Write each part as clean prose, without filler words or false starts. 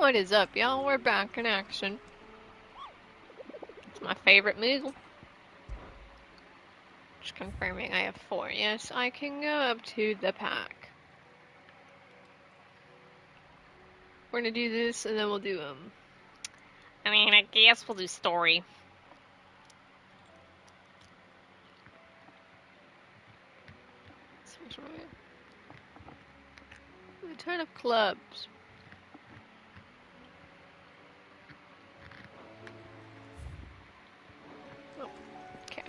What is up, y'all? We're back in action. It's my favorite move. Just confirming I have 4. Yes, I can go up to the pack. We're gonna do this and then we'll do I mean, I guess we'll do story. A ton of clubs. Oh, okay.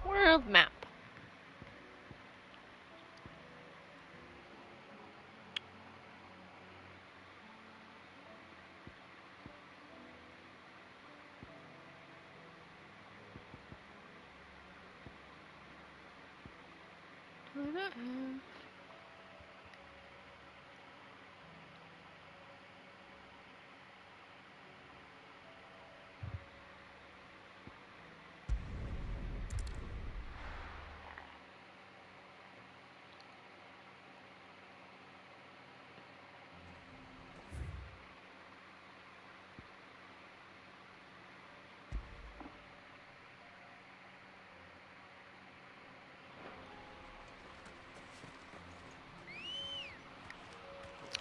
World map. What do I have?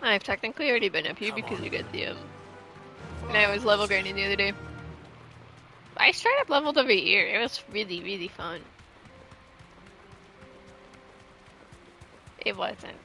I've technically already been up here because you got the, and I was level grinding the other day. I straight up leveled over here. It was really, really fun. It wasn't.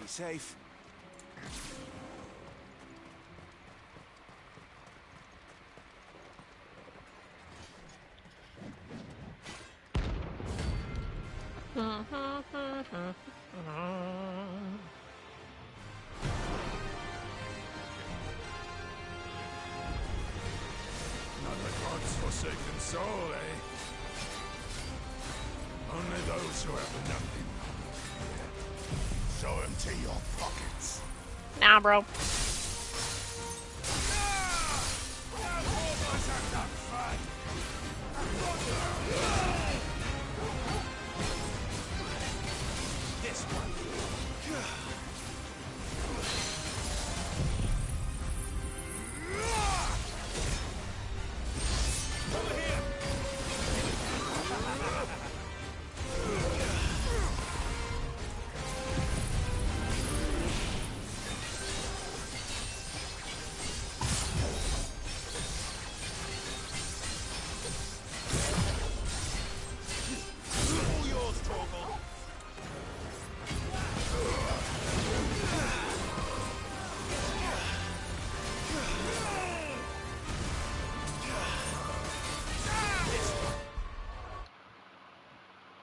Be safe. Not the gods' forsaken soul, eh? Only those who have nothing. Show empty your pockets. Nah, bro. This one.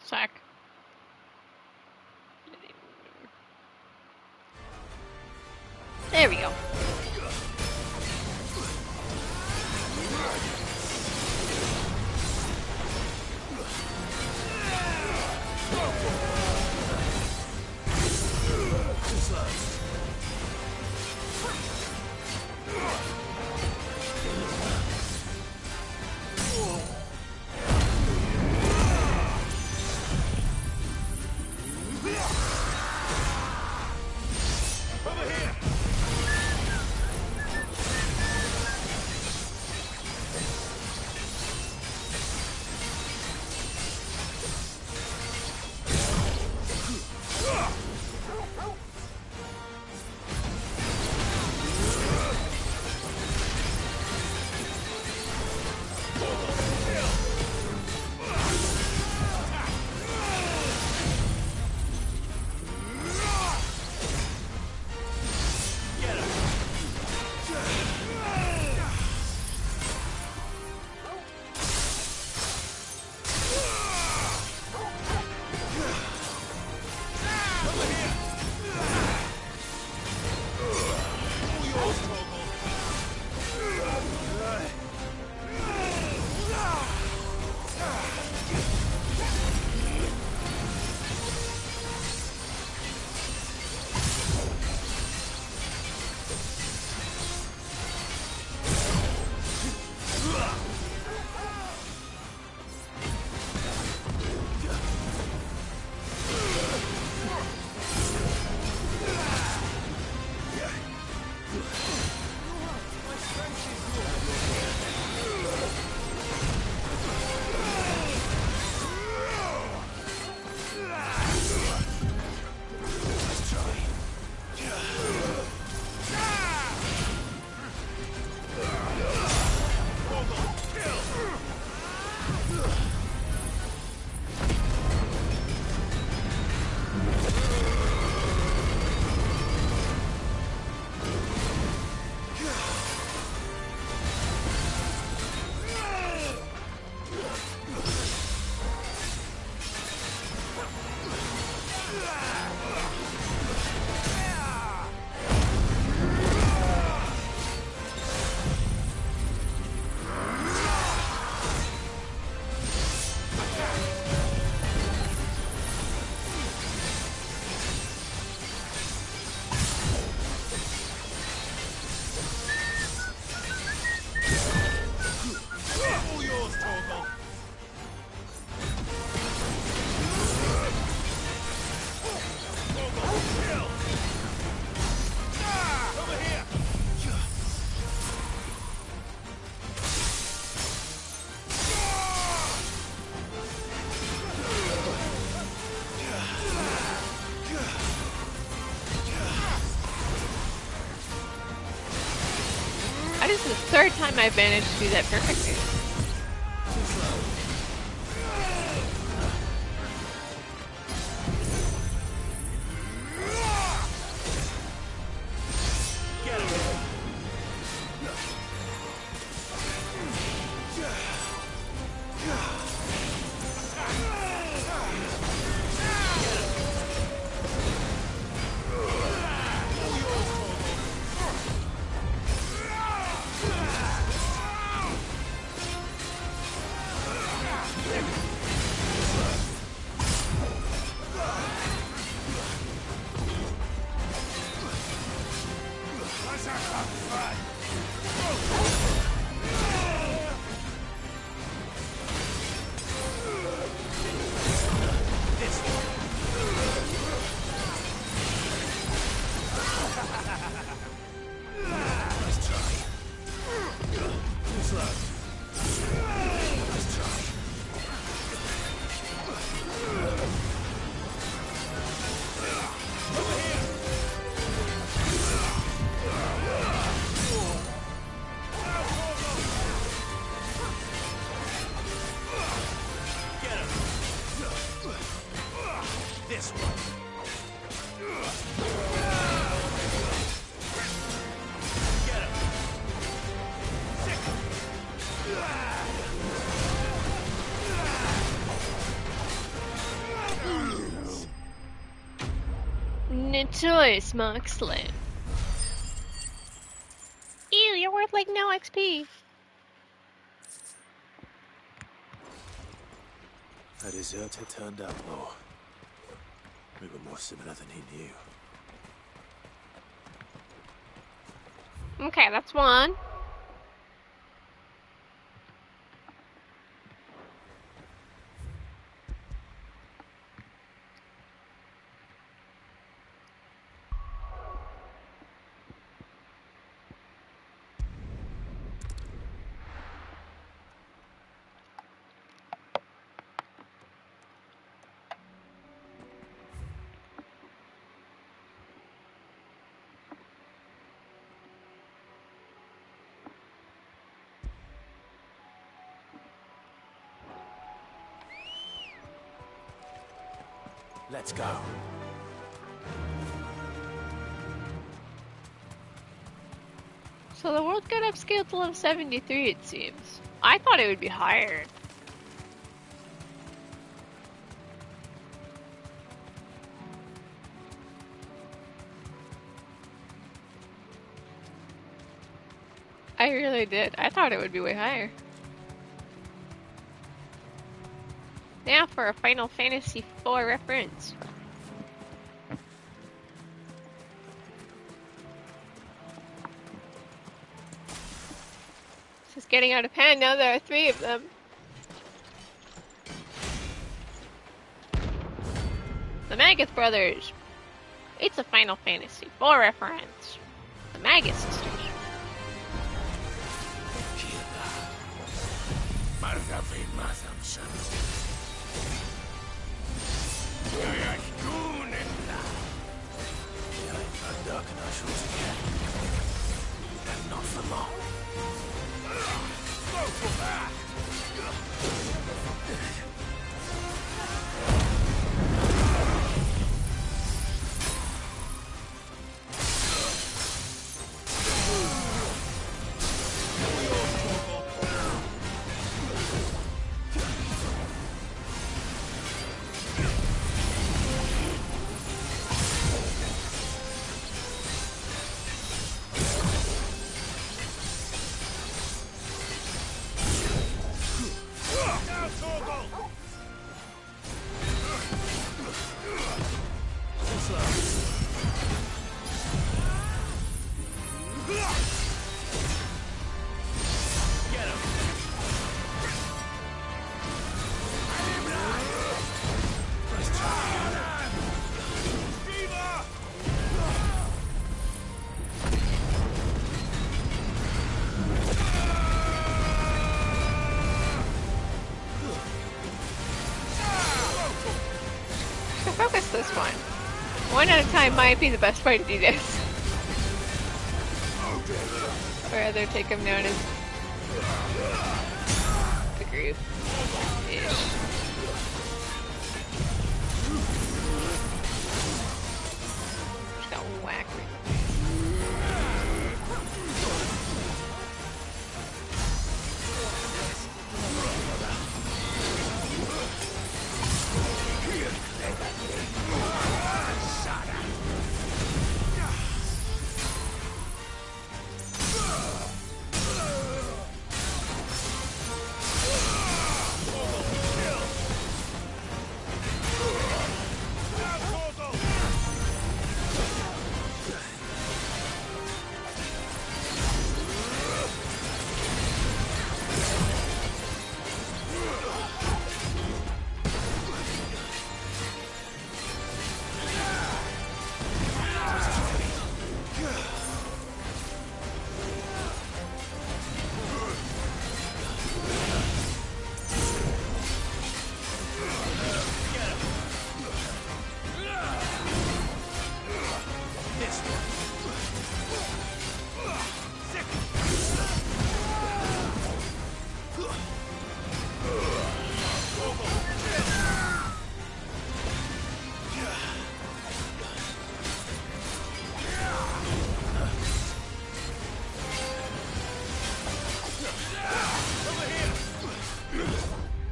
Sack. There we go. third time I've managed to do that perfectly. Choice, Moxley. Ew, you're worth like no XP. A deserter turned outlaw. We were more similar than he knew. Okay, that's one. Let's go. So the world got upscaled to level 73, it seems. I thought it would be higher. I really did. I thought it would be way higher. Now for a Final Fantasy IV reference. This is getting out of hand now. There are 3 of them. The Magath brothers. It's a Final Fantasy IV reference. The Magath sisters. Dark and I shall again. And not for long. Focus this one. One at a time might be the best way to do this. Or rather take him down as The group. Ish. Just got whacked.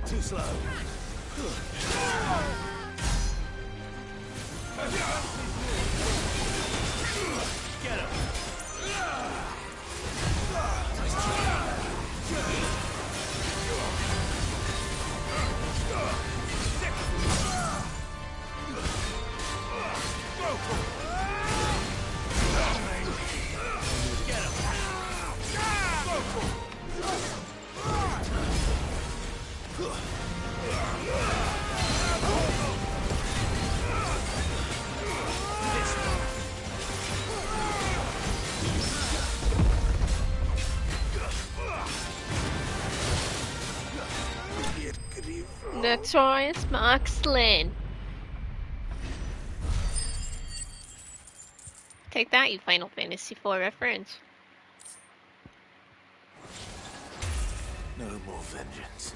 Too slow. Get him. That's why it's Mark's Lane. Take that, you Final Fantasy IV reference. No more vengeance.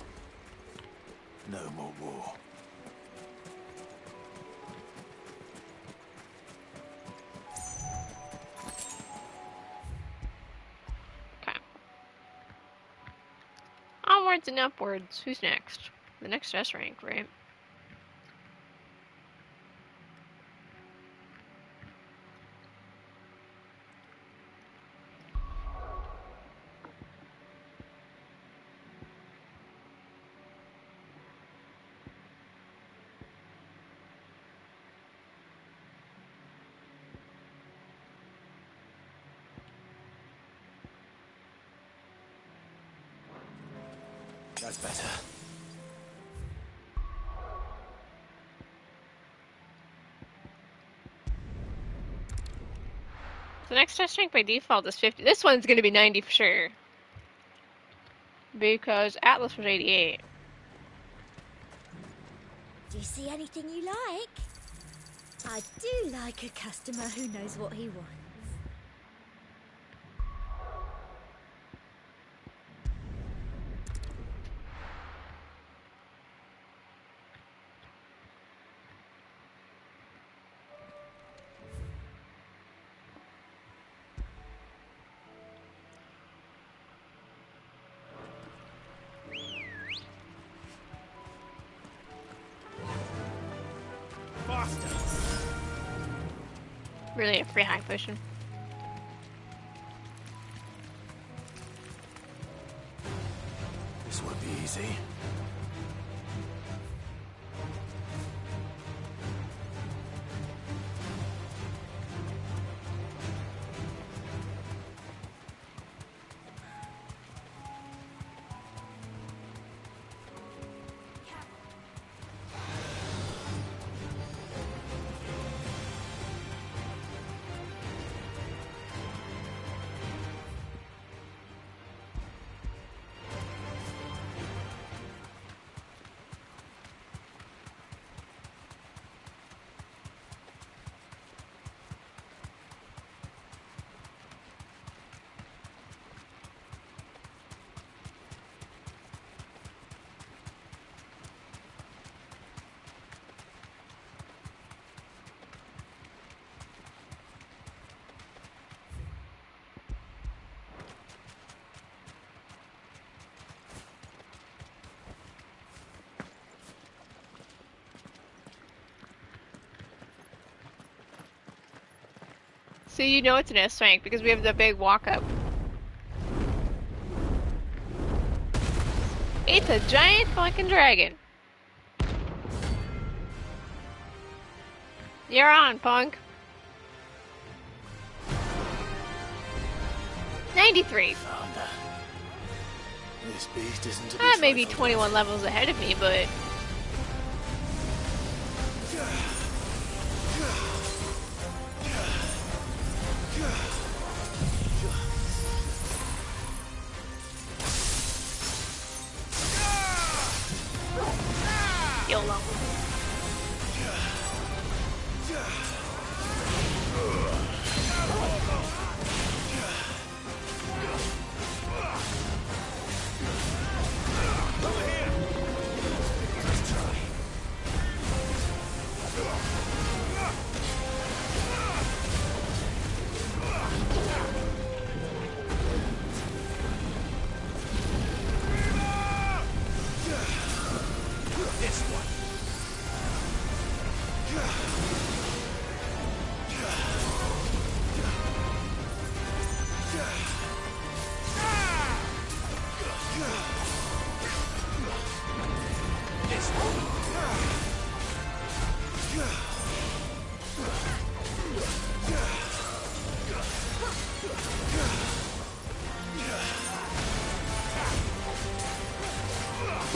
No more war. Okay. Onwards and upwards. Who's next? The next S rank, right? That's better. The next S rank by default is 50. This one's gonna be 90 for sure. Because Atlas was 88. Do you see anything you like? I do like a customer who knows what he wants. Really a free high potion. This won't be easy. So you know it's an S rank because we have the big walk up. It's a giant fucking dragon. You're on, punk. 93. Found that. This beast isn't to be That may be trifled 21 levels ahead of me, but YOLO.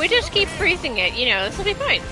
We just keep freezing it, you know, this will be fine.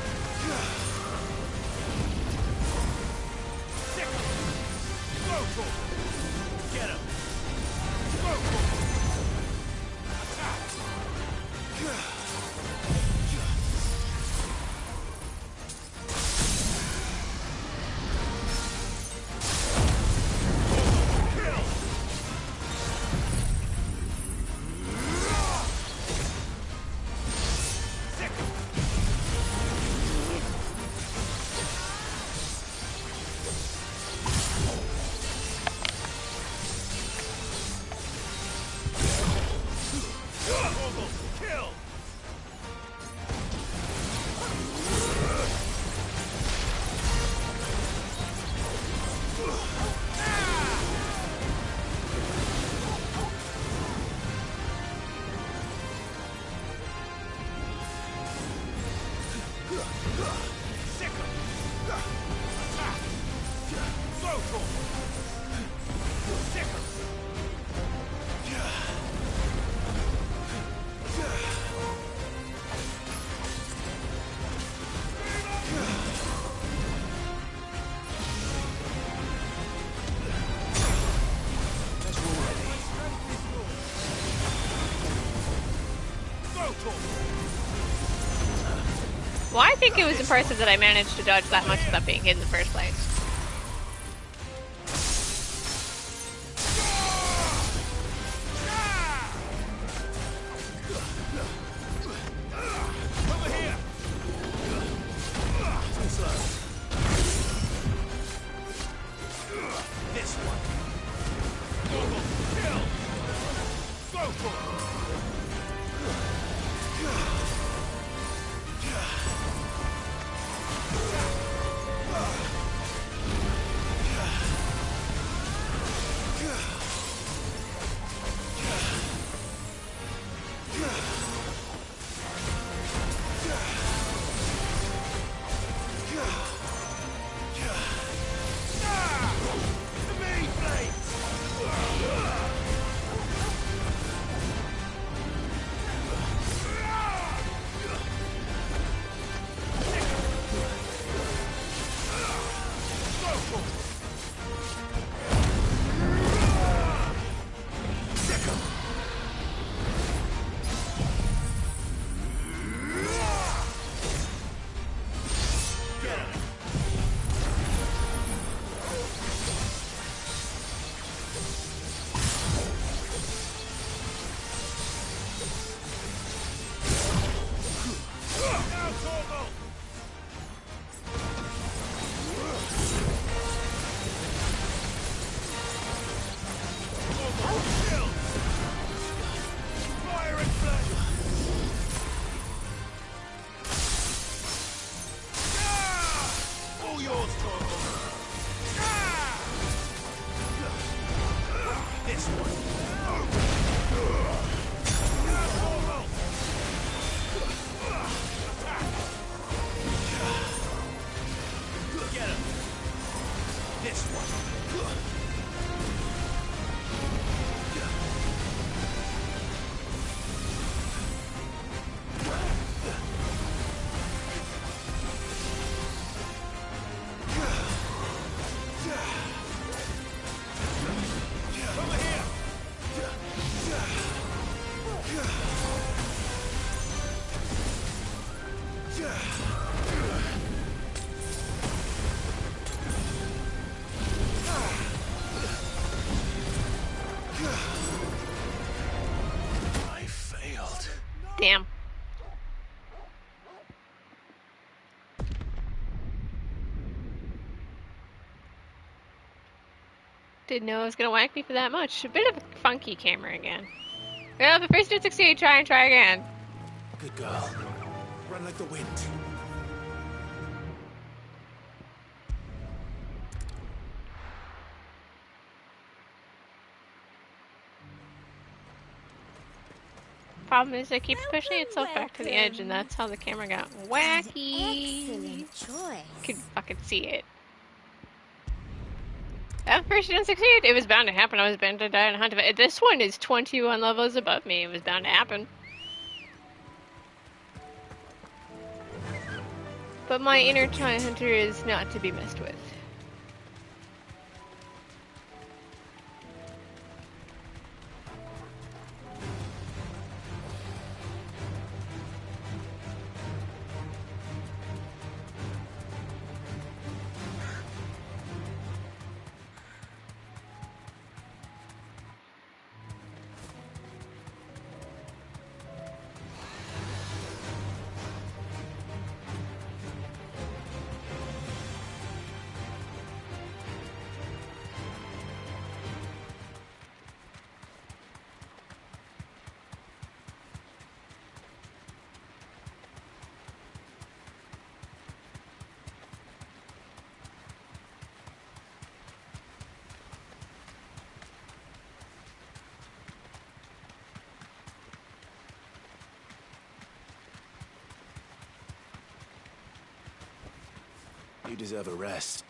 Well, I think it was impressive that I managed to dodge that much without being hit in the first place. I failed. Damn. Didn't know it was gonna whack me for that much. A bit of a funky camera again. Well, if it first did succeed, try again. Good girl. Run like the wind. Problem is, it keeps pushing Welcome, itself back to the edge, and that's how the camera got wacky. Excellent choice. Could fucking see it. At first, it didn't succeed. It was bound to happen. I was bound to die in a hunt of it. This one is 21 levels above me. It was bound to happen. But my inner giant hunter is not to be messed with. You deserve a rest.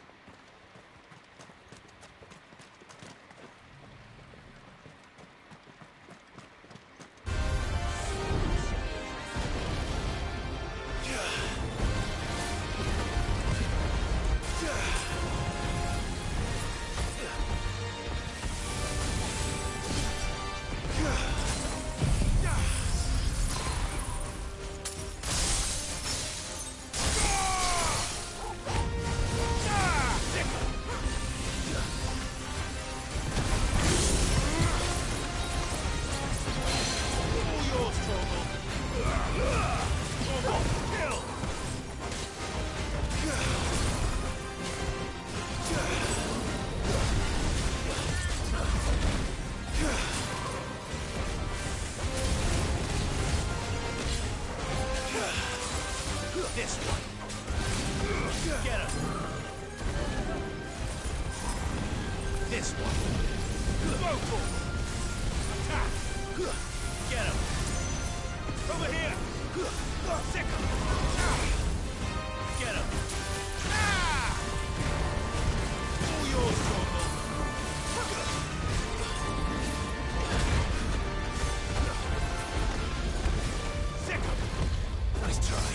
This one. Get him. This one. Vocal. Attack. Get him. Over here. Sick him. Get him. All yours, Troll. Sick him. Nice try.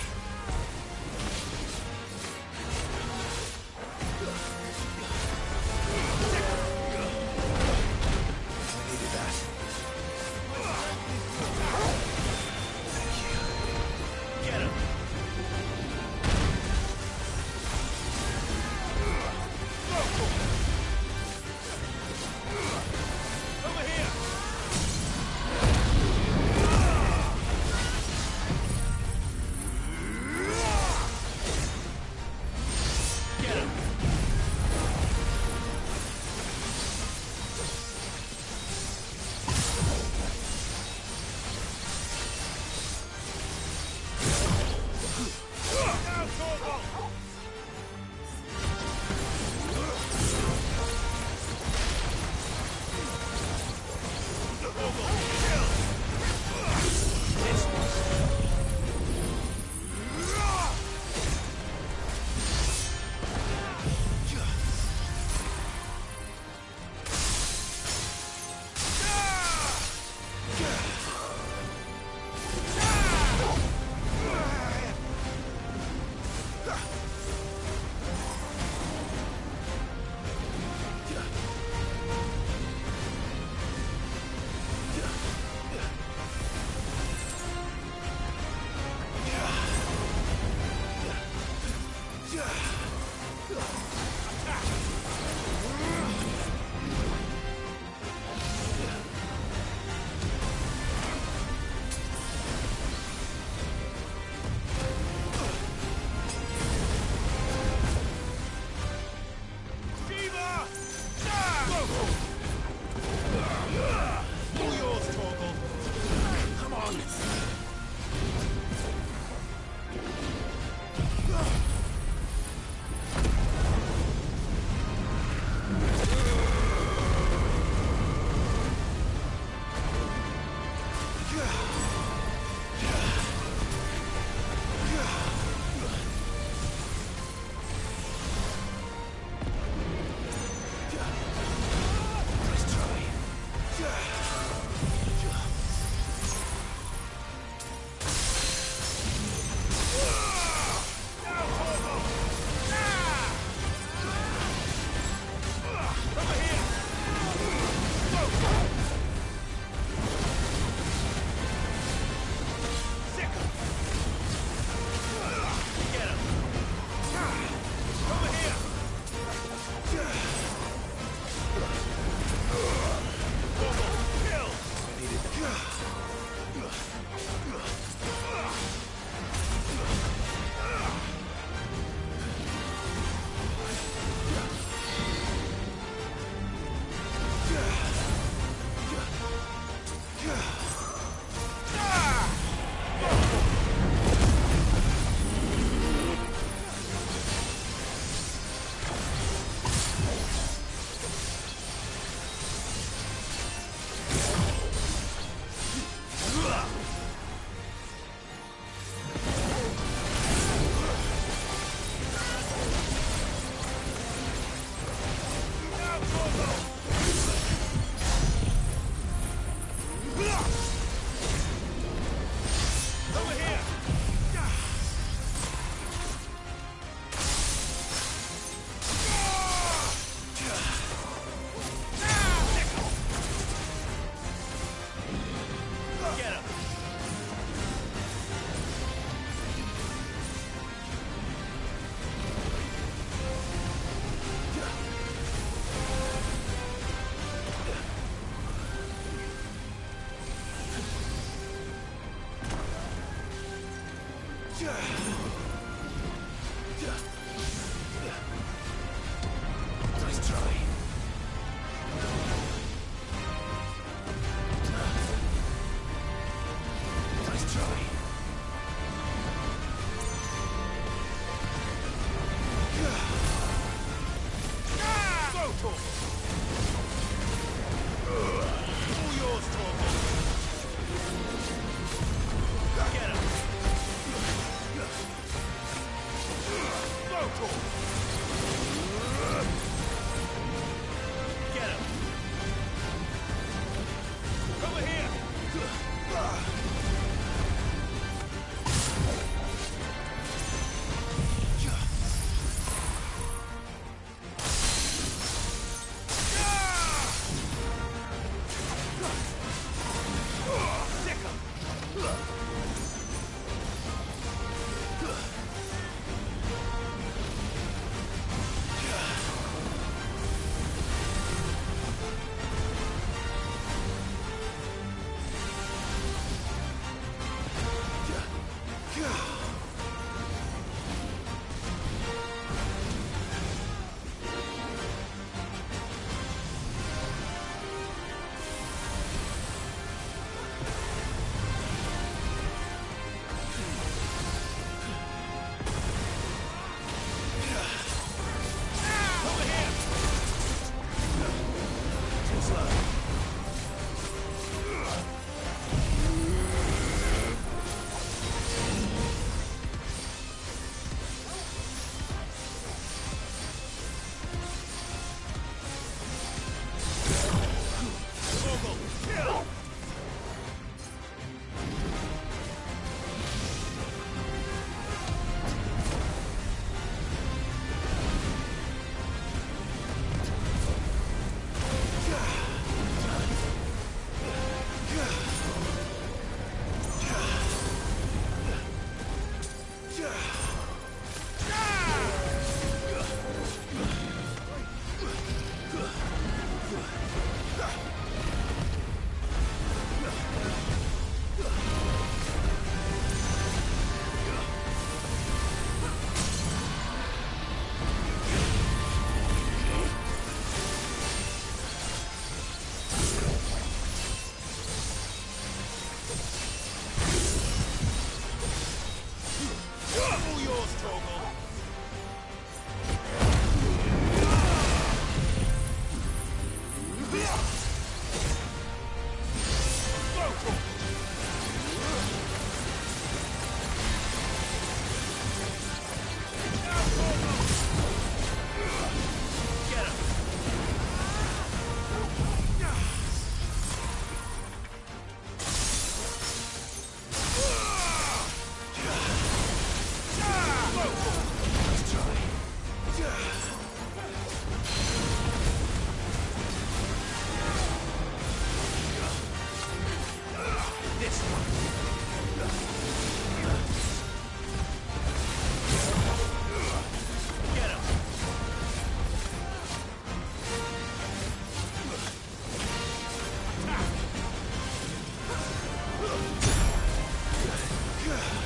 Get him!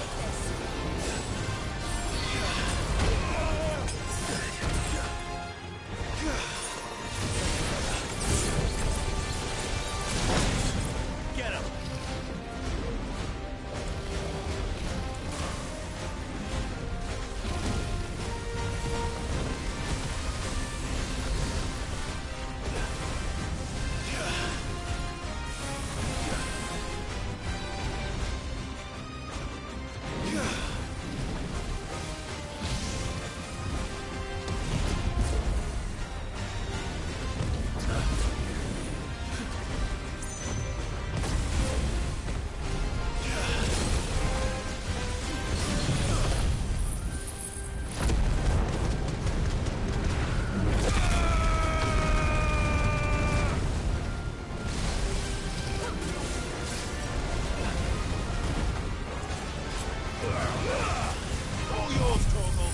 All yours, Torgal.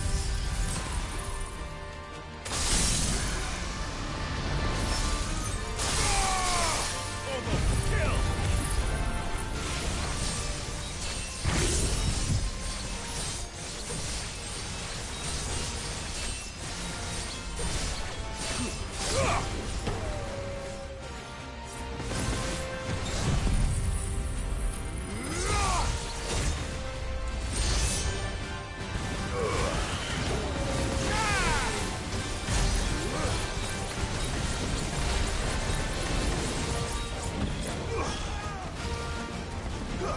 Torgal, kill!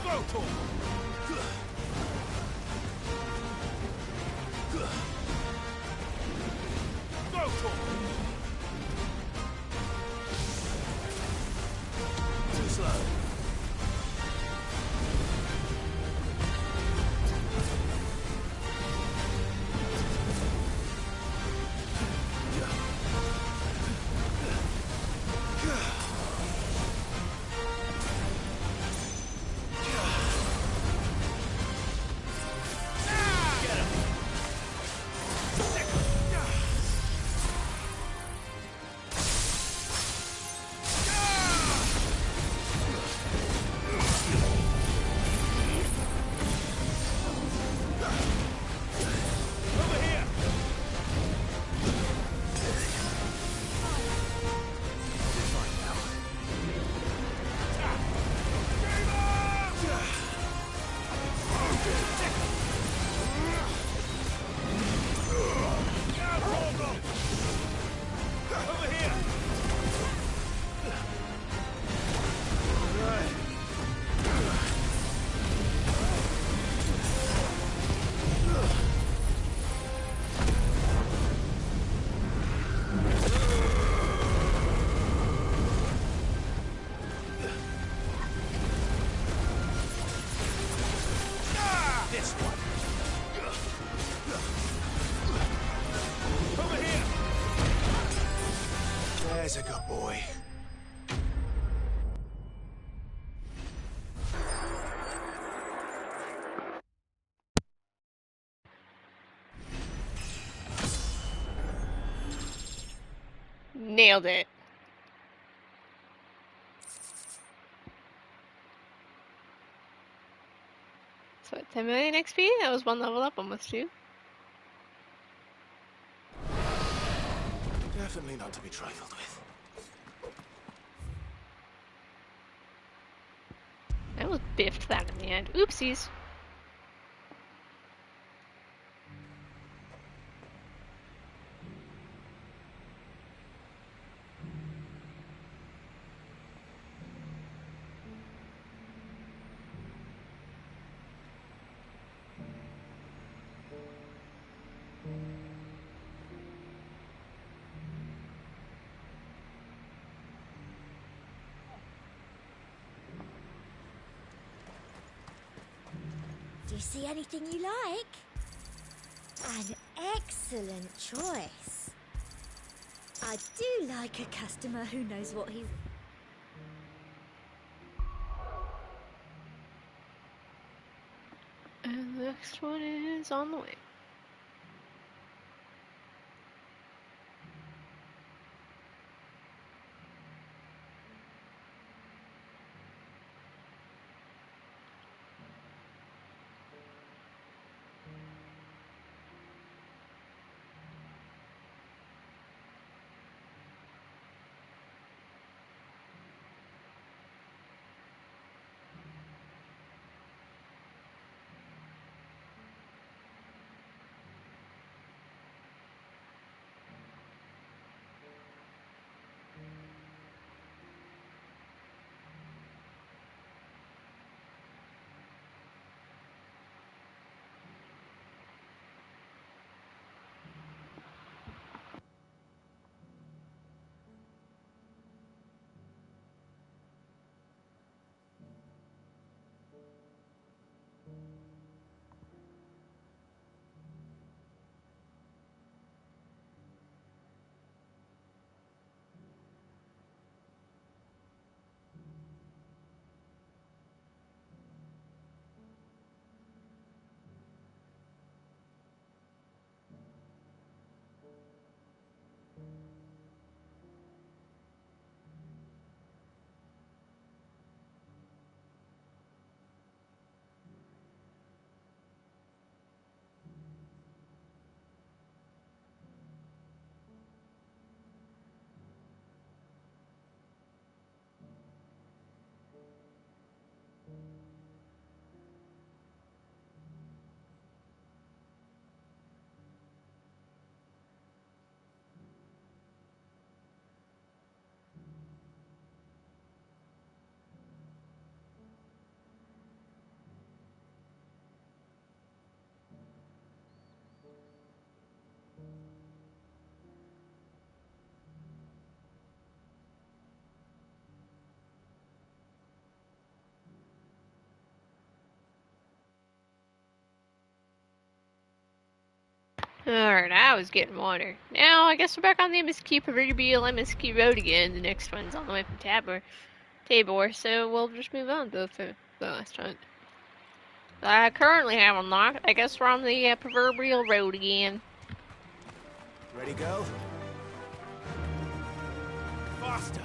Go, Torgal! Go, Torgal! Too slow. Get him! Over here! Fine now. Over here! This one. Over here! There's a good boy. Nailed it. So at 10 million XP, that was one level up, almost two. Definitely not to be trifled with. I almost biffed that in the end. Oopsies. Do you see anything you like? An excellent choice. I do like a customer who knows what he... And the next one is on the way. Alright, I was getting water. Now, I guess we're back on the MSQ proverbial MSQ road again. The next one's on the way from Tabor, so we'll just move on to the last hunt. I currently have unlocked. I guess we're on the proverbial road again. Ready, go? Faster!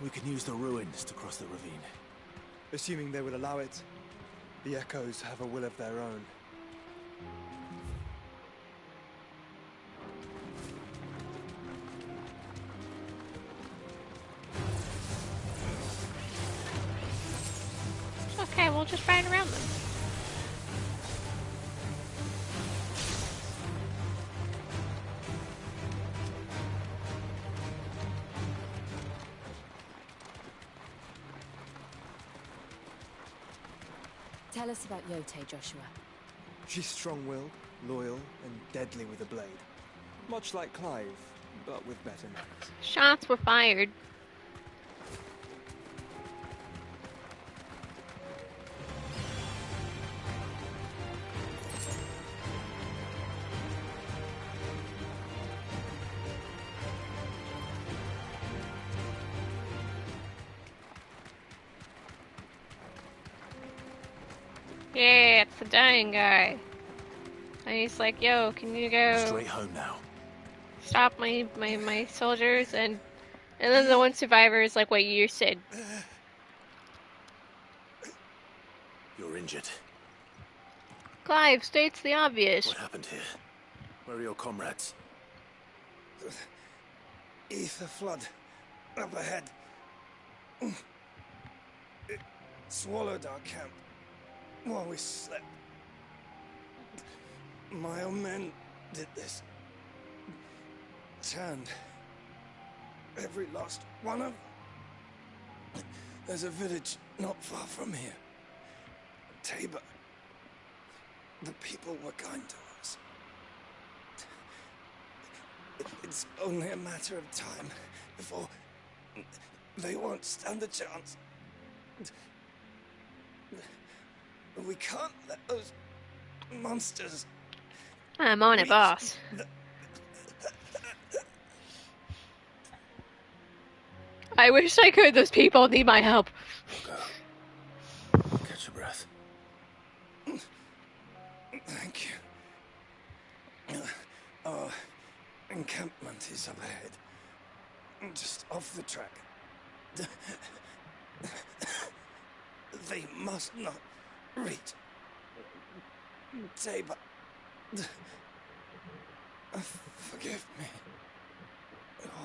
We can use the ruins to cross the ravine. Assuming they would allow it. The Echoes have a will of their own. Okay, we'll just ride around them. Tell us about Yote, Joshua. She's strong-willed, loyal, and deadly with a blade. Much like Clive, but with better manners. Shots were fired. Yeah, it's the dying guy. And he's like, yo, can you go Straight home now. stop my soldiers? And then the one survivor is like what you said. You're injured. Clive states the obvious. What happened here? Where are your comrades? Ether flood. Up ahead. It swallowed our camp while we slept. My own men did this. Turned every last one of them. There's a village not far from here. Tabor. The people were kind to us. It's only a matter of time before they won't stand a chance. We can't let those monsters. I'm on it, boss. I wish I could. Those people need my help. Go. Catch your breath. Thank you. Our encampment is up ahead. Just off the track. They must not reach Tabor. Forgive me,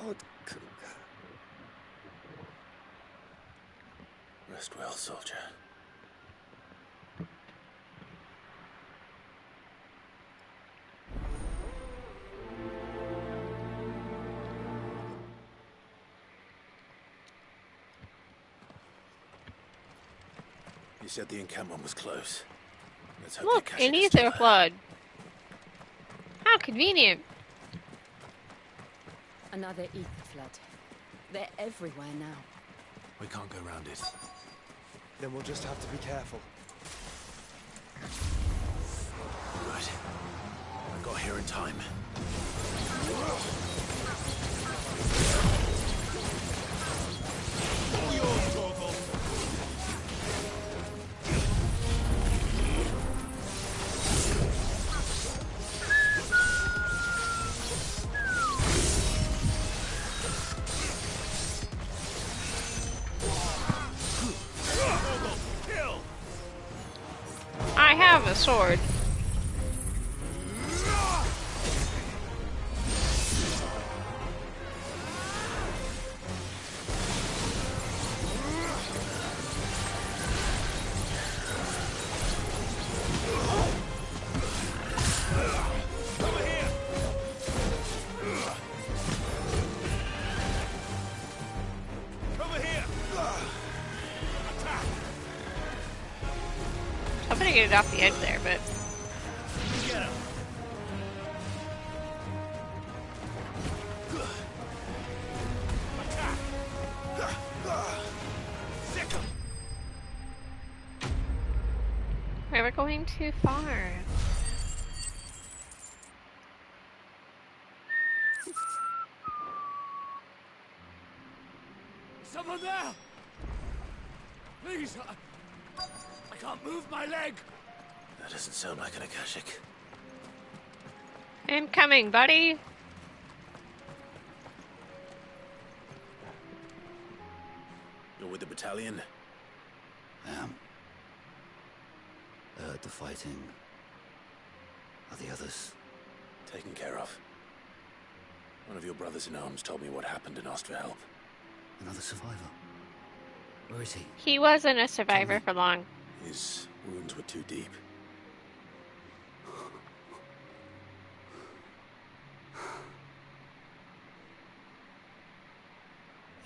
Lord Cougar. Rest well, soldier. You said the encampment was close. Let's hope Look, they catch an it ether still. flood. How convenient. Another ether flood. They're everywhere now. We can't go round it. Then we'll just have to be careful. Good. I got here in time. I have a sword. I'm gonna get it off the edge there, but going too far. Someone there! Please, I can't move my leg! That doesn't sound like an Akashic. I'm coming, buddy. You're with the battalion? I am. I heard the fighting. Are the others? Taken care of. One of your brothers in arms told me what happened and asked for help. Another survivor? Where is he? He wasn't a survivor for long. His wounds were too deep.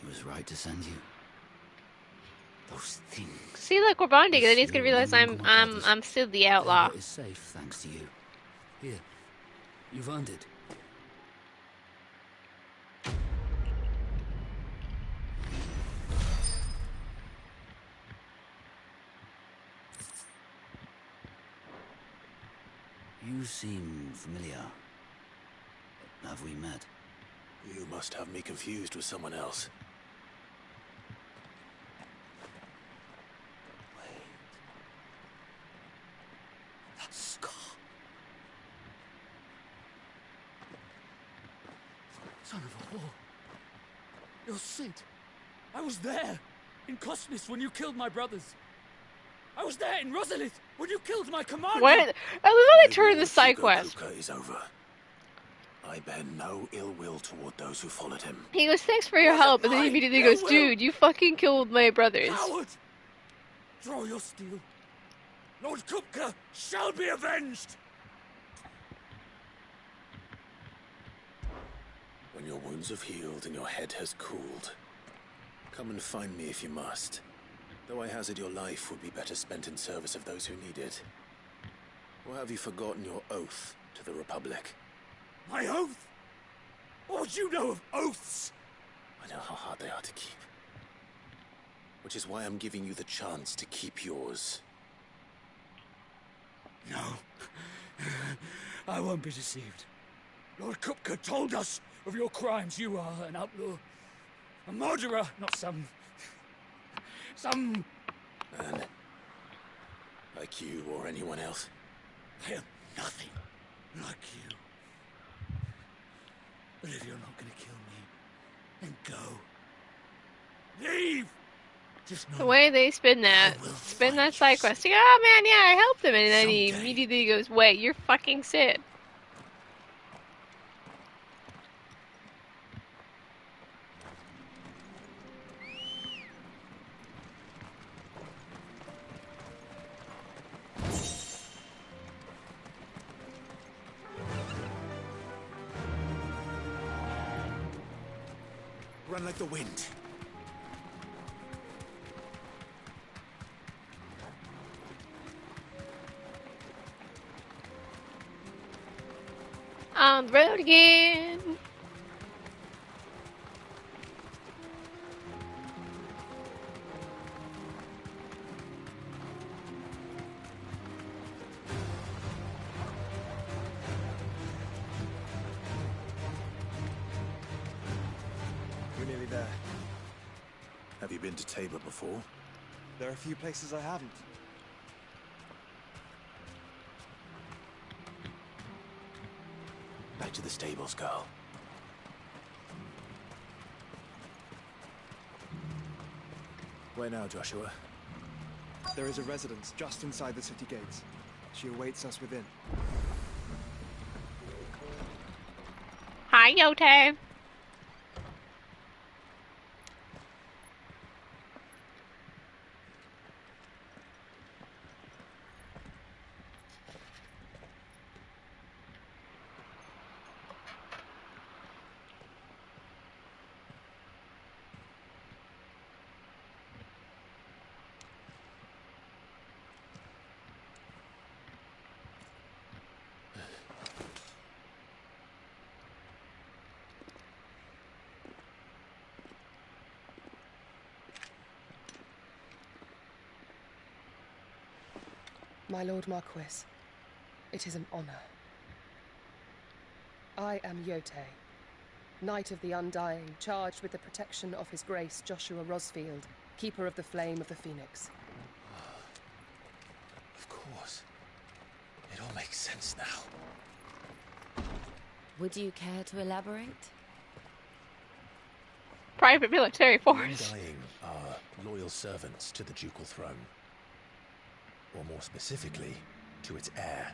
He was right to send you. Those things. See, look, we're bonding, and then he's Yes, gonna you're realize among my brothers. I'm still the outlaw. Taylor is safe thanks to you. Here, you've earned it. You seem familiar. Have we met? You must have me confused with someone else. Wait. That scar. Son of a whore. You're Sid. I was there, in Cosmis, when you killed my brothers. I was there in Rosalith, when you killed my commander. What? I love how they turn the side quest. Kupka is over. I bear no ill will toward those who followed him. He goes, thanks for your help, and then he immediately goes, dude, you fucking killed my brothers. Coward! Draw your steel. Lord Kupka shall be avenged! When your wounds have healed and your head has cooled, come and find me if you must. Though I hazard your life would be better spent in service of those who need it. Or have you forgotten your oath to the Republic? My oath? What do you know of oaths? I know how hard they are to keep. Which is why I'm giving you the chance to keep yours. No. I won't be deceived. Lord Kupka told us of your crimes. You are an outlaw. A murderer, not some Man, like you or anyone else. I am nothing like you. But if you're not gonna kill me, then go. Leave! Just know The way they spin that side quest. Like, oh man, yeah, I helped him, and then he Someday. immediately goes, wait, you're fucking Sid. Run like the wind. On the road again. We're nearly there. Have you been to Tabor before? There are a few places I haven't. Back to the stables, girl. Where now, Joshua? There is a residence just inside the city gates. She awaits us within. Hi, Yote. My Lord Marquis, it is an honor. I am Yotei, Knight of the Undying, charged with the protection of His Grace Joshua Rosfield, Keeper of the Flame of the Phoenix. Of course. It all makes sense now. Would you care to elaborate? Private military The force. Undying are loyal servants to the ducal throne. Or more specifically, to its heir.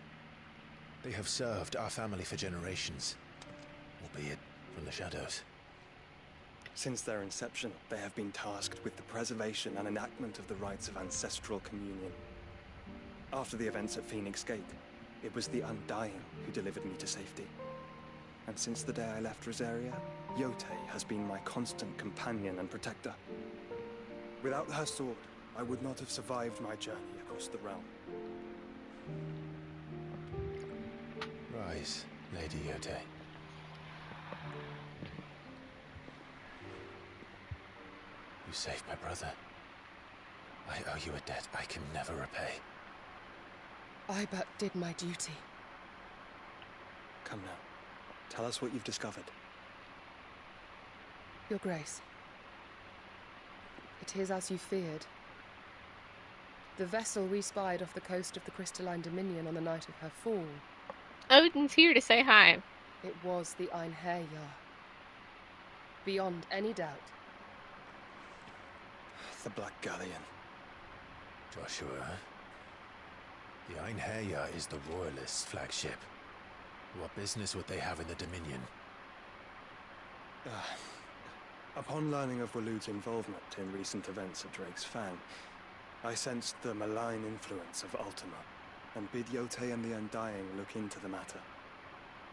They have served our family for generations, albeit from the shadows. Since their inception, they have been tasked with the preservation and enactment of the rites of ancestral communion. After the events at Phoenix Gate, it was the Undying who delivered me to safety. And since the day I left Rosaria, Yotei has been my constant companion and protector. Without her sword, I would not have survived my journey across the realm. Rise, Lady Yotei. You saved my brother. I owe you a debt I can never repay. I but did my duty. Come now. Tell us what you've discovered. Your Grace. It is as you feared. The vessel we spied off the coast of the Crystalline Dominion on the night of her fall. Odin's here to say hi. It was the Einherjar. Beyond any doubt. The Black Galleon. Joshua, the Einherjar is the Royalists' flagship. What business would they have in the Dominion? Upon learning of Waloed's involvement in recent events at Drake's Fang, I sensed the malign influence of Ultima, and bid Yotei and the Undying look into the matter.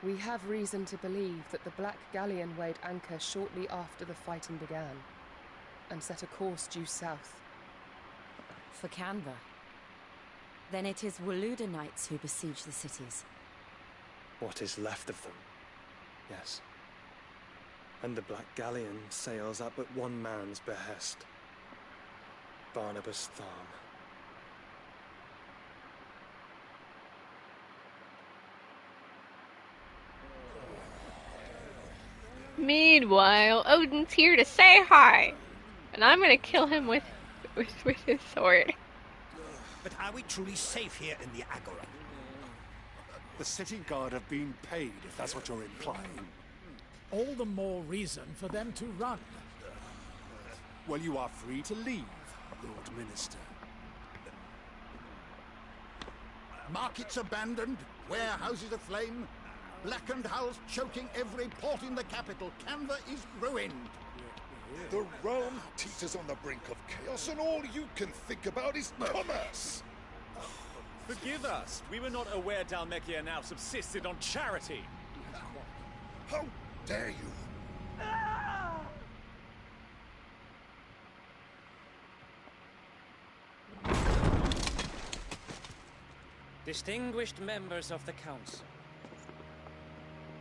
We have reason to believe that the Black Galleon weighed anchor shortly after the fighting began, and set a course due south. For Canva. Then it is Waloed knights who besiege the cities. What is left of them, yes. And the Black Galleon sails up at one man's behest. Barnabas Tharm. Meanwhile, Odin's here to say hi. And I'm gonna kill him with his sword. But are we truly safe here in the Agora? The city guard have been paid, if that's what you're implying. All the more reason for them to run. Well, you are free to leave, Lord Minister. Markets abandoned, warehouses aflame, blackened hulls choking every port in the capital. Canva is ruined. The realm teeters on the brink of chaos, and all you can think about is commerce. Forgive us. We were not aware Dhalmekia now subsisted on charity. How dare you? Distinguished members of the Council,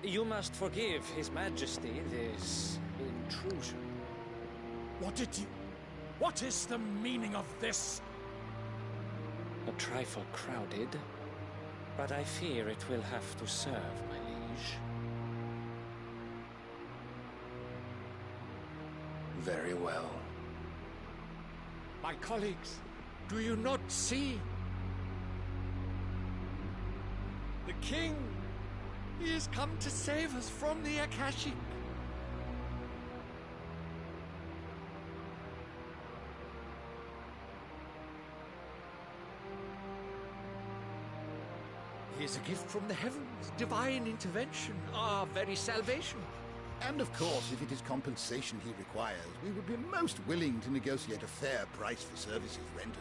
you must forgive His Majesty this intrusion. What is the meaning of this? A trifle crowded, but I fear it will have to serve, my liege. Very well. My colleagues, do you not see? The king, he has come to save us from the Akashic. He is a gift from the heavens, divine intervention, our very salvation. And of course, if it is compensation he requires, we would be most willing to negotiate a fair price for services rendered.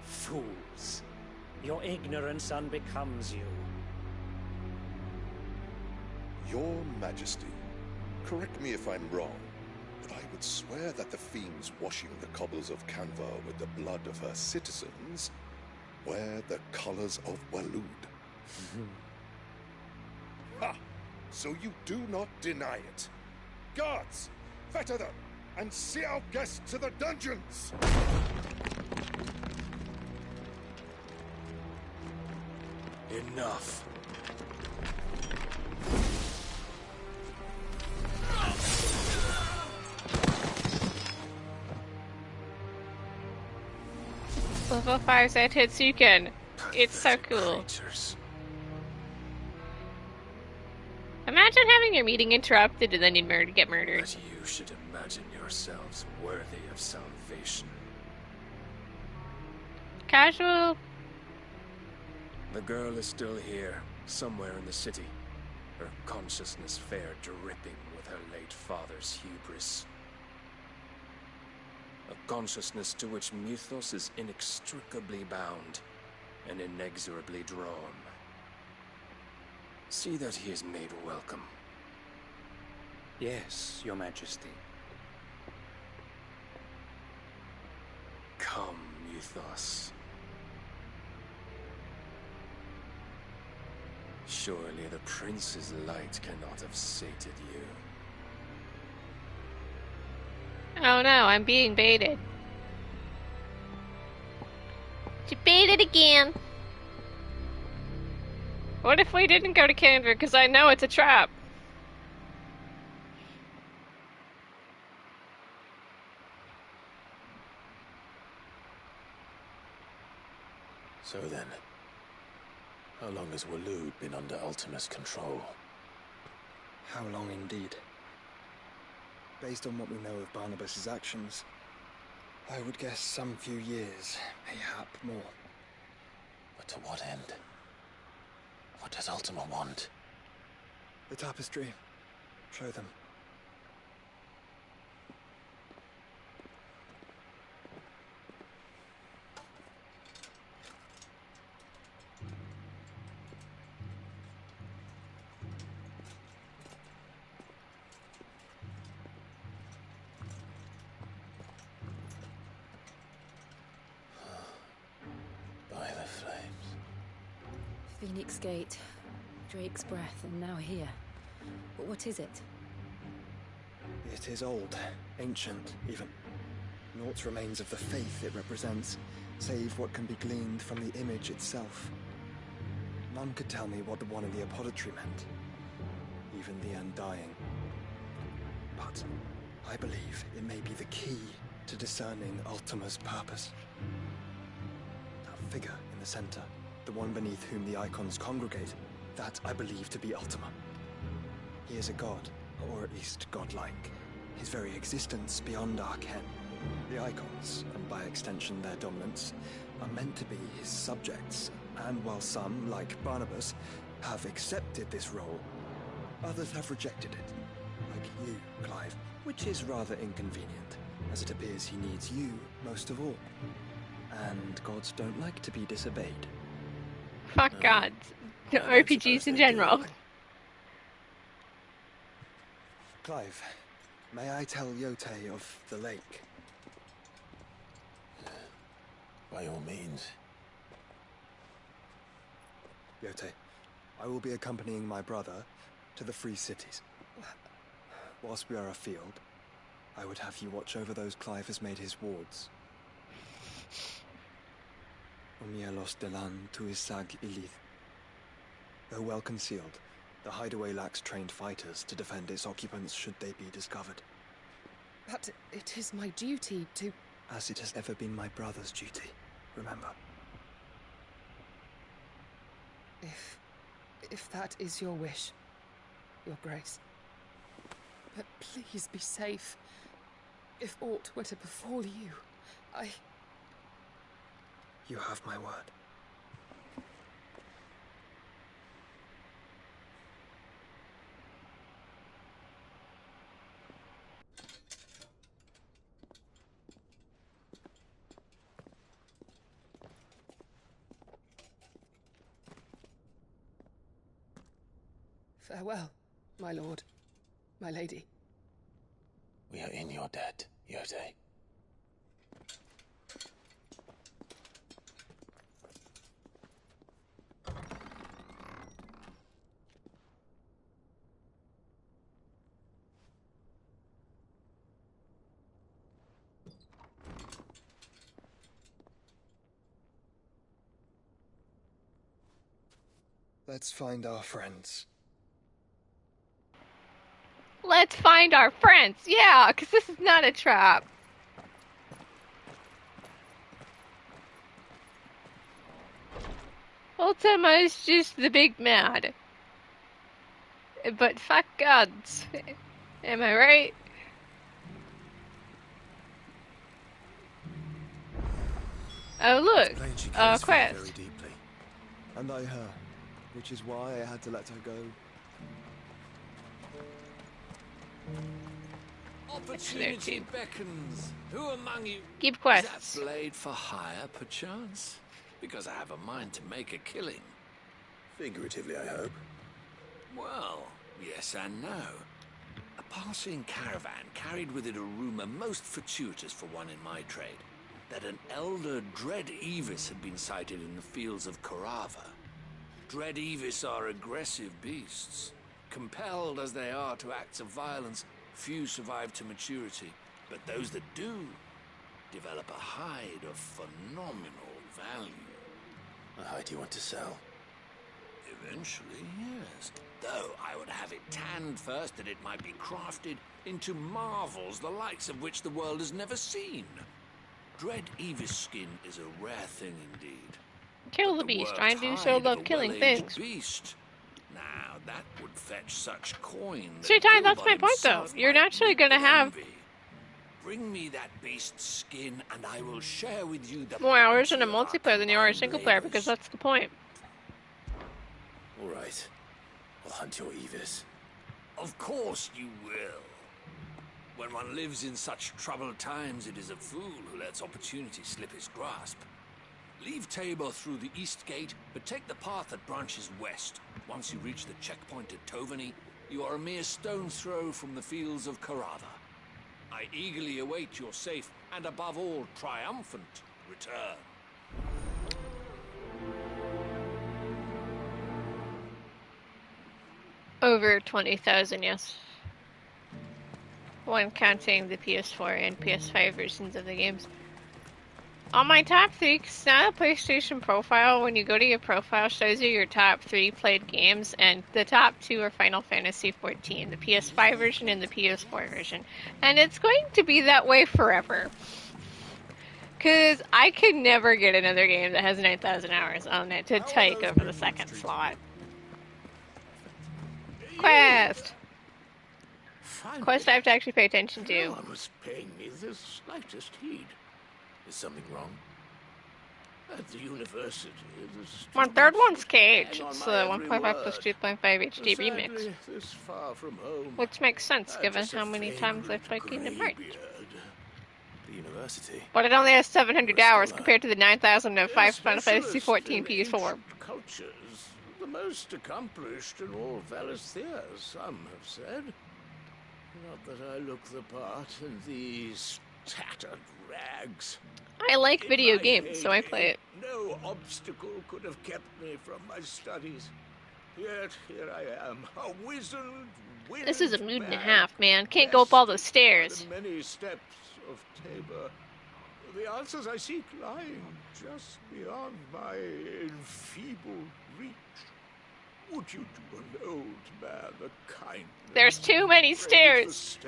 Fools. Your ignorance unbecomes you. Your Majesty, correct me if I'm wrong, but I would swear that the fiends washing the cobbles of Canva with the blood of her citizens wear the colors of Waloed. Ha! So you do not deny it. Guards, fetter them, and see our guests to the dungeons! Enough. Level 5 Zetsuken. It's so cool. Creatures. Imagine having your meeting interrupted and then you'd get murdered. That you should imagine yourselves worthy of salvation. Casual. The girl is still here, somewhere in the city. Her consciousness fair dripping with her late father's hubris. A consciousness to which Mythos is inextricably bound and inexorably drawn. See that he is made welcome. Yes, Your Majesty. Come, Mythos. Surely the prince's light cannot have sated you. Oh no, I'm being baited. You baited again. What if we didn't go to Canva? Because I know it's a trap. So then, how long has Waloed been under Ultima's control? How long indeed? Based on what we know of Barnabas's actions, I would guess some few years, mayhap more. But to what end? What does Ultima want? The tapestry. Show them. By the flames. Phoenix Gate, Drake's Breath, and now here. But what is it? It is old, ancient, even. Naught remains of the faith it represents, save what can be gleaned from the image itself. None could tell me what the one in the apothecary meant, even the Undying. But I believe it may be the key to discerning Ultima's purpose. That figure in the center, the one beneath whom the icons congregate, that I believe to be Ultima. He is a god, or at least godlike, his very existence beyond our ken. The icons, and by extension their dominants, are meant to be his subjects, and while some, like Barnabas, have accepted this role, others have rejected it, like you, Clive, which is rather inconvenient, as it appears he needs you most of all. And gods don't like to be disobeyed. Fuck gods. RPGs in general. Clive, may I tell Yote of the lake? By all means. Yote, I will be accompanying my brother to the Free Cities. Whilst we are afield, I would have you watch over those Clive has made his wards. Umielos delan tuisag ilith. Though well concealed, the hideaway lacks trained fighters to defend its occupants should they be discovered. But it is my duty to... As it has ever been my brother's duty, remember. If that is your wish, Your Grace. But please be safe. If aught were to befall you, You have my word. Farewell, my lord, my lady. We are in your debt, Yote. Let's find our friends. Let's find our friends. Yeah, because this is not a trap. Ultima is just the big mad. But fuck gods. Am I right? Oh look, quest. Very deeply. And I her, which is why I had to let her go. Opportunity beckons. Who among you keep is quests? that blade for hire, perchance? Because I have a mind to make a killing. Figuratively, I hope. Well, yes and no. A passing caravan carried with it a rumor most fortuitous for one in my trade, that an elder Dread Evis had been sighted in the fields of Carava. Dread Evis are aggressive beasts. Compelled as they are to acts of violence, few survive to maturity, but those that do develop a hide of phenomenal value. A hide you want to sell? Eventually, yes. Though I would have it tanned first that it might be crafted into marvels the likes of which the world has never seen. Dread Evis skin is a rare thing indeed. Kill the beast. I do so love killing things. Beast. Now that would fetch such coin. See, Ty, that's my point though. You're naturally gonna have Bring me that beast's skin, and I will share with you the more hours in a multiplayer than you are a single player, because that's the point. All right. I'll hunt your Evis. Of course you will. When one lives in such troubled times, it is a fool who lets opportunity slip his grasp. Leave Tabor through the east gate, but take the path that branches west. Once you reach the checkpoint at Tovany, you are a mere stone's throw from the fields of Carava. I eagerly await your safe, and above all, triumphant return. Over 20,000, yes. When counting the PS4 and PS5 versions of the games. On my top 3, it's not a PlayStation profile. When you go to your profile, it shows you your top 3 played games, and the top 2 are Final Fantasy XIV, the PS5 version and the PS4 version. And it's going to be that way forever. Because I could never get another game that has 9,000 hours on it to take over the second slot. Quest! Quest I have to actually pay attention to. No one was paying me the slightest heed. Is something wrong? At the university, My third one's caged. It's 1.5 plus 2.5 HD remix. This far from home, which makes sense given how many times I've played Kingdom Hearts. The university? But it only has 700 hours compared to the 9,005 Final Fantasy XIV PS4. Cultures, the most accomplished in all Valisthea, some have said. Not that I look the part in these tattered rags. I like video games, so I play it. No obstacle could have kept me from my studies. Yet here I am, a wizened, this is a mood and a half, man. Can't go up all those stairs. The many steps of Tabor. The answers I seek lying just beyond my enfeebled reach. Would you do an old man a kindness? There's too many stairs.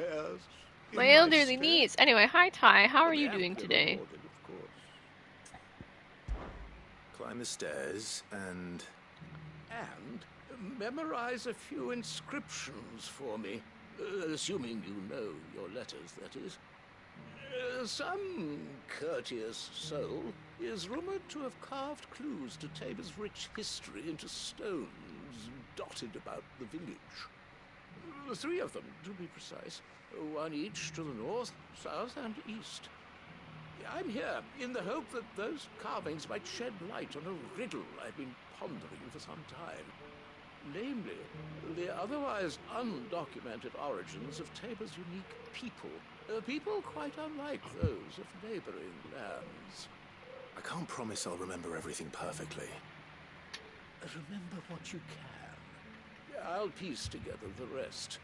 My elderly niece. Anyway, hi Ty, how are you doing today? Climb the stairs and memorize a few inscriptions for me, assuming you know your letters, that is. Some courteous soul is rumored to have carved clues to Tabor's rich history into stones dotted about the village. 3 of them, to be precise. 1 each to the north, south, and east. I'm here in the hope that those carvings might shed light on a riddle I've been pondering for some time. Namely, the otherwise undocumented origins of Tabor's unique people. People quite unlike those of neighboring lands. I can't promise I'll remember everything perfectly. Remember what you can. I'll piece together the rest.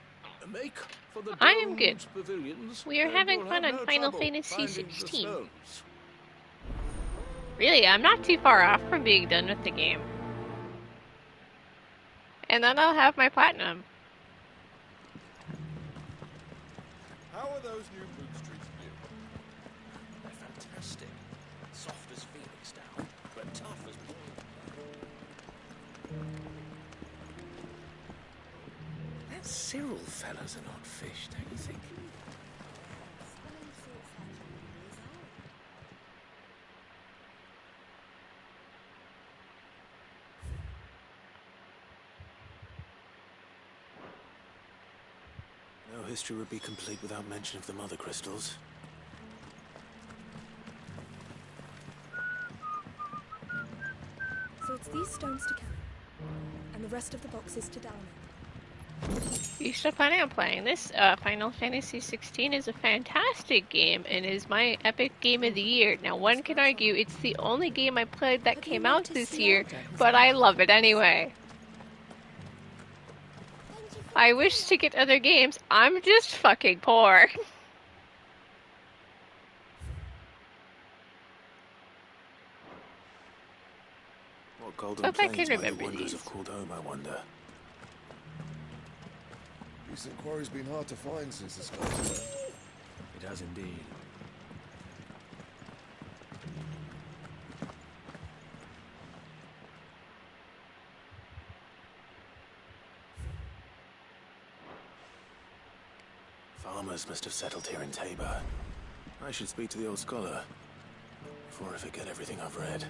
Make for the I am good. Pavilions, we are having fun on no Final Fantasy XVI. 16. Really, I'm not too far off from being done with the game. And then I'll have my platinum. How are those new boots treating you? They're fantastic. Soft as Phoenix down, but tough as bull. That Cyril fella's an odd fish, don't you think? No history would be complete without mention of the mother crystals. So it's these stones to carry, and the rest of the boxes to down. You still planning on playing this? Final Fantasy XVI is a fantastic game and is my epic game of the year. Now, one can argue it's the only game I played that came out this year, but I love it anyway. I wish to get other games. I'm just fucking poor. What golden Hope I can plains might the remember wanderers these. have called home, I wonder. Recent quarry's been hard to find since the skies burned. It has indeed. Farmers must have settled here in Tabor. I should speak to the old scholar before I forget everything I've read.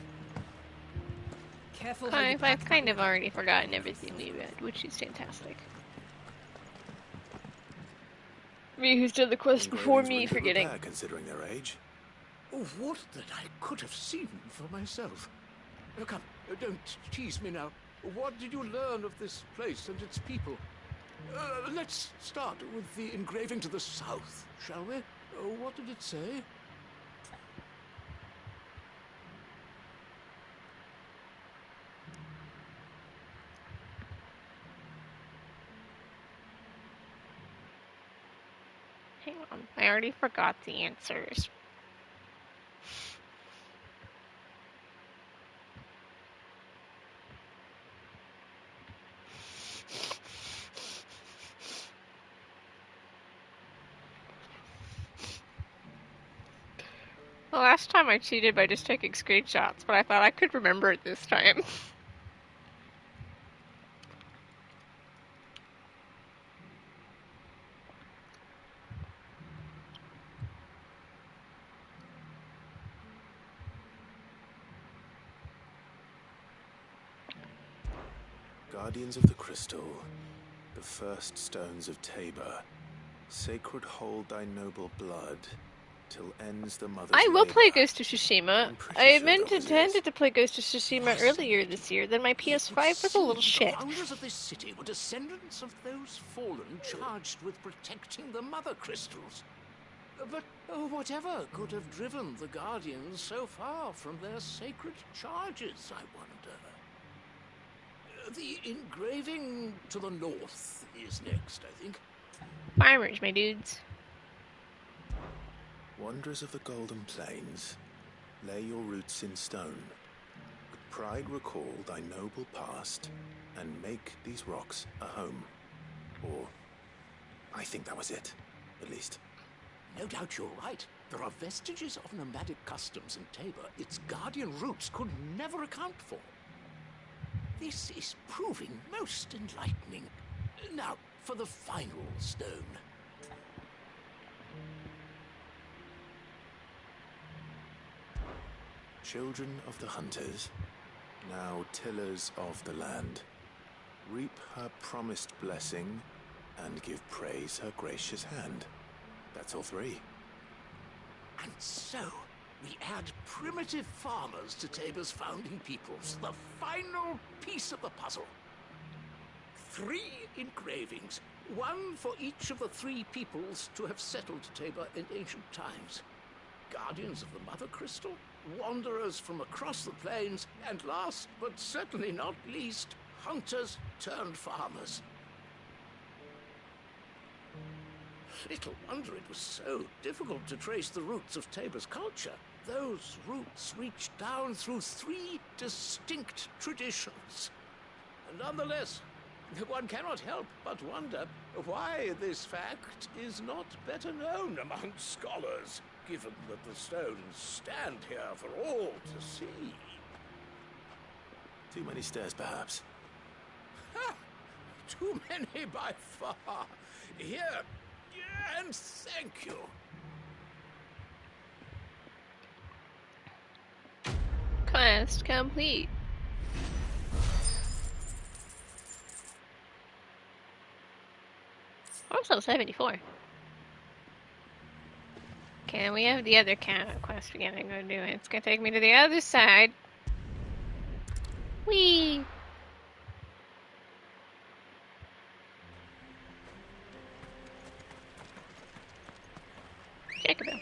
Careful. I've kind of already forgotten everything we read, which is fantastic. Me who's done the quest before me forgetting. Considering their age. Oh, what that I could have seen for myself. Oh, come, don't tease me now. What did you learn of this place and its people? Let's start with the engraving to the south, shall we? What did it say? Hang on, I already forgot the answers. The last time I cheated by just taking screenshots, but I thought I could remember it this time. Guardians of the Crystal, the first stones of Tabor, sacred hold thy noble blood, till ends the mother's I will labor. play Ghost of Tsushima. I intended to play Ghost of Tsushima earlier this year, then my PS5 was a little shit. The founders of this city were descendants of those fallen charged with protecting the mother crystals. But whatever could have driven the Guardians so far from their sacred charges, I wonder? The engraving to the north is next, I think. Farmers, my dudes. Wanderers of the Golden Plains, lay your roots in stone. With pride recall thy noble past, and make these rocks a home. Or, I think that was it, at least. No doubt you're right. There are vestiges of nomadic customs in Tabor its guardian roots could never account for. This is proving most enlightening. Now, for the final stone. Children of the hunters, now tillers of the land, reap her promised blessing and give praise her gracious hand. That's all three. And so, we add primitive farmers to Tabor's founding peoples, the final piece of the puzzle. 3 engravings, one for each of the 3 peoples to have settled Tabor in ancient times. Guardians of the Mother Crystal, wanderers from across the plains, and last but certainly not least, hunters turned farmers. Little wonder it was so difficult to trace the roots of Tabor's culture. Those roots reach down through 3 distinct traditions. And nonetheless, one cannot help but wonder why this fact is not better known among scholars, given that the stones stand here for all to see. Too many stairs, perhaps. Ha! Too many by far. Here, and thank you. Quest complete. Also 74. Okay, we have the other quest we gotta go do. It's gonna take me to the other side. Whee! Jacobin.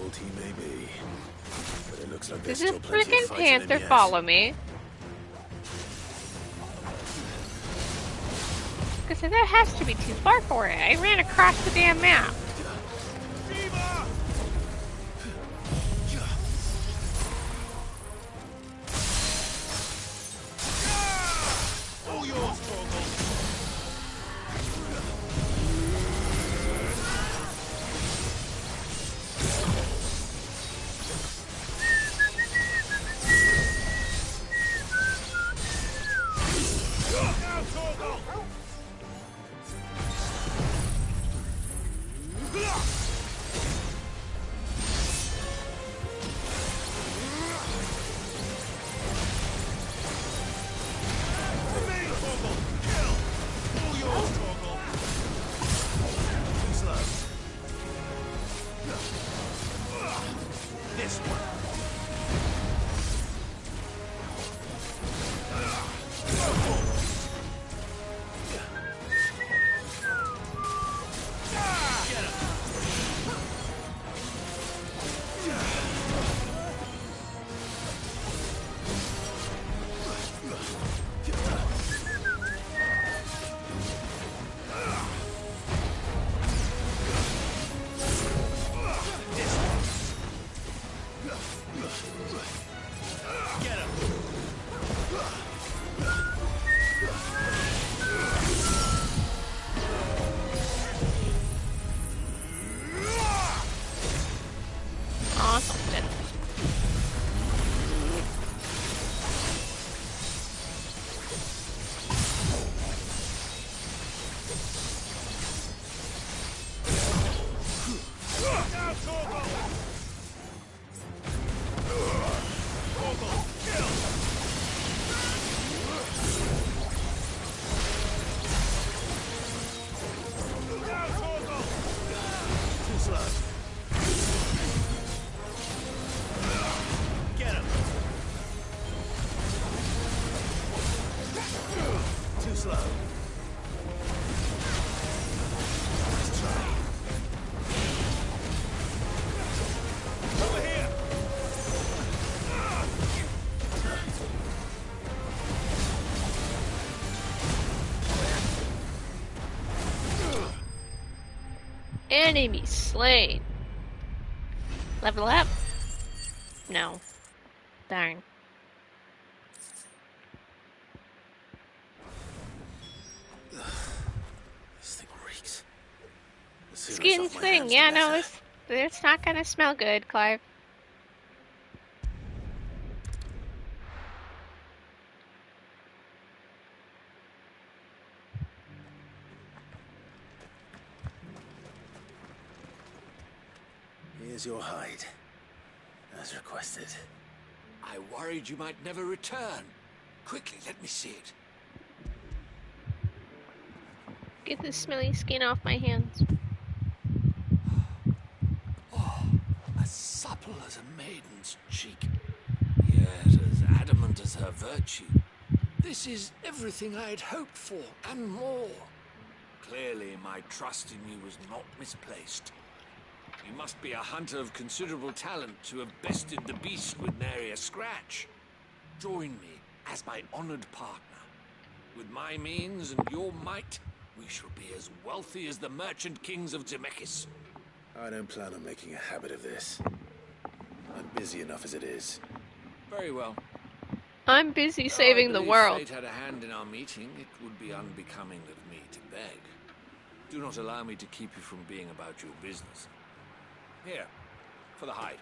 Old he may be, but it looks like Does there's this still plenty of freaking fight in him panther yet. follow me? Because that has to be too far for it. I ran across the damn map. All yours, Torgal. Now, Torgal. This one. Awesome. Now, Torgal. Torgal, kill. Now, Torgal. Too slow. Get him. Too slow. Let's try. Over here. Enemy slain. Level up? No. Darn. This thing reeks. The sooner it's Skin off my thing. hands, Yeah, the no, better. it's not gonna smell good, Clive. Here's your hide, as requested. I worried you might never return. Quickly, let me see it. Get this smelly skin off my hands. As supple as a maiden's cheek. Here yet as adamant as her virtue. This is everything I had hoped for, and more. Clearly, my trust in you was not misplaced. You must be a hunter of considerable talent to have bested the beast with nary a scratch. Join me as my honored partner. With my means and your might, we shall be as wealthy as the merchant kings of Zemeckis. I don't plan on making a habit of this. I'm busy enough as it is. Very well. I'm busy saving the world. If fate had a hand in our meeting, it would be unbecoming of me to beg. Do not allow me to keep you from being about your business. Here, for the hide.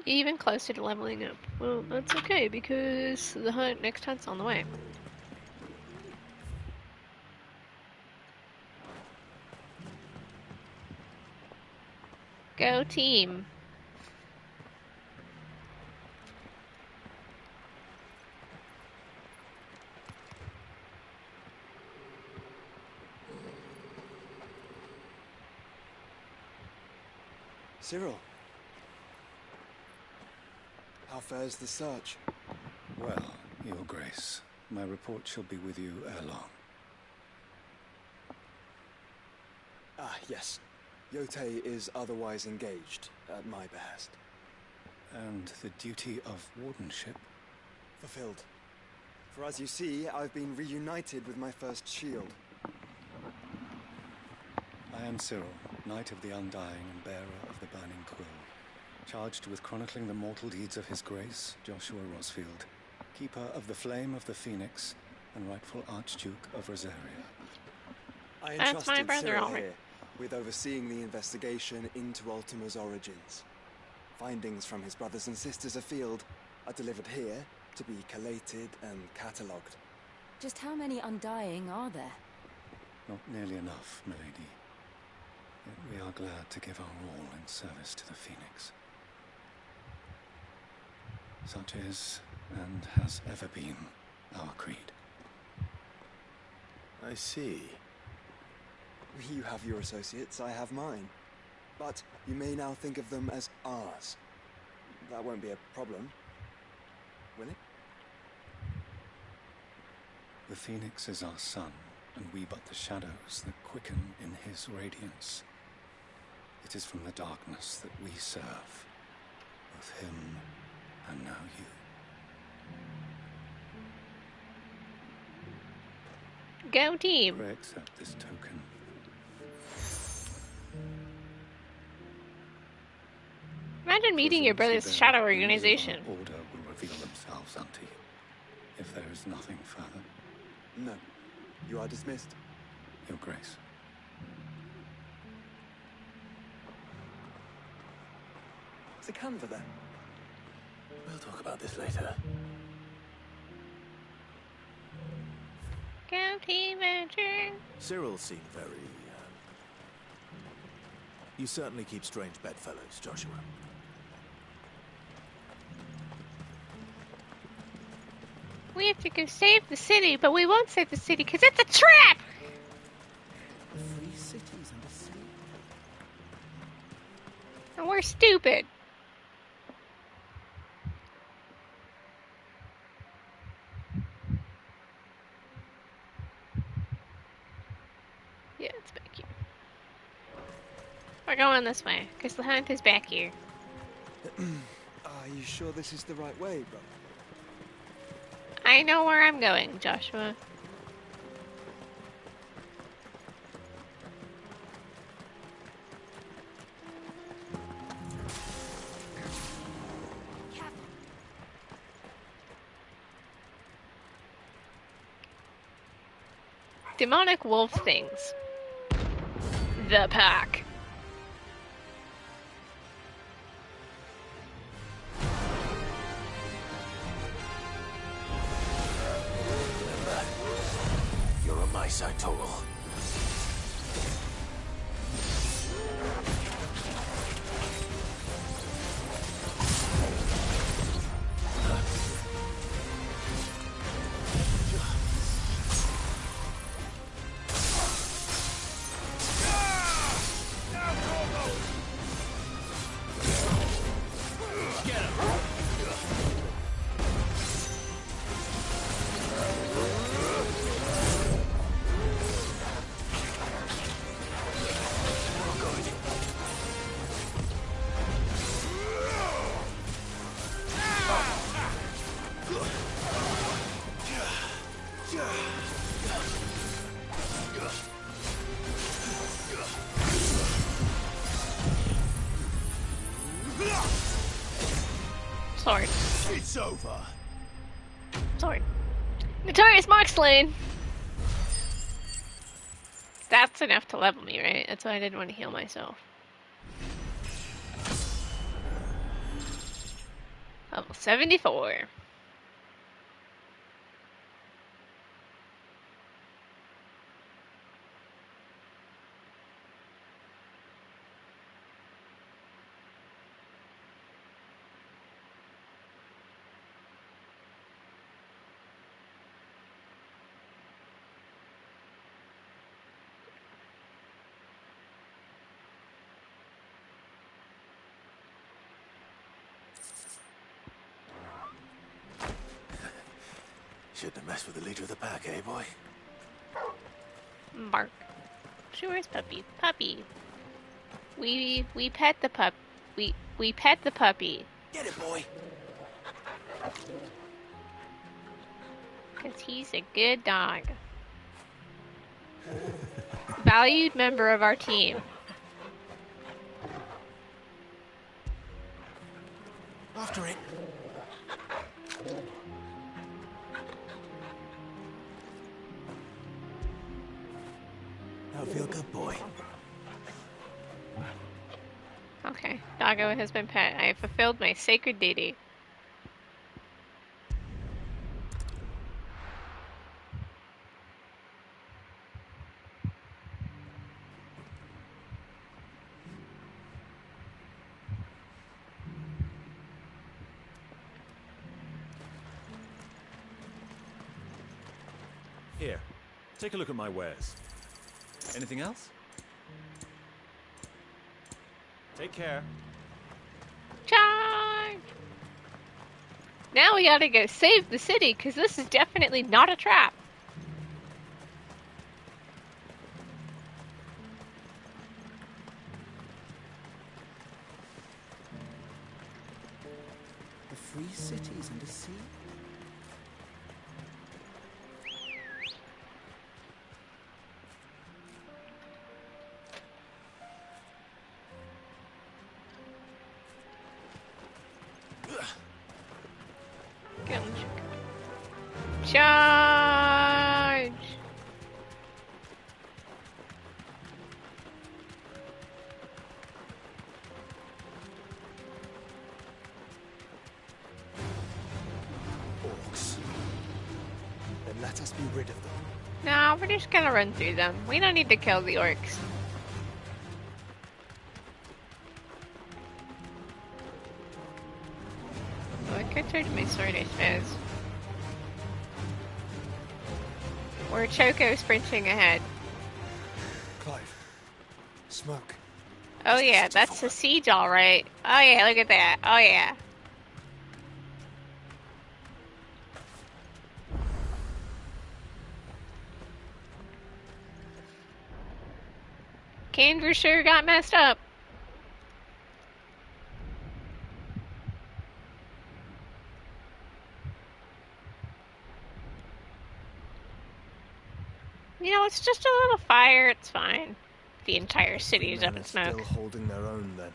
Even closer to leveling up. Well, that's okay, because the next hunt's on the way. Go team! Cyril. How fares the search? Well, Your Grace, my report shall be with you ere long. Ah, yes. Yotei is otherwise engaged, at my behest. And the duty of wardenship? Fulfilled. For as you see, I've been reunited with my first shield. I am Cyril, Knight of the Undying and bearer of the Burning Quill, charged with chronicling the mortal deeds of His Grace, Joshua Rosfield, keeper of the Flame of the Phoenix and rightful Archduke of Rosaria. I That's my entrusted brother, Cyril Ulrich. here with overseeing the investigation into Ultima's origins. Findings from his brothers and sisters afield are delivered here to be collated and catalogued. Just how many Undying are there? Not nearly enough, milady. Yet we are glad to give our all in service to the Phoenix. Such is, and has ever been, our creed. I see. You have your associates, I have mine. But you may now think of them as ours. That won't be a problem, will it? The Phoenix is our sun, and we but the shadows that quicken in his radiance. It is from the darkness that we serve, both him and now you. Go team! Pray accept this token. Imagine meeting your brother's shadow organization. Order will reveal themselves unto you, if there is nothing further. No. You are dismissed. Your Grace. What's a canva there? We'll talk about this later. Go team venture! Cyril seemed very, You certainly keep strange bedfellows, Joshua. We have to go save the city, but we won't save the city because it's a trap! Free cities and a sea. And we're stupid. Yeah, it's back here. We're going this way, because the hunt is back here. Are you sure this is the right way, brother? I know where I'm going, Joshua. Demonic wolf things. The pack. You're on my side, Torgal. Sword. It's over. Sword. Notorious Marks Lane! That's enough to level me, right? That's why I didn't want to heal myself. Level 74. Shouldn't have messed with the leader of the pack, eh, boy? Bark. Sure is puppy. Puppy. We pet the pup. We pet the puppy. Get it, boy. Cause he's a good dog. Valued member of our team. After it. Now feel good, boy. Okay, doggo has been pet. I have fulfilled my sacred duty. Here, take a look at my wares. Anything else? Take care. Charge! Now we gotta go save the city, because this is definitely not a trap. The free cities and the sea? Charge! Orcs. Then let us be rid of them. No, we're just gonna run through them. We don't need to kill the orcs. Oh, I could charge my sword, I suppose. Or Choco sprinting ahead. Clive. Smoke. Oh yeah, that's the siege alright. Oh yeah, look at that. Oh yeah. Kendra sure got messed up. You know, it's just a little fire, it's fine. The entire city is up in smoke. Still holding their own, then.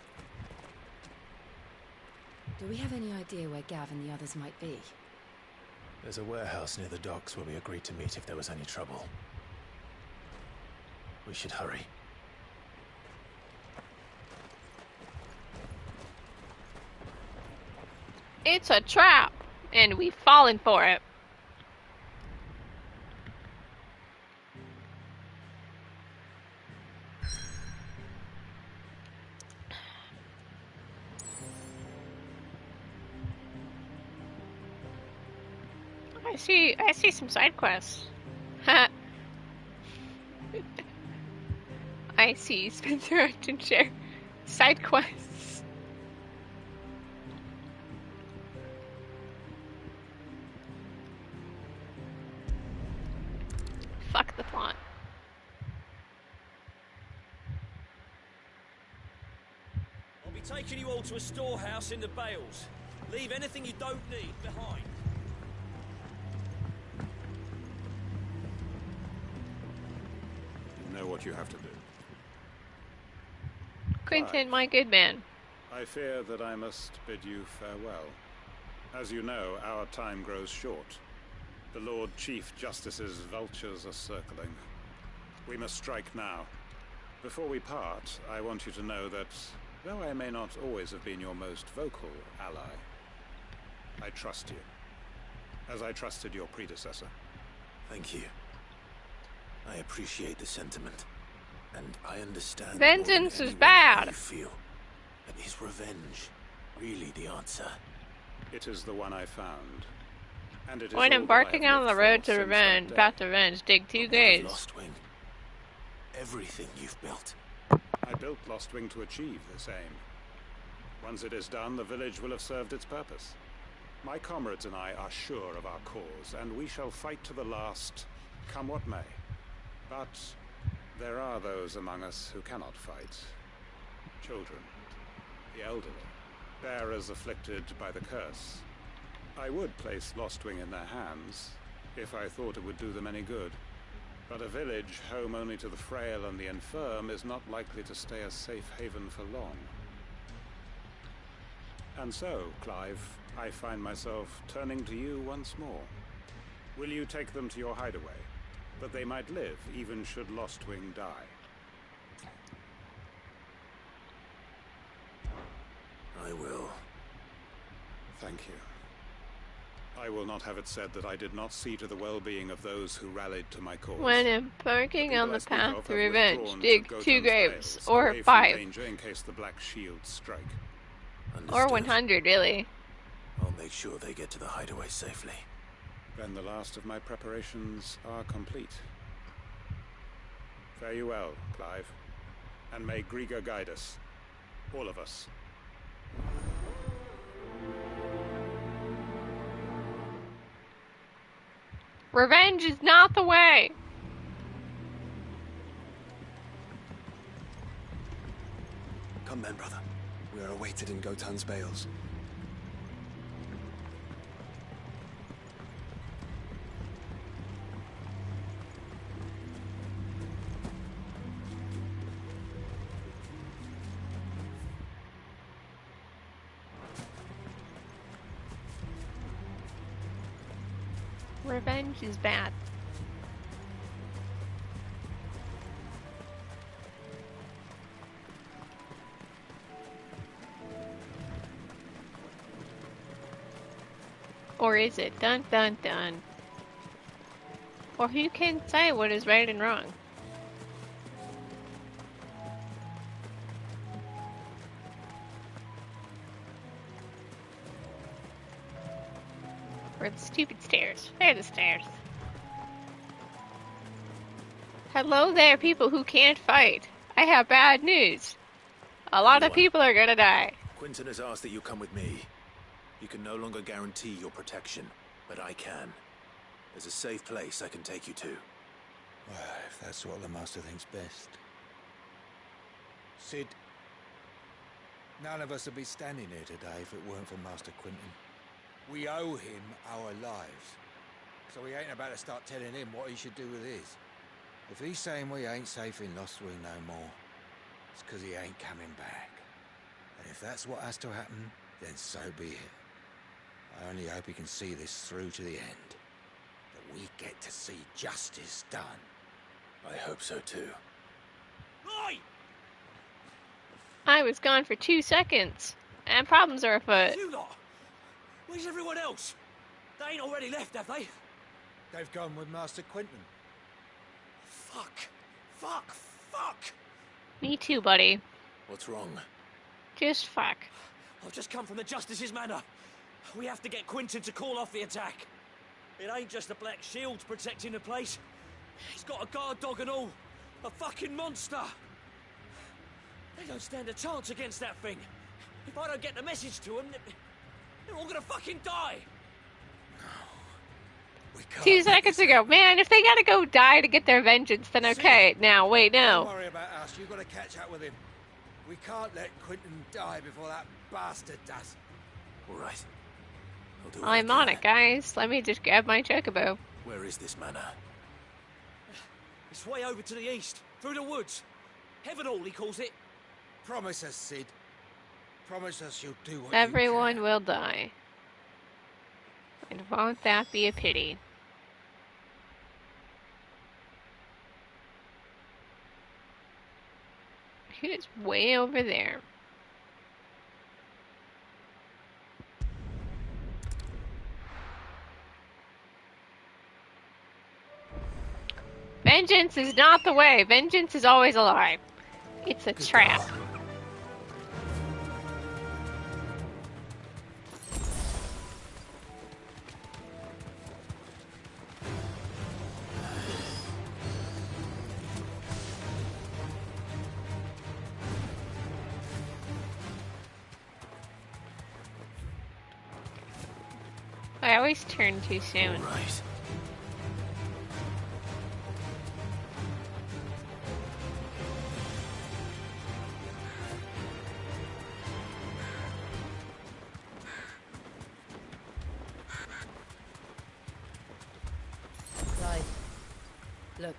Do we have any idea where Gav and the others might be? There's a warehouse near the docks where we agreed to meet if there was any trouble. We should hurry. It's a trap, and we've fallen for it. I see some side quests. I see Spencer Acton share side quests. Fuck the plot. I'll be taking you all to a storehouse in the Bales. Leave anything you don't need behind. You know what you have to do. Quentin, my good man. I fear that I must bid you farewell. As you know, our time grows short. The Lord Chief Justice's vultures are circling. We must strike now. Before we part, I want you to know that, though I may not always have been your most vocal ally, I trust you, as I trusted your predecessor. Thank you. I appreciate the sentiment, and I understand Vengeance more is than anyone bad. how you feel. But is revenge really the answer? It is the one I found, and it is When all that I embarking have on the lived road for to since revenge, that path day. to revenge, dig 2 But what of graves. Lostwing? Everything you've built. I built Lostwing to achieve this aim. Once it is done, the village will have served its purpose. My comrades and I are sure of our cause, and we shall fight to the last, come what may. But there are those among us who cannot fight. Children, the elderly, bearers afflicted by the curse. I would place Lostwing in their hands, if I thought it would do them any good. But a village home only to the frail and the infirm is not likely to stay a safe haven for long. And so, Clive, I find myself turning to you once more. Will you take them to your hideaway, that they might live even should Lostwing die? I will. Thank you. I will not have it said that I did not see to the well-being of those who rallied to my cause. When embarking on I the speak path of to have revenge, withdrawn dig to 2 Gotan's graves, Vales, or away from 5, danger in case the Black Shields strike. or 100, really. I'll make sure they get to the hideaway safely. Then the last of my preparations are complete. Fare you well, Clive, and may Griga guide us, all of us. Revenge is not the way! Come then, brother. We are awaited in Gotan's Vales. Revenge is bad. Or is it? Dun dun dun. Or who can say what is right and wrong? Or the stupid stairs. They're the stairs. Hello there, people who can't fight. I have bad news. A lot of people are gonna die. Quinton has asked that you come with me. You can no longer guarantee your protection, but I can. There's a safe place I can take you to. Well, if that's what the Master thinks best. Sid, none of us would be standing here today if it weren't for Master Quinton. We owe him our lives. So we ain't about to start telling him what he should do with his. If he's saying we ain't safe in Lostwing no more, it's because he ain't coming back. And if that's what has to happen, then so be it. I only hope he can see this through to the end. That we get to see justice done. I hope so too. Oi! I was gone for 2 seconds, and problems are afoot. You lot! Where's everyone else? They ain't already left, have they? They've gone with Master Quinton. Fuck! Fuck! Fuck! Me too, buddy. What's wrong? Just fuck. I've just come from the Justice's manor. We have to get Quinton to call off the attack. It ain't just the Black Shields protecting the place. He's got a guard dog and all. A fucking monster. They don't stand a chance against that thing. If I don't get the message to them, they're all gonna fucking die. 2 seconds ago. Man, if they gotta go die to get their vengeance, then okay. Now, wait, Don't no. worry about us. You've got to catch up with him. We can't let Quinton die before that bastard does. All right. I'll do I'm on it, guys. Let me just grab my chocobo. Where is this manor? It's way over to the east, through the woods. Heaven Hall, he calls it. Promise us, Sid. Promise us you'll do what Everyone will die. And won't that be a pity? It's way over there. Vengeance is not the way. Vengeance is always a lie. It's a trap. I always turn too soon. Right. Clive, look.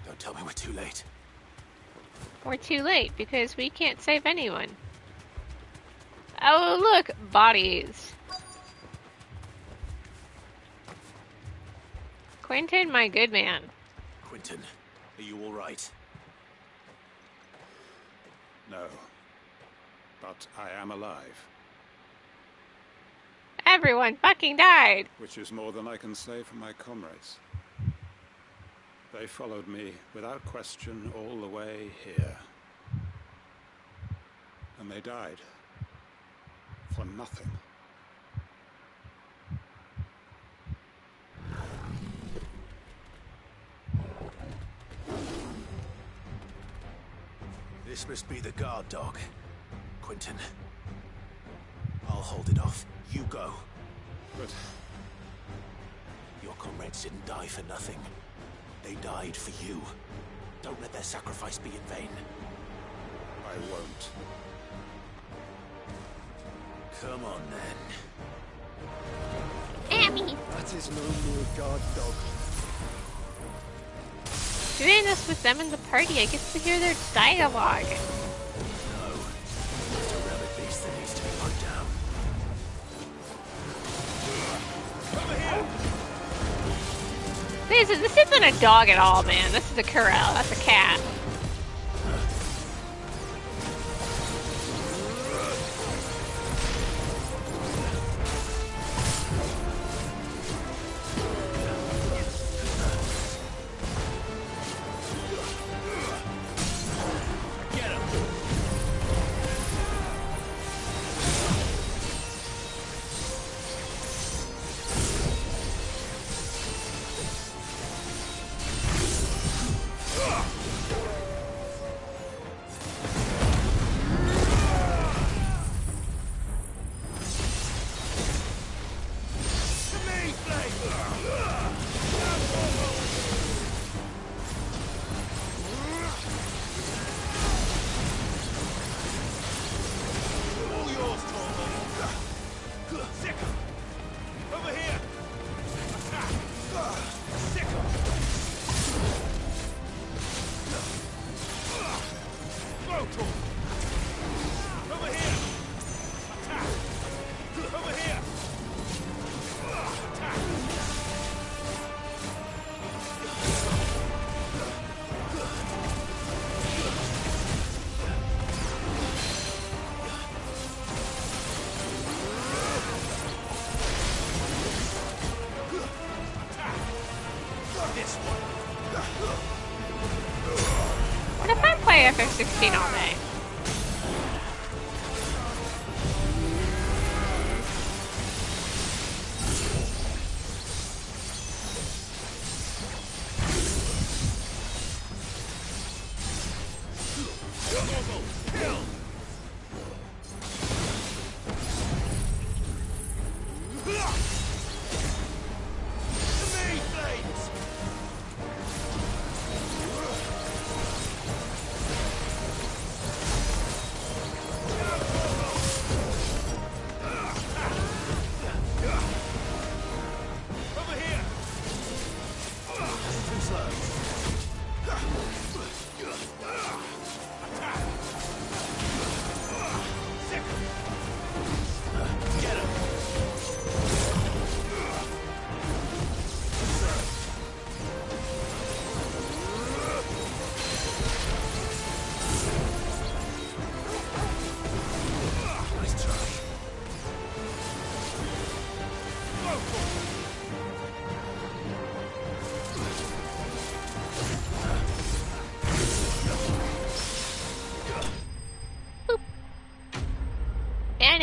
Don't tell me we're too late. We're too late because we can't save anyone. Oh, look! Bodies. Quentin, my good man. Quentin, are you all right? No. But I am alive. Everyone fucking died! Which is more than I can say for my comrades. They followed me without question all the way here. And they died. For nothing. This must be the guard dog. Quentin. I'll hold it off. You go. But your comrades didn't die for nothing. They died for you. Don't let their sacrifice be in vain. I won't. Come on, then. Abby! That is no mere guard dog. Doing this with them in the party, I get to hear their dialogue. No. It's a rabid beast that needs to be put down. Over here! This isn't a dog at all, man. This is a corral. That's a cat. What if I play FF16 all day?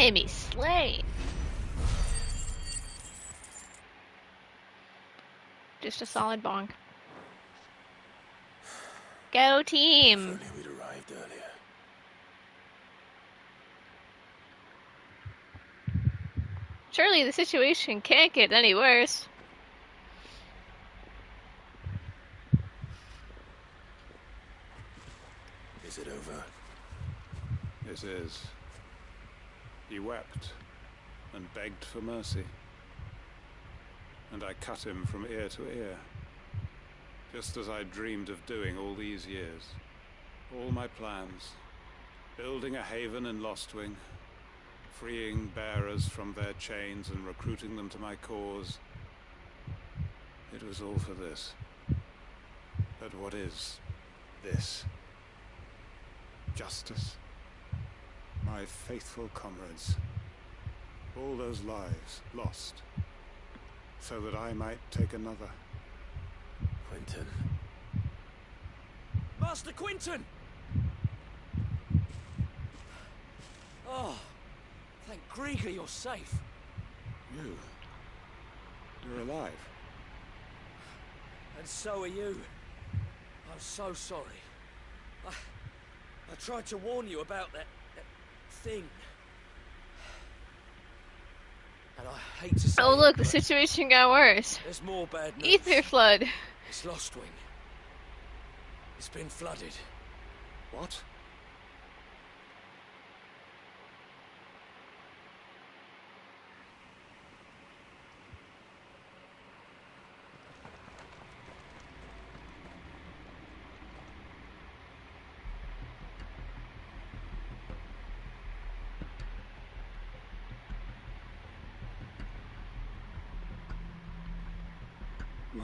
Enemy slain. Just a solid bonk. Go team! If only we'd arrived earlier. Surely the situation can't get any worse. Is it over? This is. He wept and begged for mercy. And I cut him from ear to ear, just as I dreamed of doing all these years. All my plans, building a haven in Lostwing, freeing bearers from their chains and recruiting them to my cause. It was all for this. But what is this? Justice? My faithful comrades. All those lives lost, so that I might take another. Quentin. Master Quentin! Oh, thank Grieger you're safe. You're alive. And so are you. I'm so sorry. I tried to warn you about that thing. And I hate to say Oh look, it, the situation got worse. there's more bad news. Ether flood. It's Lostwing. It's been flooded. What?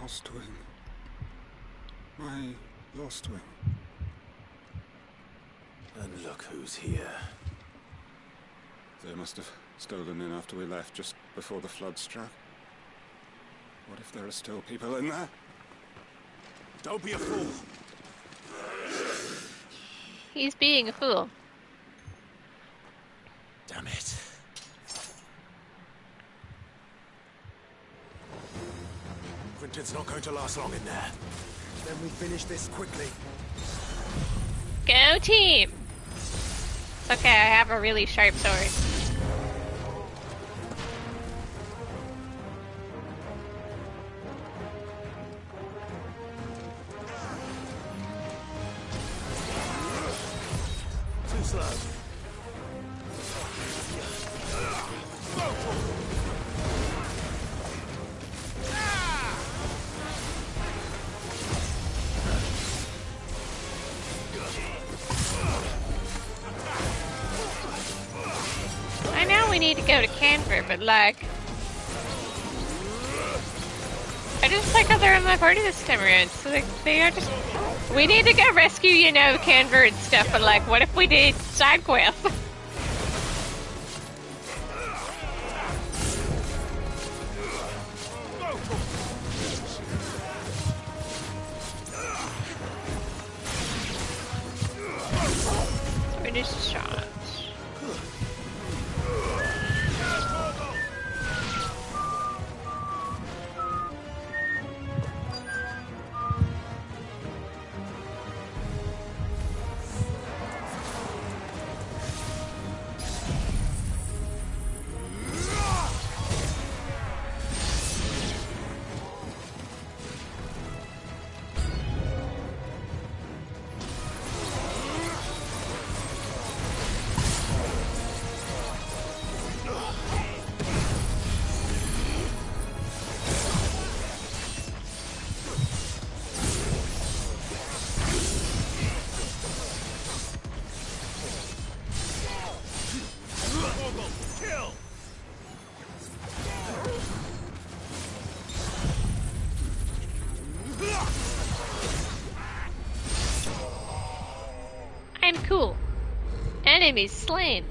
Lostwing. My Lostwing. And look who's here. They must have stolen in after we left, just before the flood struck. What if there are still people in there? Don't be a fool. He's being a fool. Damn it. Quentin's not going to last long in there. Then we finish this quickly. Go team! It's okay, I have a really sharp sword. Too slow. I know we need to go to Canver, but like... I just like how they're in my party this time around, so they are just... We need to go rescue, you know, Canver and stuff, but like, what if we did side quests? Finish the shots. I'm cool. Enemies slain.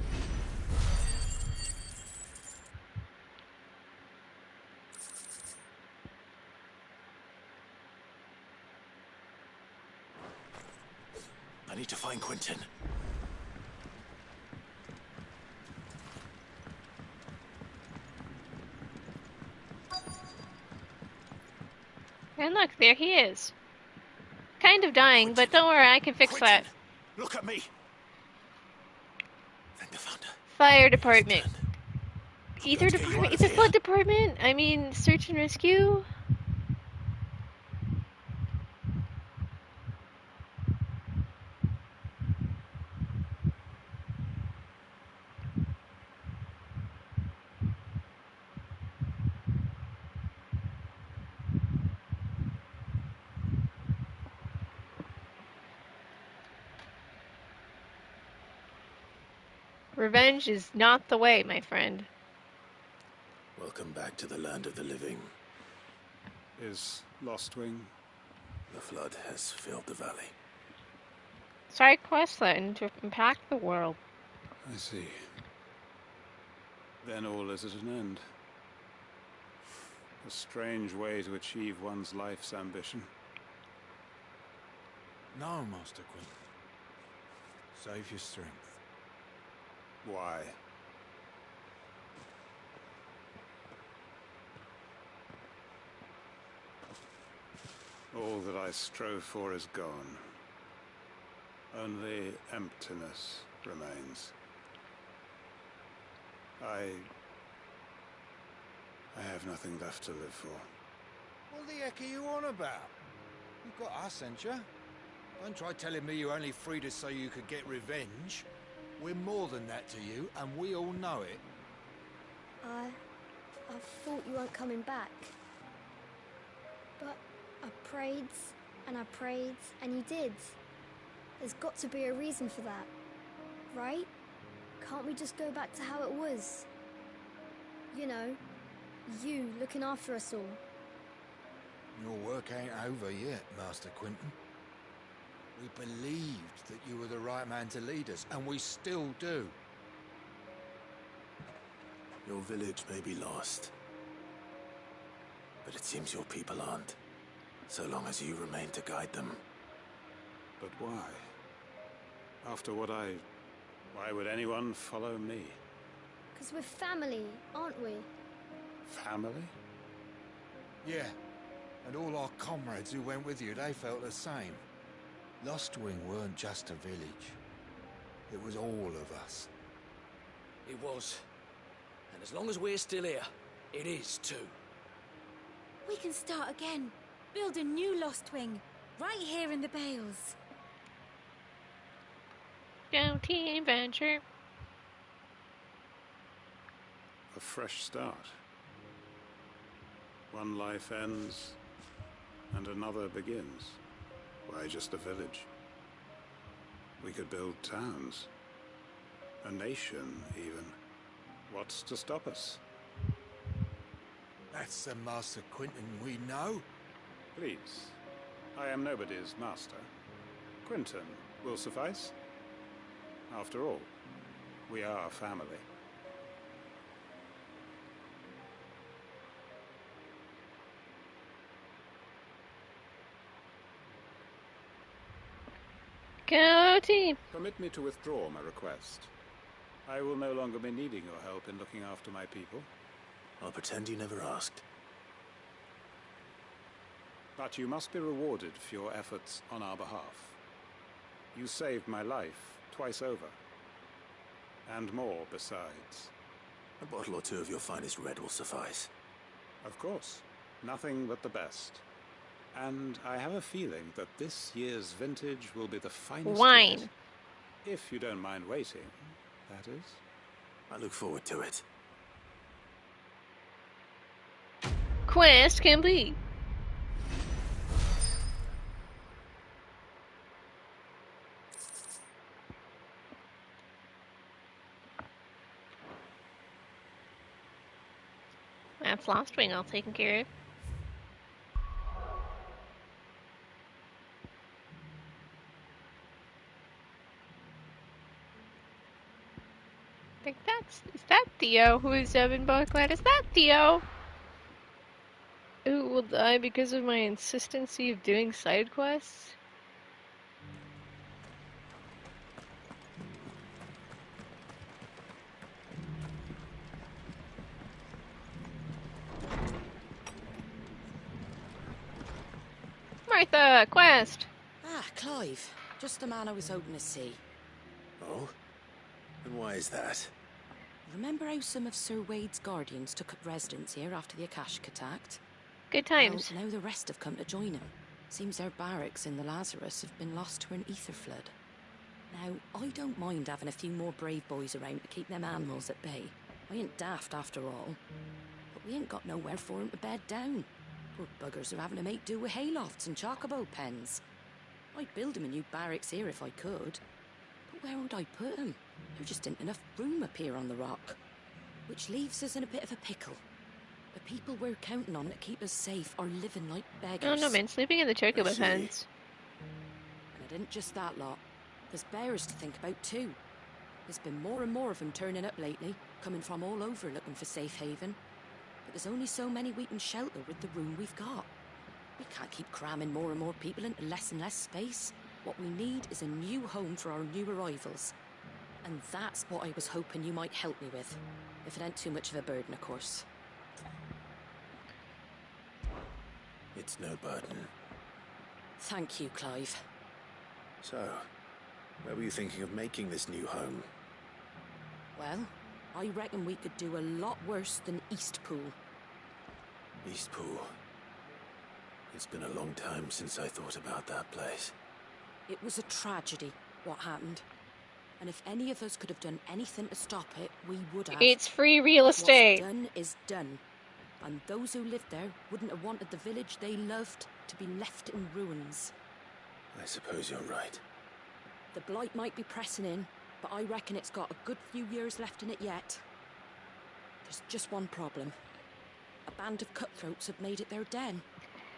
I need to find Quentin. look, there he is. Kind of dying, but don't worry, I can fix that. Look at me. Fire department. Ether department. It's a flood department. I mean, search and rescue. Revenge is not the way, my friend. Welcome back to the land of the living. Is Lostwing? The flood has filled the valley. Side quest then to impact the world. I see. Then all is at an end. A strange way to achieve one's life's ambition. No, Master Quinton. Save your strength. Why? All that I strove for is gone. Only emptiness remains. I have nothing left to live for. What the heck are you on about? You've got us, ain't you? Don't try telling me you only freed us so you could get revenge. We're more than that to you, and we all know it. I thought you weren't coming back. But I prayed, and you did. There's got to be a reason for that, right? Can't we just go back to how it was? You know, you looking after us all. Your work ain't over yet, Master Quinton. We believed that you were the right man to lead us, and we still do. Your village may be lost, but it seems your people aren't, so long as you remain to guide them. But why? After what why would anyone follow me? 'Cause we're family, aren't we? Family? Yeah, and all our comrades who went with you, they felt the same. Lostwing weren't just a village. It was all of us. It was. And as long as we're still here, it is too. We can start again. Build a new Lostwing. Right here in the Bales. Go team venture. A fresh start. One life ends, and another begins. Why just a village? We could build towns. A nation, even. What's to stop us? That's the Master Quinton we know. Please. I am nobody's master. Quinton will suffice. After all, we are family. Go team! Permit me to withdraw my request. I will no longer be needing your help in looking after my people. I'll pretend you never asked. But you must be rewarded for your efforts on our behalf. You saved my life twice over. And more besides. A bottle or two of your finest red will suffice. Of course. Nothing but the best. And I have a feeling that this year's vintage will be the finest wine. Yet. If you don't mind waiting, that is. I look forward to it. Quest complete. That's Lostwing all taken care of. I think is that Theo who is in Buckland? Is that Theo? Who will die because of my insistency of doing side quests? Martha, quest! Ah, Clive. Just the man I was hoping to see. Oh? And why is that? Remember how some of Sir Wade's guardians took up residence here after the Akashic attacked? Good times. Well, now the rest have come to join him. Seems their barracks in the Lazarus have been lost to an ether flood. Now, I don't mind having a few more brave boys around to keep them animals at bay. I ain't daft after all. But we ain't got nowhere for 'em to bed down. Poor buggers are having to make do with haylofts and chocobo pens. I'd build 'em a new barracks here if I could. But where would I put 'em? There just ain't enough room up here on the rock. Which leaves us in a bit of a pickle. The people we're counting on to keep us safe are living like beggars. Oh no, man, sleeping in the chocobo pens. And it ain't just that lot. There's bears to think about too. There's been more and more of them turning up lately, coming from all over looking for safe haven. But there's only so many we can shelter with the room we've got. We can't keep cramming more and more people into less and less space. What we need is a new home for our new arrivals. And that's what I was hoping you might help me with. If it ain't too much of a burden, of course. It's no burden. Thank you, Clive. So, where were you thinking of making this new home? Well, I reckon we could do a lot worse than Eastpool. Eastpool. It's been a long time since I thought about that place. It was a tragedy, what happened. And if any of us could have done anything to stop it, we would have. It's free real estate. What's done is done. And those who lived there wouldn't have wanted the village they loved to be left in ruins. I suppose you're right. The blight might be pressing in, but I reckon it's got a good few years left in it yet. There's just one problem. A band of cutthroats have made it their den.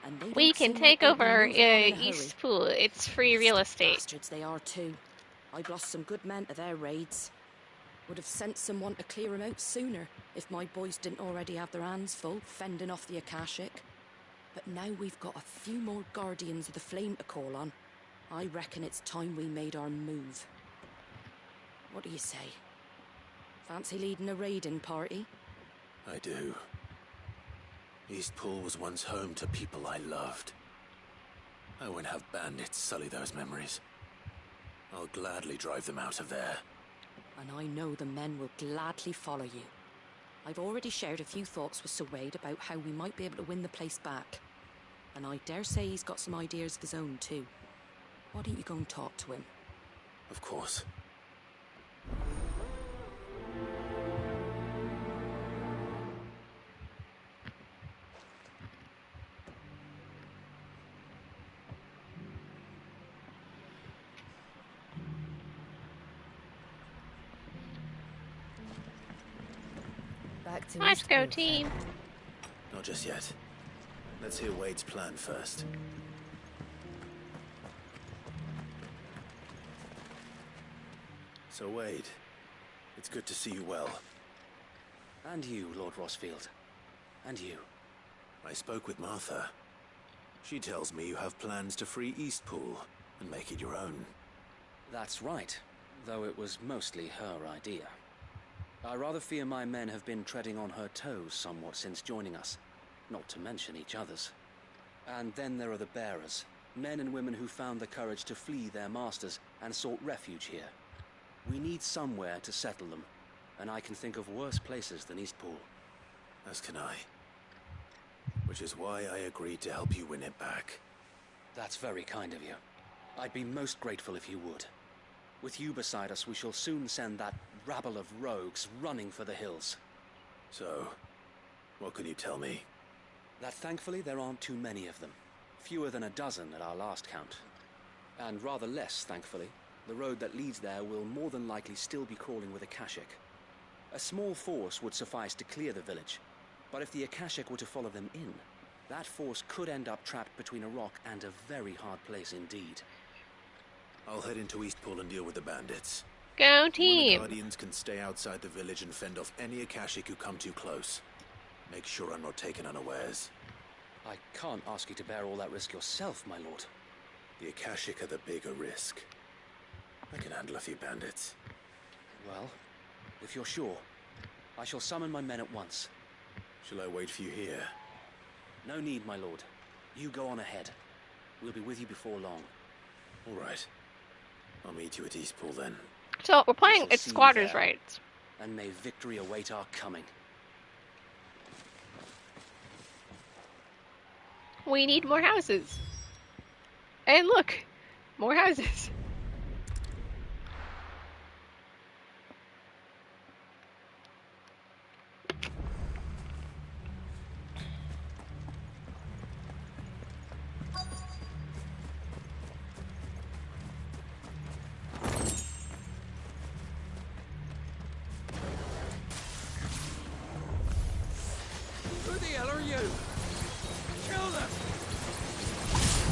And they We don't can seem take like they'll be over moving on in a hurry. Eastpool. It's free real estate. Bastards they are too. I've lost some good men to their raids. Would have sent someone to clear 'em out sooner if my boys didn't already have their hands full fending off the Akashic. But now we've got a few more guardians of the flame to call on. I reckon it's time we made our move. What do you say? Fancy leading a raiding party? I do. Eastpool was once home to people I loved. I won't have bandits sully those memories. I'll gladly drive them out of there. And I know the men will gladly follow you. I've already shared a few thoughts with Sir Wade about how we might be able to win the place back. And I dare say he's got some ideas of his own too. Why don't you go and talk to him? Of course. Back to Let's go, Eastpool. team. Not just yet. Let's hear Wade's plan first. So, Wade, it's good to see you well. And you, Lord Rosfield. And you. I spoke with Martha. She tells me you have plans to free Eastpool and make it your own. That's right, though it was mostly her idea. I rather fear my men have been treading on her toes somewhat since joining us, not to mention each other's. And then there are the bearers, men and women who found the courage to flee their masters and sought refuge here. We need somewhere to settle them, and I can think of worse places than Eastpool. As can I. Which is why I agreed to help you win it back. That's very kind of you. I'd be most grateful if you would. With you beside us, we shall soon send that rabble of rogues running for the hills. So, what can you tell me? That thankfully there aren't too many of them. Fewer than a dozen at our last count. And rather less, thankfully, the road that leads there will more than likely still be crawling with Akashic. A small force would suffice to clear the village, but if the Akashic were to follow them in, that force could end up trapped between a rock and a very hard place indeed. I'll head into Eastpool and deal with the bandits. Go, The team. Guardians can stay outside the village and fend off any Akashic who come too close. Make sure I'm not taken unawares. I can't ask you to bear all that risk yourself, my lord. The Akashic are the bigger risk. I can handle a few bandits. Well, if you're sure, I shall summon my men at once. Shall I wait for you here? No need, my lord. You go on ahead. We'll be with you before long. All right. I'll meet you at Eastpool then. So we're playing. shall It's see you squatters' there. rights. And may victory await our coming. We need more houses. And look, more houses. Who the hell are you? Kill them!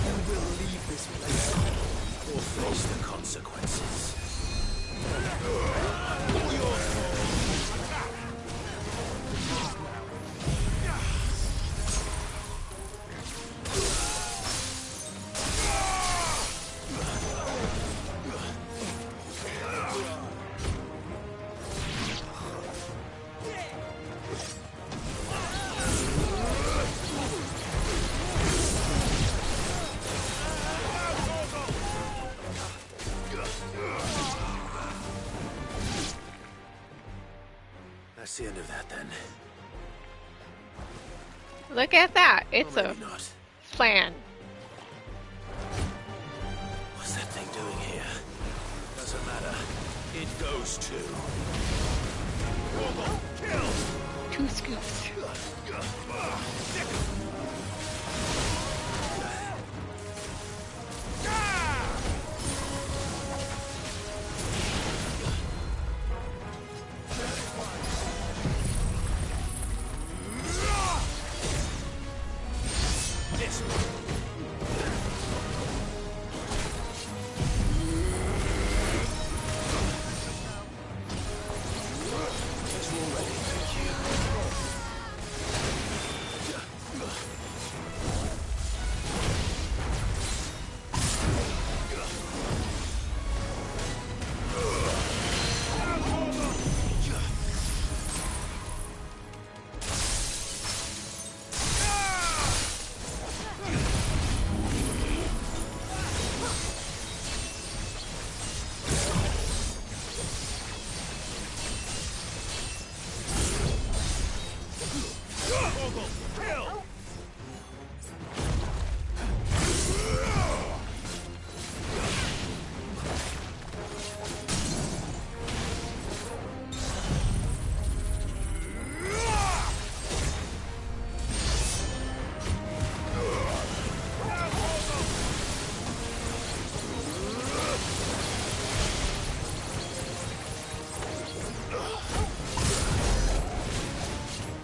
You will leave this place or face the consequences. That's the end of that then. Look at that. It's Or a maybe not. plan. What's that thing doing here? Doesn't matter. It goes too. Kill! 2 scoops.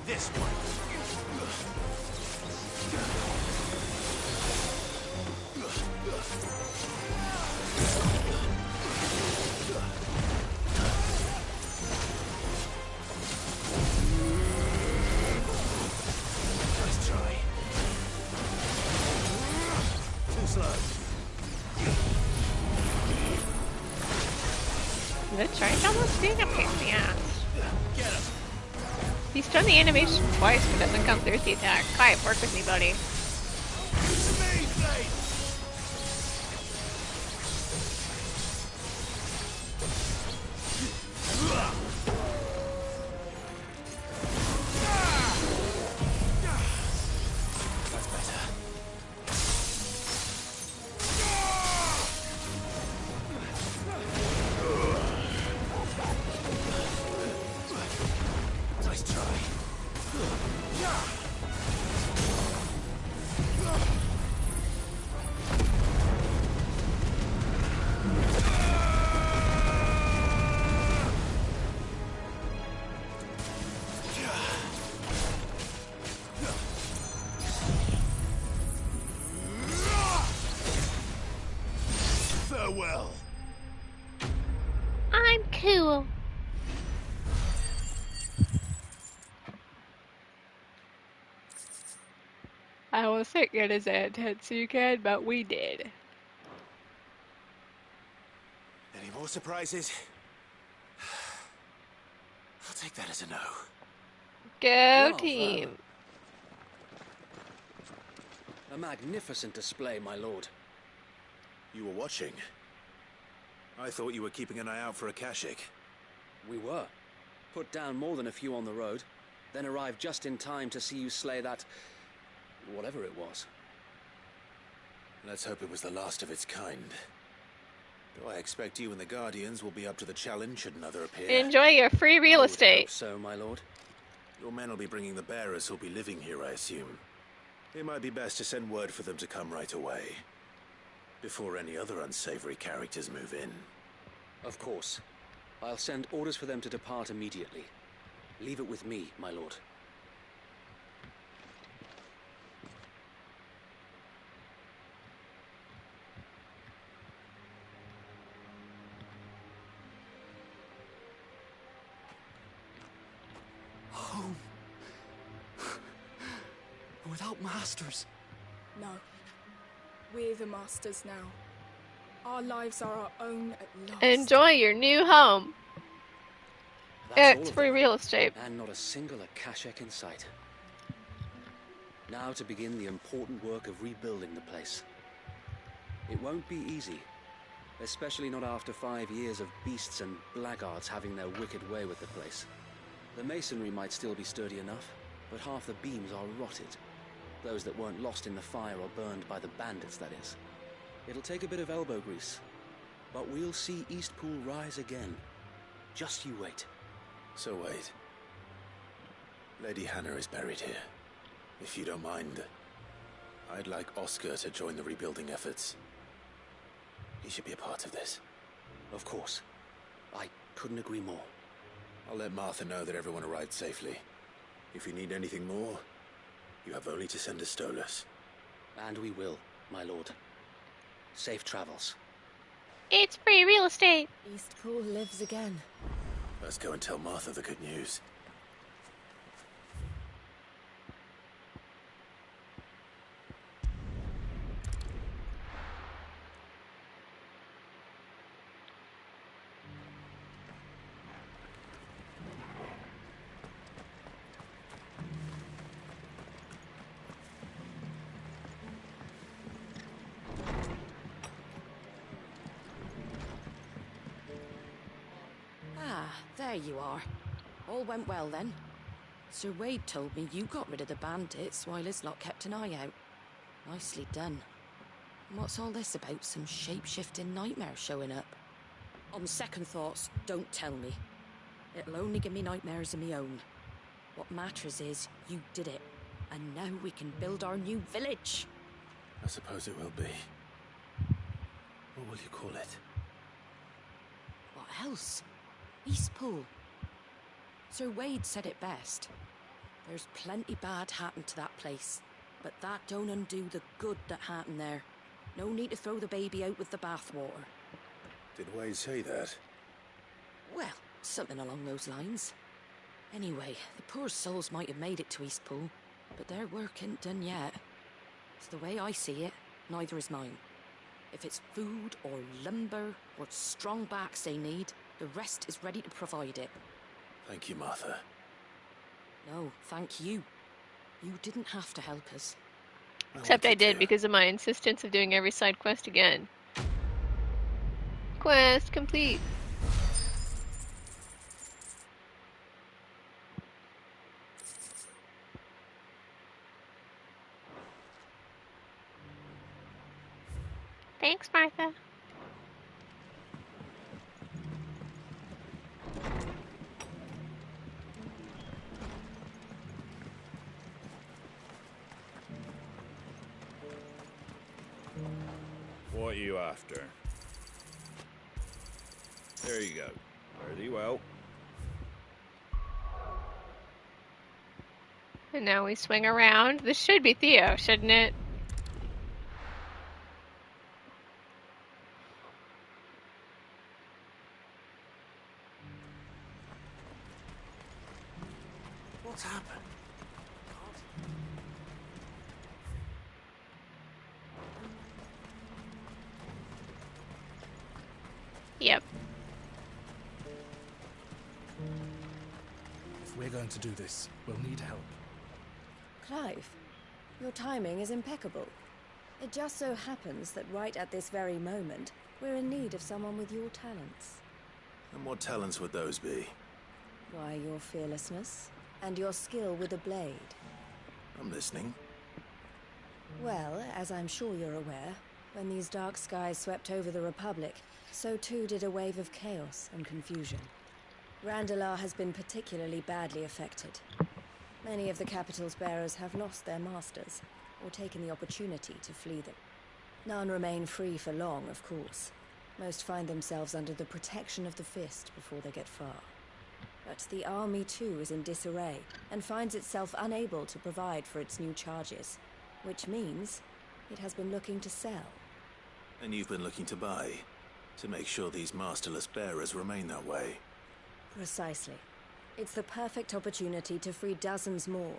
This The charge almost being a pain in the ass. He's done the animation twice but doesn't come through the attack. Kai, work with me, buddy. Nice try. Farewell. I'm cool. I was thinking as intense you can, but we did. Any more surprises? I'll take that as a no. Go team. A magnificent display, my lord. You were watching? I thought you were keeping an eye out for a Kashik. We were. Put down more than a few on the road, then arrived just in time to see you slay that... whatever it was. Let's hope it was the last of its kind. Though I expect you and the Guardians will be up to the challenge should another appear. Enjoy your free real estate. Hope so, my lord. Your men will be bringing the bearers who'll be living here, I assume. It might be best to send word for them to come right away, before any other unsavory characters move in. Of course. I'll send orders for them to depart immediately. Leave it with me, my lord. Home. Without masters. No. We're the masters now. Our lives are our own at last. Enjoy your new home. That's It's all free of them, real estate. and not a single Akashek in sight. Now to begin the important work of rebuilding the place. It won't be easy, especially not after 5 years of beasts and blackguards having their wicked way with the place. The masonry might still be sturdy enough, but half the beams are rotted. Those that weren't lost in the fire or burned by the bandits, that is. It'll take a bit of elbow grease, but we'll see Eastpool rise again. Just you wait. So wait. Lady Hannah is buried here. If you don't mind, I'd like Oscar to join the rebuilding efforts. He should be a part of this. Of course. I couldn't agree more. I'll let Martha know that everyone arrived safely. If you need anything more, you have only to send a Stolas. And we will, my lord. Safe travels. It's free real estate. Eastpool lives again. Let's go and tell Martha the good news. There you are. All went well then. Sir Wade told me you got rid of the bandits while his lot kept an eye out. Nicely done. And what's all this about some shape-shifting nightmare showing up? On second thoughts, don't tell me. It'll only give me nightmares of me own. What matters is you did it. And now we can build our new village. I suppose it will be. What will you call it? What else? Eastpool. Sir Wade said it best. There's plenty bad happened to that place, but that don't undo the good that happened there. No need to throw the baby out with the bathwater. Did Wade say that? Well, something along those lines. Anyway, the poor souls might have made it to Eastpool, but their work ain't done yet. It's the way I see it, neither is mine. If it's food or lumber or strong backs they need, the rest is ready to provide it. Thank you, Martha. No, thank you. You didn't have to help us. Except I did because of my insistence of doing every side quest again. Quest complete. Thanks, Martha. What are you after? There you go. Fare thee well. And now we swing around. This should be Theo, shouldn't it? What's happened? Yep. If we're going to do this, we'll need help. Clive, your timing is impeccable. It just so happens that right at this very moment, we're in need of someone with your talents. And what talents would those be? Why, your fearlessness and your skill with a blade. I'm listening. Well, as I'm sure you're aware, when these dark skies swept over the Republic, so too did a wave of chaos and confusion. Randalar has been particularly badly affected. Many of the capital's bearers have lost their masters, or taken the opportunity to flee them. None remain free for long, of course. Most find themselves under the protection of the Fist before they get far. But the army too is in disarray, and finds itself unable to provide for its new charges. Which means it has been looking to sell. And you've been looking to buy, to make sure these masterless bearers remain that way. Precisely. It's the perfect opportunity to free dozens more,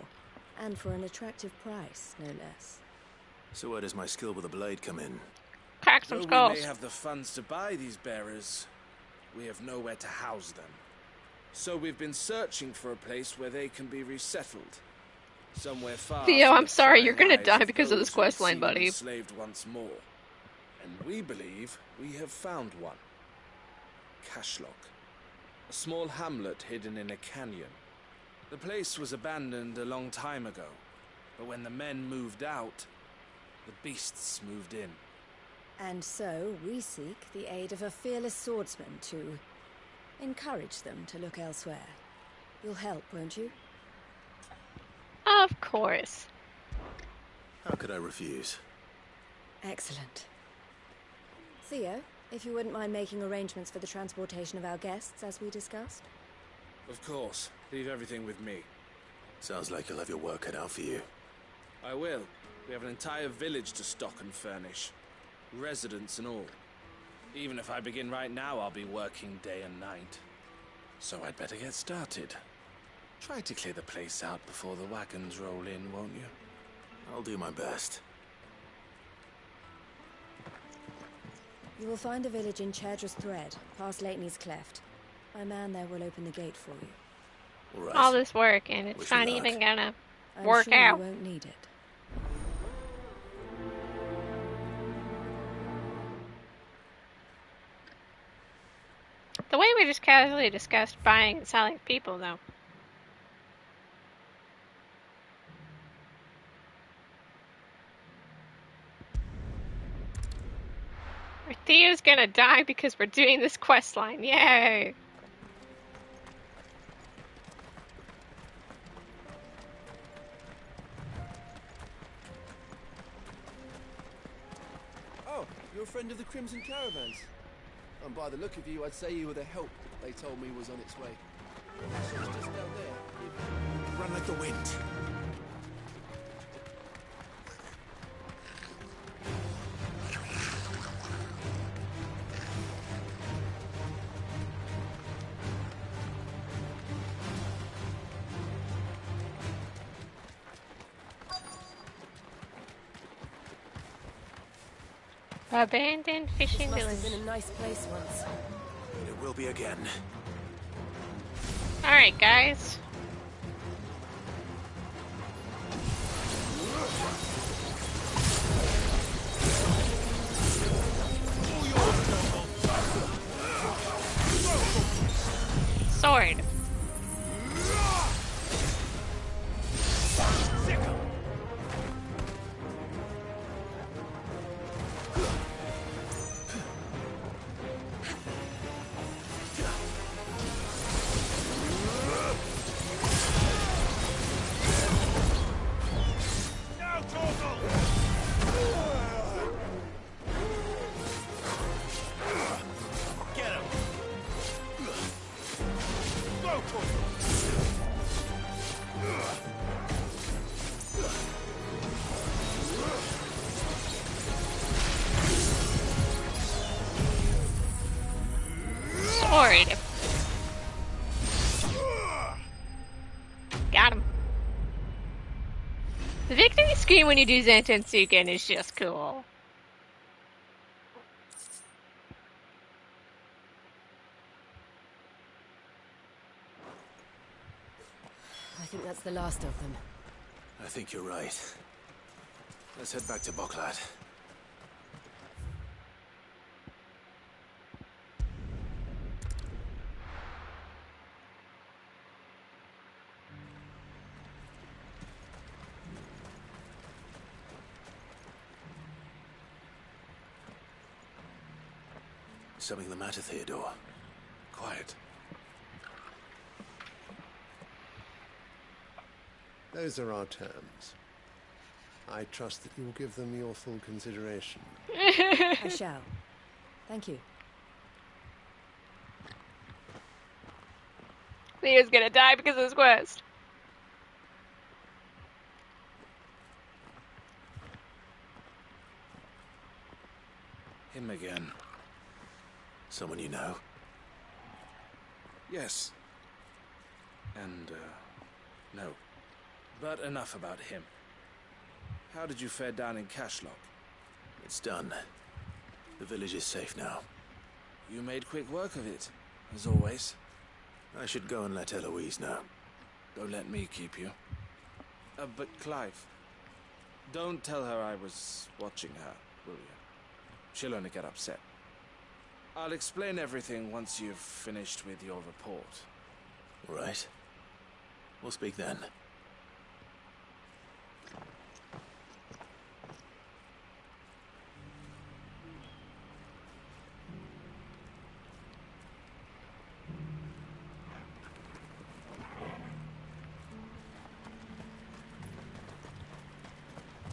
and for an attractive price, no less. So where does my skill with a blade come in? Crack some Though skulls. we may have the funds to buy these bearers, we have nowhere to house them. So we've been searching for a place where they can be resettled. Somewhere far. Theo, from I'm the sorry, you're prying gonna eyes die of because of those this who would quest line, see them buddy. Enslaved once more. And we believe we have found one. Cashlock. A small hamlet hidden in a canyon. The place was abandoned a long time ago, but when the men moved out, the beasts moved in. And so we seek the aid of a fearless swordsman to encourage them to look elsewhere. You'll help, won't you? Of course. How could I refuse? Excellent. Theo, if you wouldn't mind making arrangements for the transportation of our guests, as we discussed. Of course. Leave everything with me. Sounds like you'll have your work cut out for you. I will. We have an entire village to stock and furnish. Residents and all. Even if I begin right now, I'll be working day and night. So I'd better get started. Try to clear the place out before the wagons roll in, won't you? I'll do my best. You will find a village in Chairdress Thread, past Lateney's Cleft. My man there will open the gate for you. All right. All this work, and it's Wish not me luck. even gonna I'm work sure out. You won't need it. The way we just casually discussed buying and selling people, though. Theo's gonna die because we're doing this quest line. Yay! Oh, you're a friend of the Crimson Caravans. And by the look of you, I'd say you were the help they told me was on its way. So it's just down there. Run like the wind. Abandoned fishing This must village. have been a nice place once. It will be again. Alright, guys. Sword. Sword. Got him. The victory screen when you do Zantetsuken is just cool. I think that's the last of them. I think you're right. Let's head back to Boklat. Something the matter, Theodore? Quiet. Those are our terms. I trust that you will give them your full consideration. I shall. Thank you. Theo's gonna die because of this quest. Him again. Someone you know? Yes. And, no. But enough about him. How did you fare down in Cashlock? It's done. The village is safe now. You made quick work of it, as always. I should go and let Eloise know. Don't let me keep you. But Clive, don't tell her I was watching her, will you? She'll only get upset. I'll explain everything once you've finished with your report. All right. We'll speak then.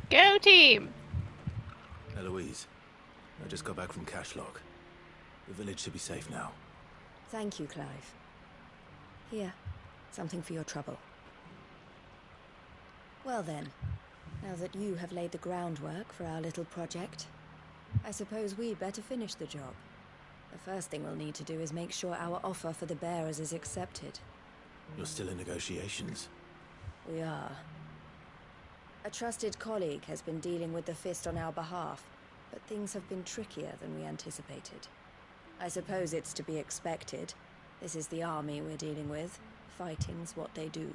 Go team! Eloise, I just got back from Cashlock. The village should be safe now. Thank you, Clive. Here, something for your trouble. Well then, now that you have laid the groundwork for our little project, I suppose we better finish the job. The first thing we'll need to do is make sure our offer for the bearers is accepted. You're still in negotiations? We are. A trusted colleague has been dealing with the Fist on our behalf, but things have been trickier than we anticipated. I suppose it's to be expected. This is the army we're dealing with. Fighting's what they do.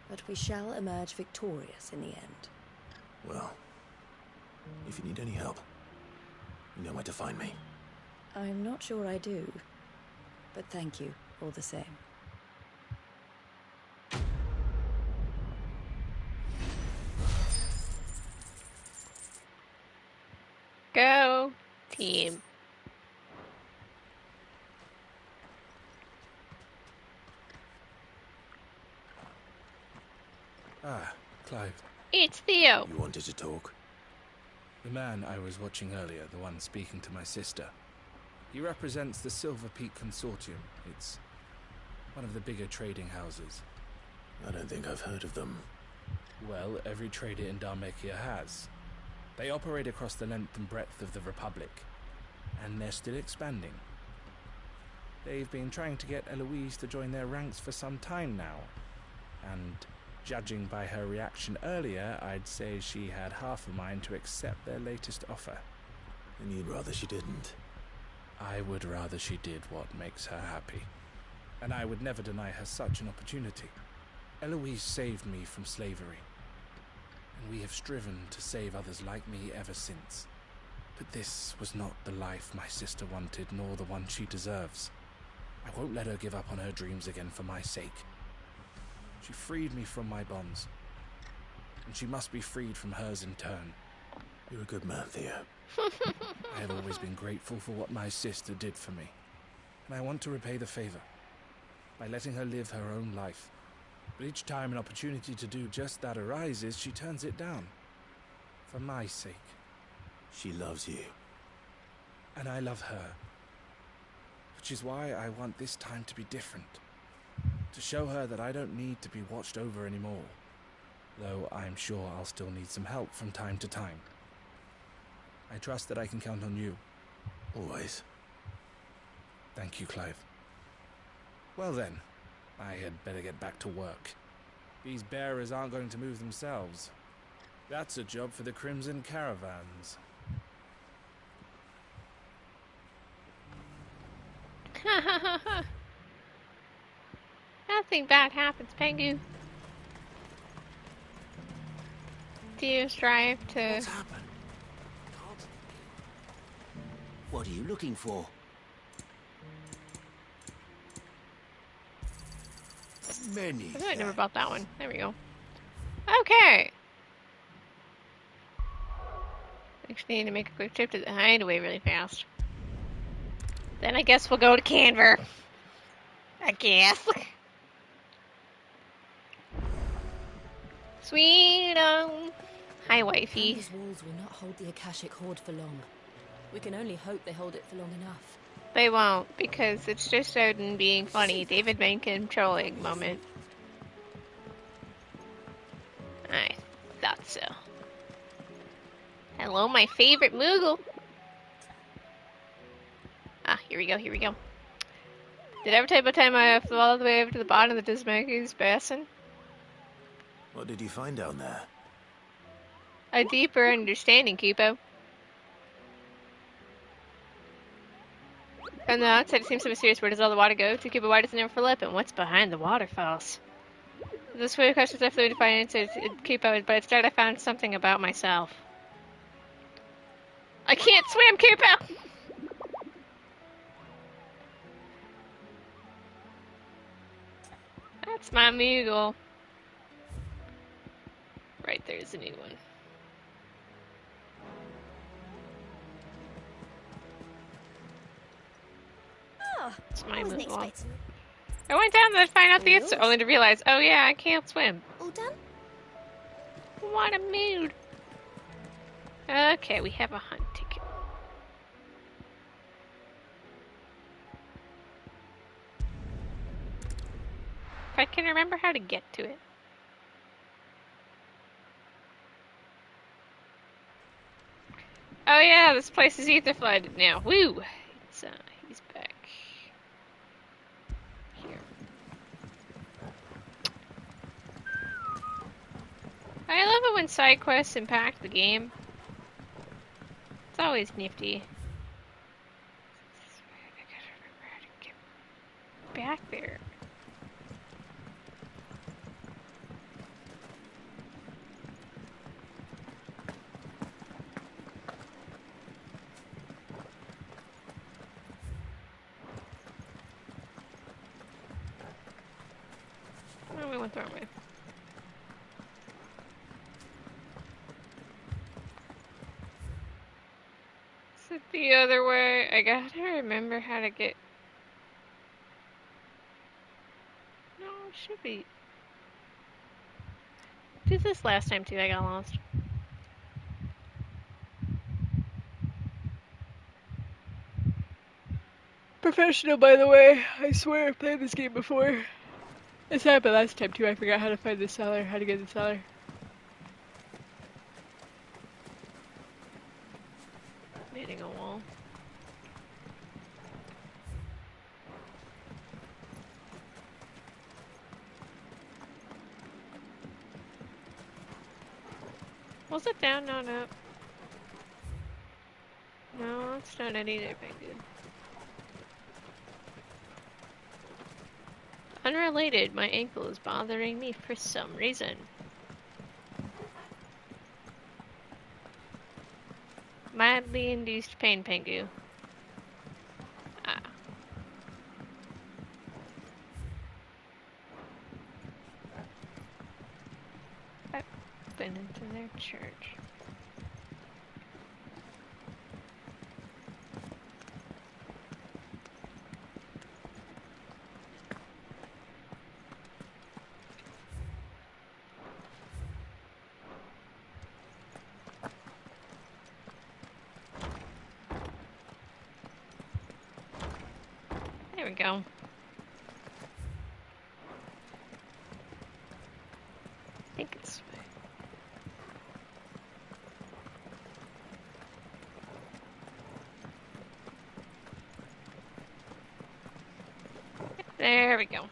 But we shall emerge victorious in the end. Well, if you need any help, you know where to find me. I'm not sure I do, but thank you all the same. Go team. Ah, Clive. It's Theo. You wanted to talk? The man I was watching earlier, the one speaking to my sister. He represents the Silver Peak Consortium. It's one of the bigger trading houses. I don't think I've heard of them. Well, every trader in Dharmekia has. They operate across the length and breadth of the Republic, and they're still expanding. They've been trying to get Eloise to join their ranks for some time now, and judging by her reaction earlier, I'd say she had half a mind to accept their latest offer. And you'd rather she didn't? I would rather she did what makes her happy, and I would never deny her such an opportunity. Eloise saved me from slavery, and we have striven to save others like me ever since. But this was not the life my sister wanted, nor the one she deserves. I won't let her give up on her dreams again for my sake. She freed me from my bonds, and she must be freed from hers in turn. You're a good man, Theo. I have always been grateful for what my sister did for me, and I want to repay the favor by letting her live her own life. But each time an opportunity to do just that arises, she turns it down. For my sake. She loves you. And I love her. Which is why I want this time to be different. To show her that I don't need to be watched over anymore. Though I'm sure I'll still need some help from time to time. I trust that I can count on you. Always. Thank you, Clive. Well then, I had better get back to work. These bearers aren't going to move themselves. That's a job for the Crimson Caravans. Nothing bad happens, Pengu. Do you strive to... What's happened? What are you looking for? Many. I never bought that one. There we go. Okay. Actually, need to make a quick trip to the hideaway really fast. Then I guess we'll go to Canver. I guess. Sweet Hi, wifey. Canver's walls will not hold the Akashic Horde for long. We can only hope they hold it for long enough. They won't, because it's just Odin being funny. David Mencken trolling moment. I thought so. Hello, my favorite Moogle. Ah, here we go, here we go. Did I ever tell you about the time I flew all the way over to the bottom of the Dismagus Basin? What did you find down there? A deeper understanding, Kipo. From the outside, it seems so mysterious. Where does all the water go to? Kipo, why does it never fill up? And what's behind the waterfalls? This way, questions I flew to find answers, Kipo, but instead I found something about myself. I can't swim, Kipo! That's my Moogle. Right, there's a new one. Oh, It's my I wasn't Moogle. expecting. I went down there to find out the answer, only to realize, oh yeah, I can't swim. All done? What a mood. Okay, we have a hunt ticket. If I can remember how to get to it. Oh yeah, this place is ether flooded now. Woo! It's, he's back. Here. I love it when side quests impact the game. It's always nifty. I gotta remember how to get back there. Oh, we went the wrong way. Is it the other way? I gotta remember how to get... No, it should be... Did this last time too, I got lost. Professional, by the way. I swear I've played this game before. It's happened last time too. I forgot how to find the cellar, how to get the cellar. Hitting a wall. Was it down, not up? No, it's not it either, but good. Unrelated, my ankle is bothering me for some reason. Mildly induced pain, Pengu. Ah. I've been into their church. There we go. I think it's... There we go.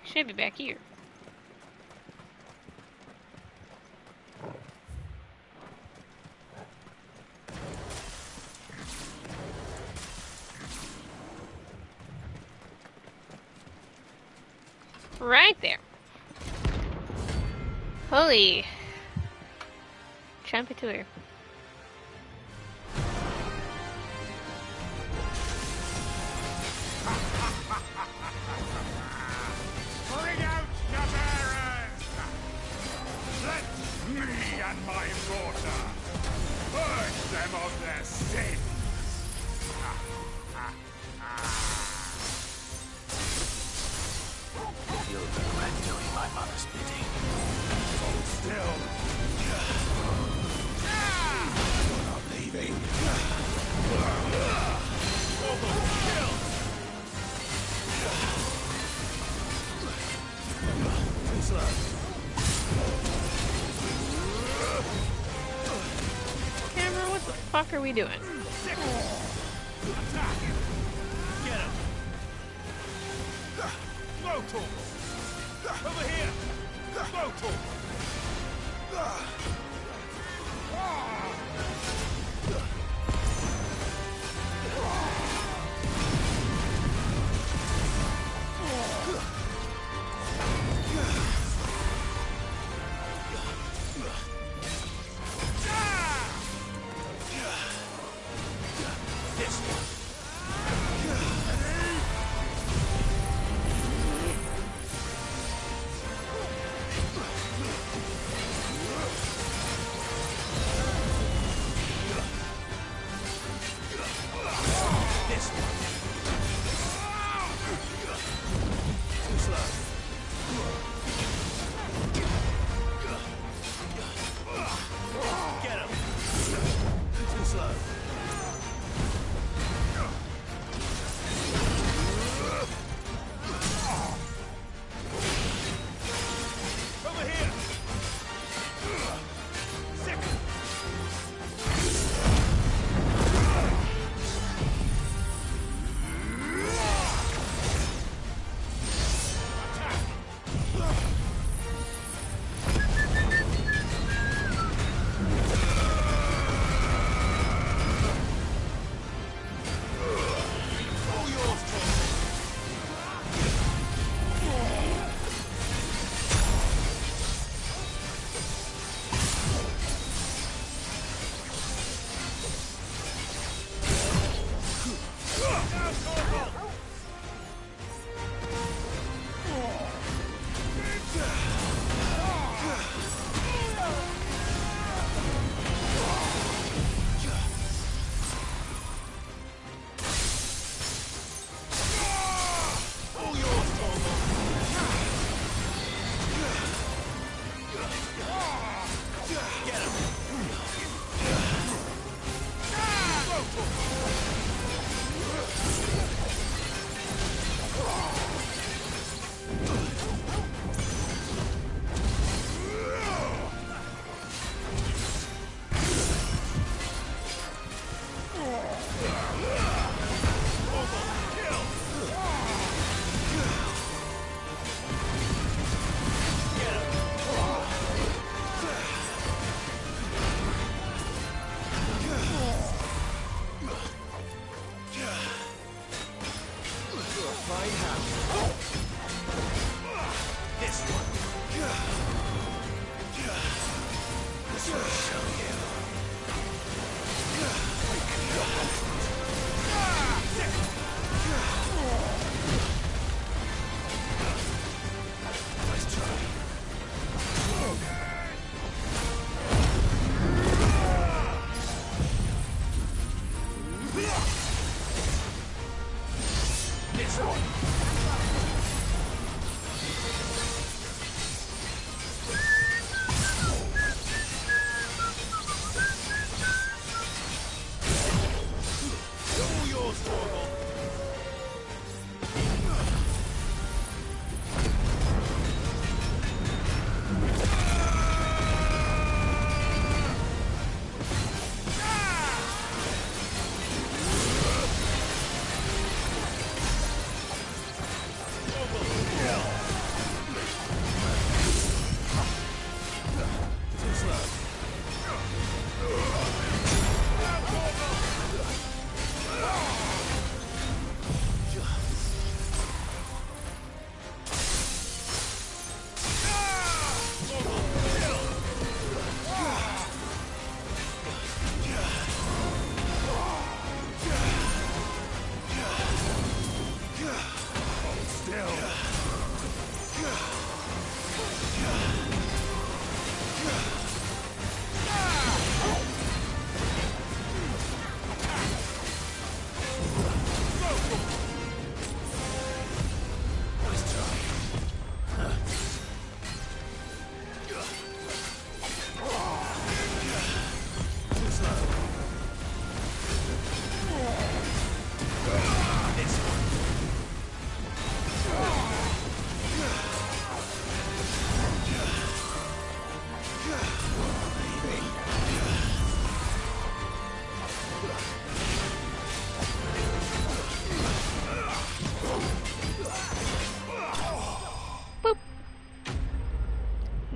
Should be back here. Right there. Holy. Trumpeter. Bring out your bearers! Let me and my daughter purge them of their sins! fuck are we doing? Attack! Get him! Go, Torgal! Over here! Go, Torgal!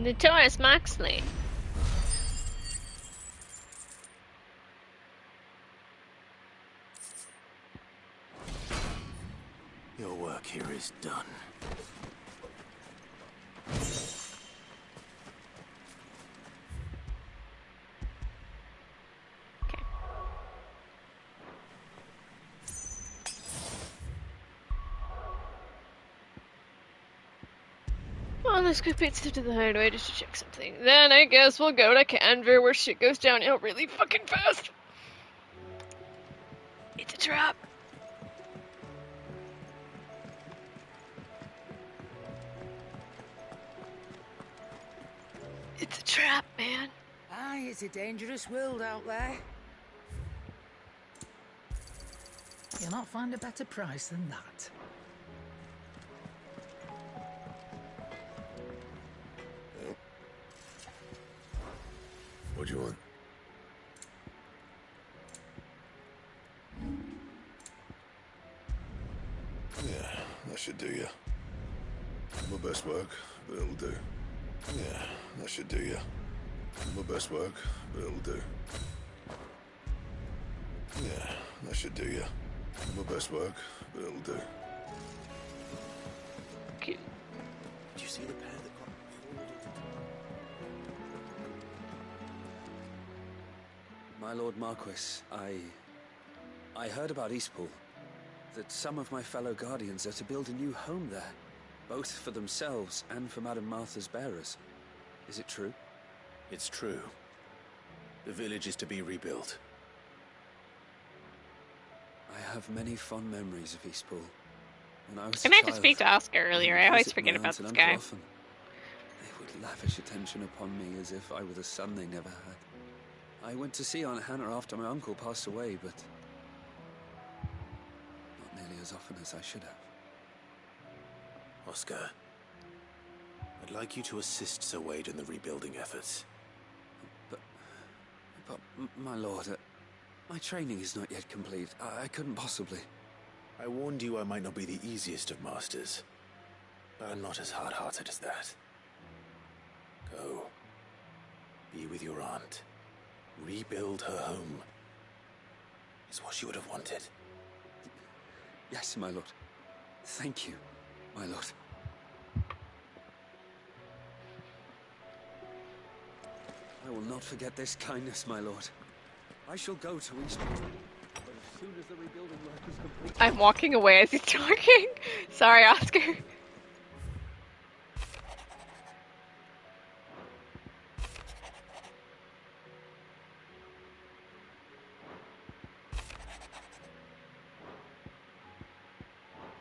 Notorious Moxley. Your work here is done. Well, let's go pizza to the hideaway just to check something. Then I guess we'll go to Canver where shit goes downhill really fucking fast. It's a trap. It's a trap, man. Aye, it's a dangerous world out there. You'll not find a better price than that. What do you want? Yeah, that should do you. My best work, but it'll do. Yeah, that should do you. My best work, but it'll do. Yeah, that should do you. My best work, but it'll do. Cute. Did you see the pair that got hauled into My Lord Marquis, I heard about Eastpool. That some of my fellow Guardians are to build a new home there. Both for themselves and for Madame Martha's bearers. Is it true? It's true. The village is to be rebuilt. I have many fond memories of Eastpool. When I was I a meant to child, speak to Oscar earlier. I always visit forget my about aunt and this uncle guy. often. They would lavish attention upon me as if I were the son they never had. I went to see Aunt Hannah after my uncle passed away, but not nearly as often as I should have. Oscar, I'd like you to assist Sir Wade in the rebuilding efforts. But my lord, my training is not yet complete. I couldn't possibly. I warned you I might not be the easiest of masters, but I'm not as hard-hearted as that. Go. Be with your aunt. Rebuild her home. Is what she would have wanted. Yes, my lord. Thank you, my lord. I will not forget this kindness, my lord. I shall go to Eastpool. But as soon as the rebuilding work is complete... I'm walking away as he's talking. Sorry, Oscar.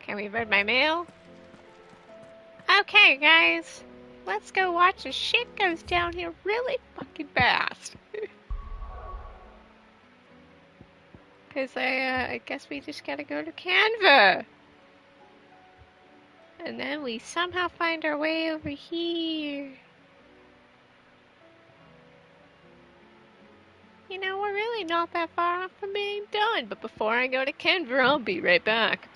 Can we read my mail? Okay, guys. Let's go watch as shit goes down here really fucking fast. Because I guess we just gotta go to Canva. And then we somehow find our way over here. You know, we're really not that far off from being done. But before I go to Canva, I'll be right back.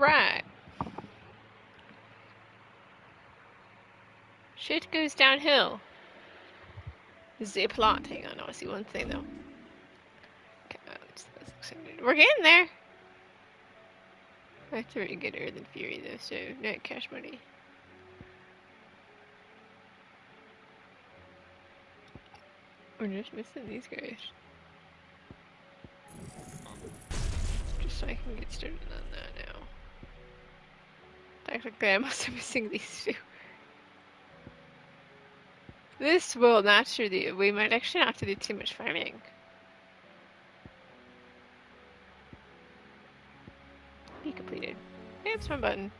Alright. Shit goes downhill. This is a plot. Hang on, I see one thing though. Okay, we're getting there. I have to really get Earth and Fury though, so not cash money. We're just missing these guys. Just so I can get started on that now. Technically, I'm also missing these two. This will naturally, we might actually not have to do too much farming. Be completed. Hey, it's my button.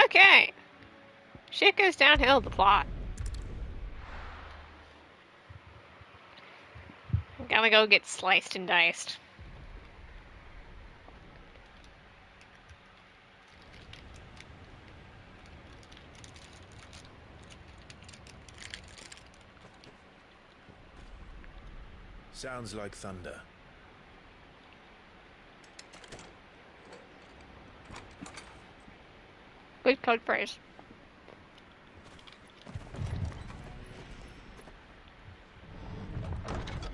Okay! Shit goes downhill, the plot. I'm gonna go get sliced and diced. Sounds like thunder. Good code phrase.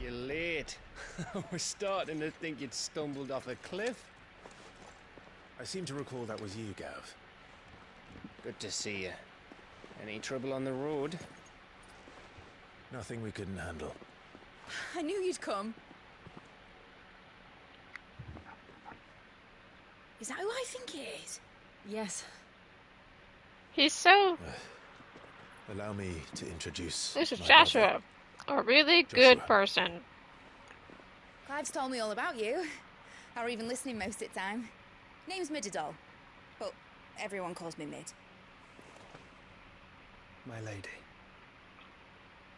You're late. We're starting to think you'd stumbled off a cliff. I seem to recall that was you, Gav. Good to see you. Any trouble on the road? Nothing we couldn't handle. I knew you'd come. Is that who I think it is? Yes. He's so... Allow me to introduce... This is my Joshua. brother. A really good person. Clive's told me all about you. Or even listening most of the time. Name's Mididol. But everyone calls me Mid. My lady.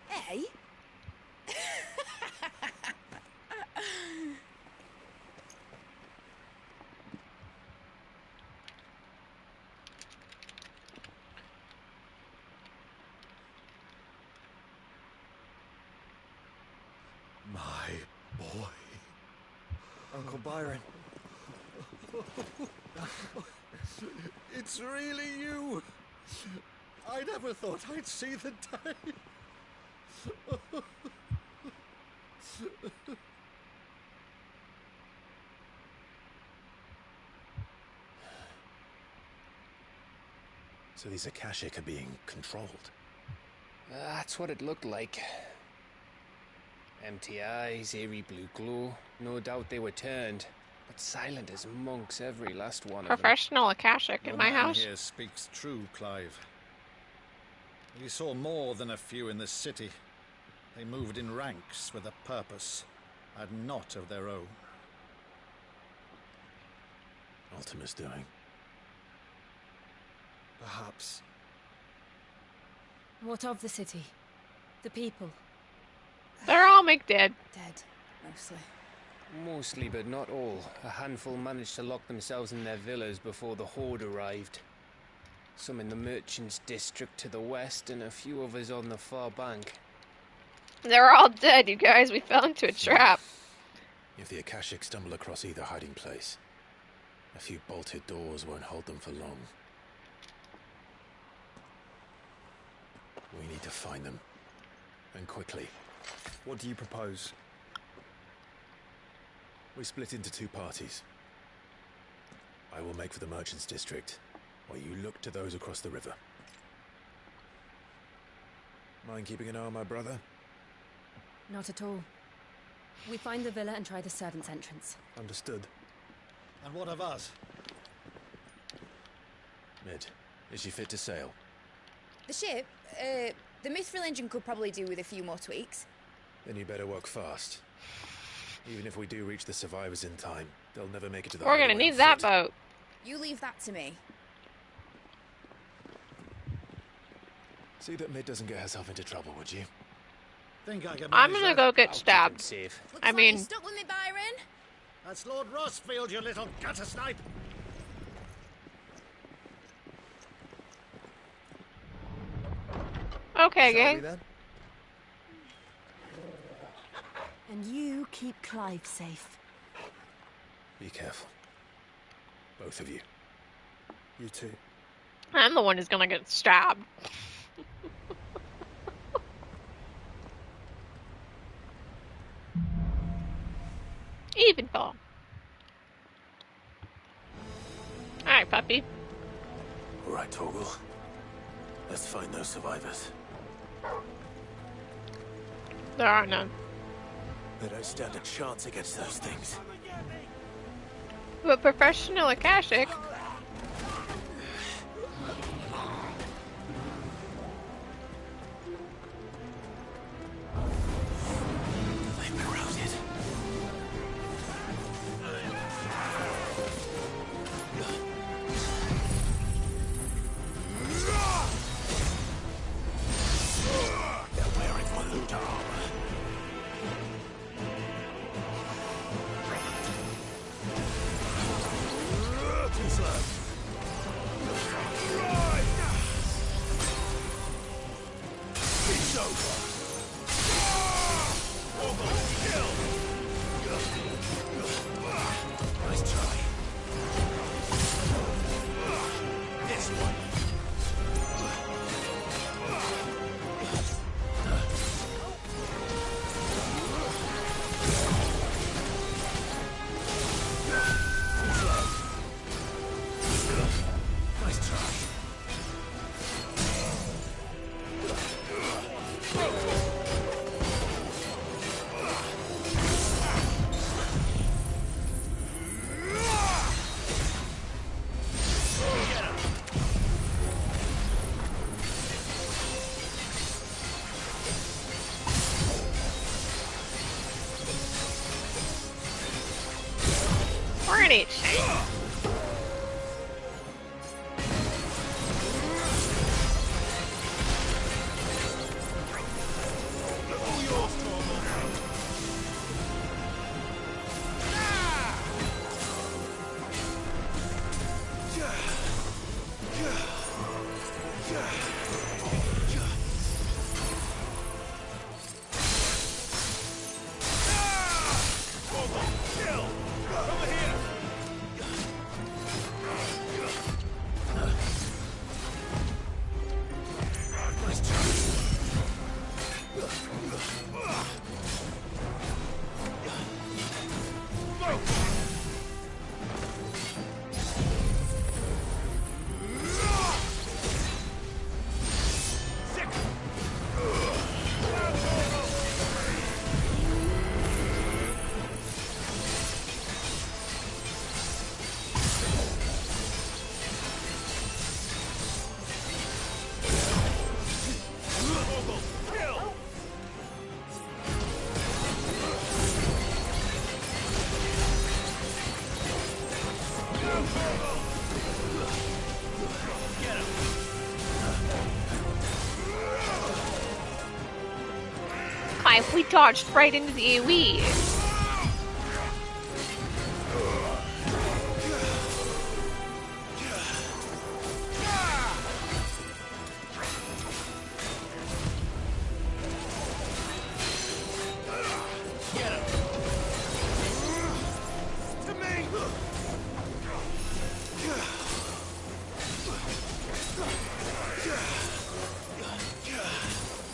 Hey? My boy. Uncle Byron. It's really you. I never thought I'd see the day. So these Akashic are being controlled. That's what it looked like. Empty eyes, eerie blue glow. No doubt they were turned. But silent as monks, every last one of them. Professional Akashic in Your my man house. here speaks true, Clive. We saw more than a few in this city. They moved in ranks with a purpose, and not of their own. Ultima's doing. Perhaps. What of the city? The people? They're all dead. Dead, mostly. Mostly, but not all. A handful managed to lock themselves in their villas before the Horde arrived. Some in the Merchants' District to the west, and a few others on the far bank. They're all dead, you guys. We fell into a trap. If the Akashic stumble across either hiding place, a few bolted doors won't hold them for long. We need to find them. And quickly. What do you propose? We split into two parties. I will make for the Merchants' District, while you look to those across the river. Mind keeping an eye on my brother? Not at all. We find the villa and try the servants' entrance. Understood. And what of us? Mid, is she fit to sail? The ship? The Mithril engine could probably do with a few more tweaks. Then you better work fast. Even if we do reach the survivors in time, they'll never make it to the We're gonna hideaway need on that foot. boat. You leave that to me. See that Mid doesn't get herself into trouble, would you? Think I can I'm manage gonna that? go get stabbed. Safe. Looks I like mean, you're stuck with me, Byron. That's Lord Rossfield, you little gutter snipe. okay, Shall we gang. then? And you keep Clive safe. Be careful. Both of you. You too. I'm the one who's gonna get stabbed. Even fall. Alright, puppy. All right, Torgal. Let's find those survivors. There are none. They don't stand a chance against those things. But professional Akashic. They've been routed. They're wearing Maluta armor. Too slow. It's over. Nice try. This one. Nice try. We're in HG. Clive, we dodged right into the AoE.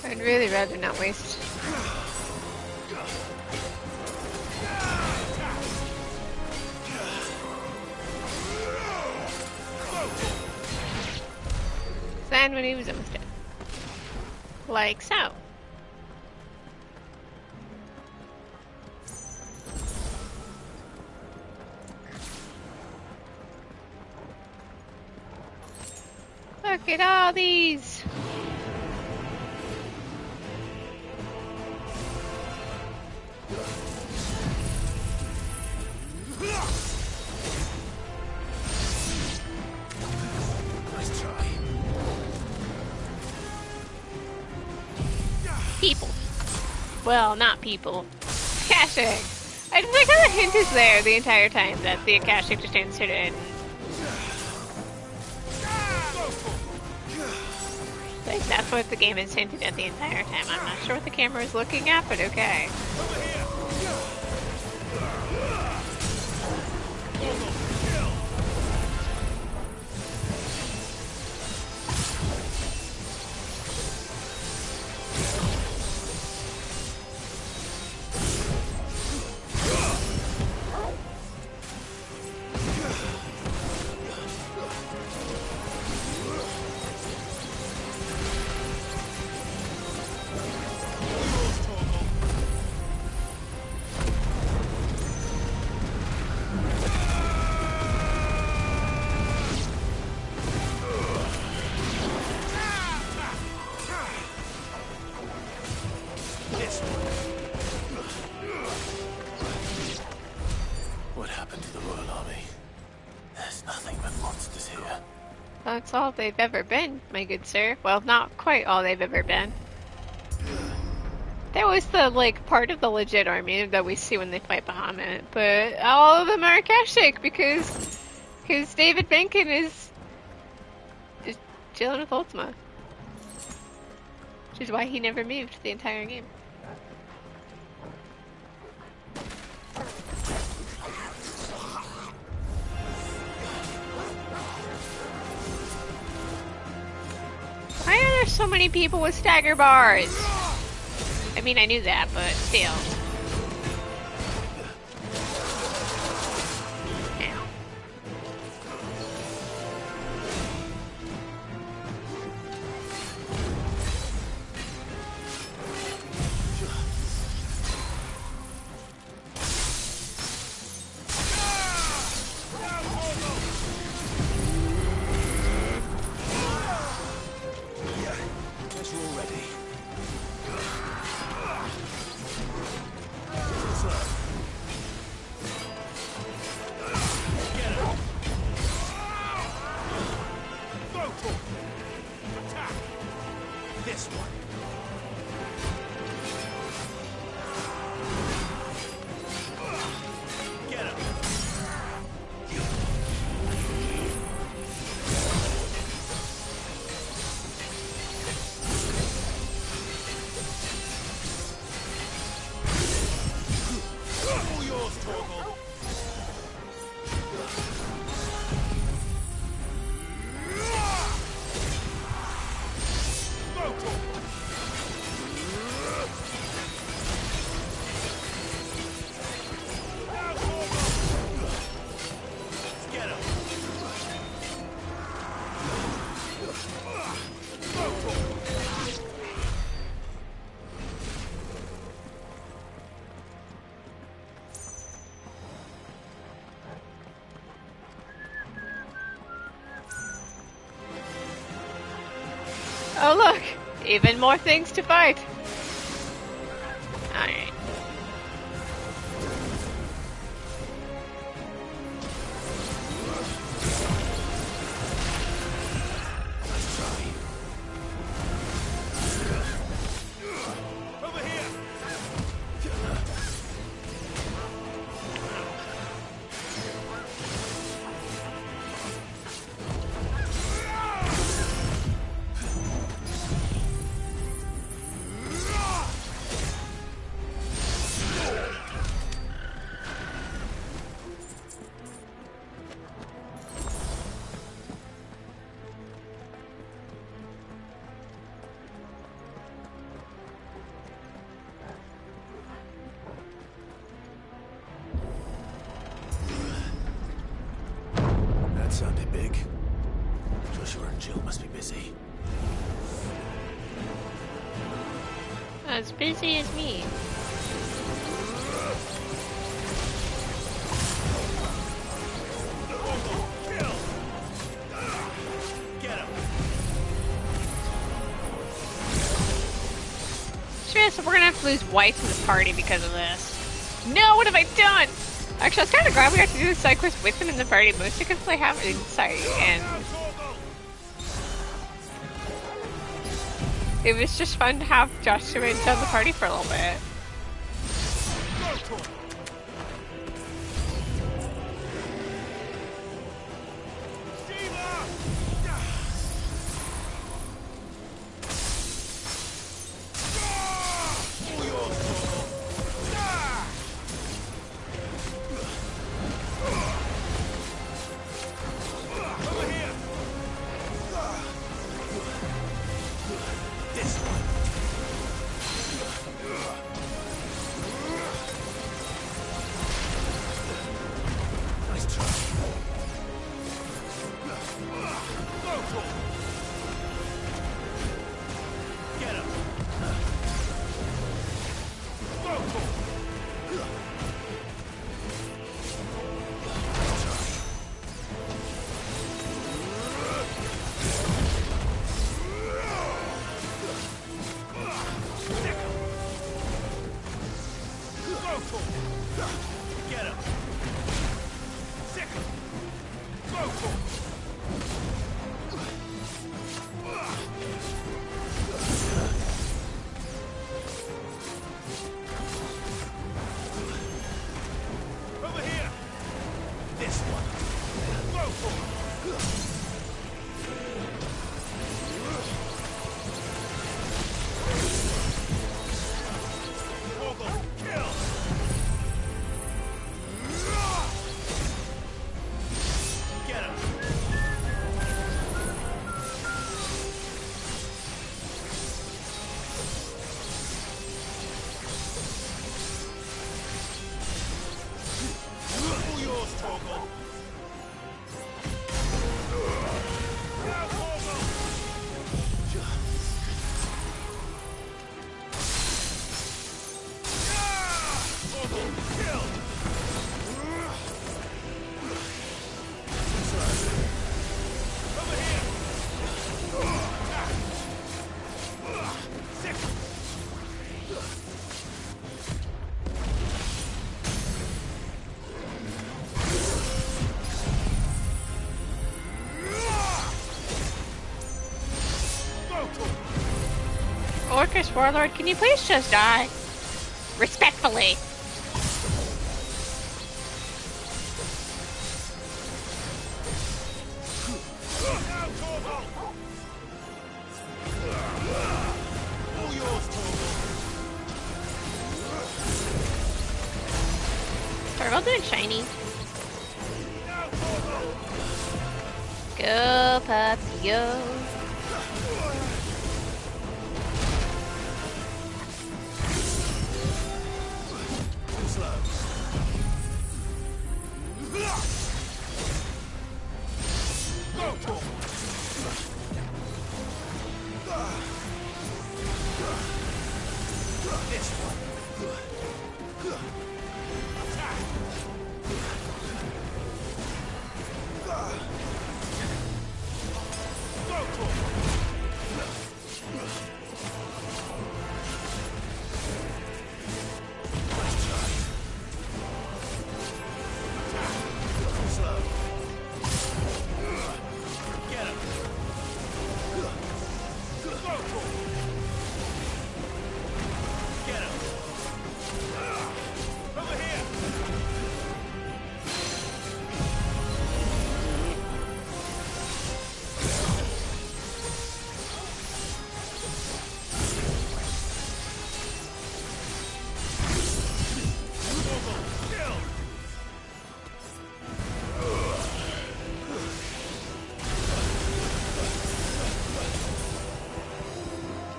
I'd really rather not waste. And when he was almost dead. Like so. Look at all these. Nice try. People. Well, not people. Akashic. I just like how the hint is there the entire time that the Akashic just answered it. Like, that's what the game is hinted at the entire time. I'm not sure what the camera is looking at, but okay. happened to the Royal Army? There's nothing but monsters here. That's all they've ever been, my good sir. Well, not quite all they've ever been. That was the, like, part of the legit army that we see when they fight Bahamut, but all of them are Akashic because David Benkin is just chilling with Ultima. Which is why he never moved the entire game. Why are there so many people with stagger bars? I mean, I knew that, but still. Oh look! Even more things to fight! Alright. That sounded big. Joshua and Jill must be busy. As busy as me. So we're gonna have to lose White in the party because of this. No, what have I done? Actually, I was kind of glad we got to do the side quest with them in the party, mostly because they have insight, and it was just fun to have Joshua and Jill in the party for a little bit. This one. Go for it. Orcus Warlord, can you please just die? Respectfully. Torgal doing shiny. Go, puppy, go.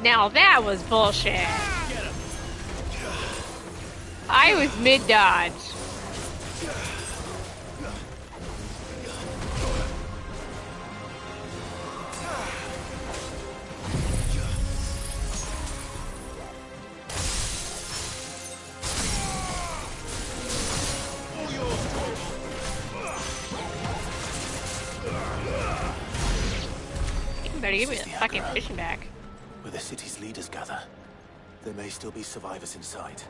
Now that was bullshit. I was mid-dodge. You better give me the fucking fishing back. Where the city's leaders gather. There may still be survivors inside.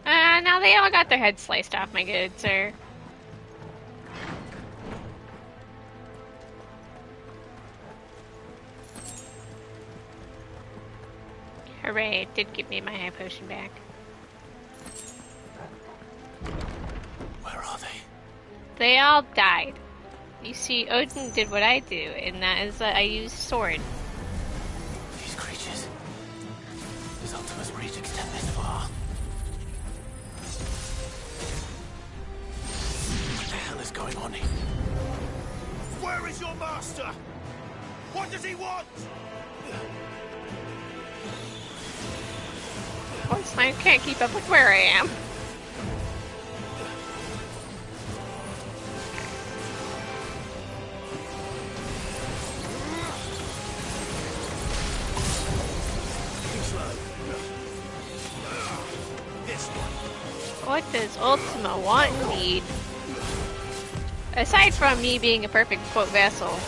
Now they all got their heads sliced off, my good sir. Hooray, it did give me my high potion back. Where are they? They all died. You see, Odin did what I do, and that is that I used sword. These creatures. Does Ultima's reach extend this far? What the hell is going on here? Where is your master? What does he want? Of course, I can't keep up with where I am. What does Ultima want and need? Aside from me being a perfect quote vassal.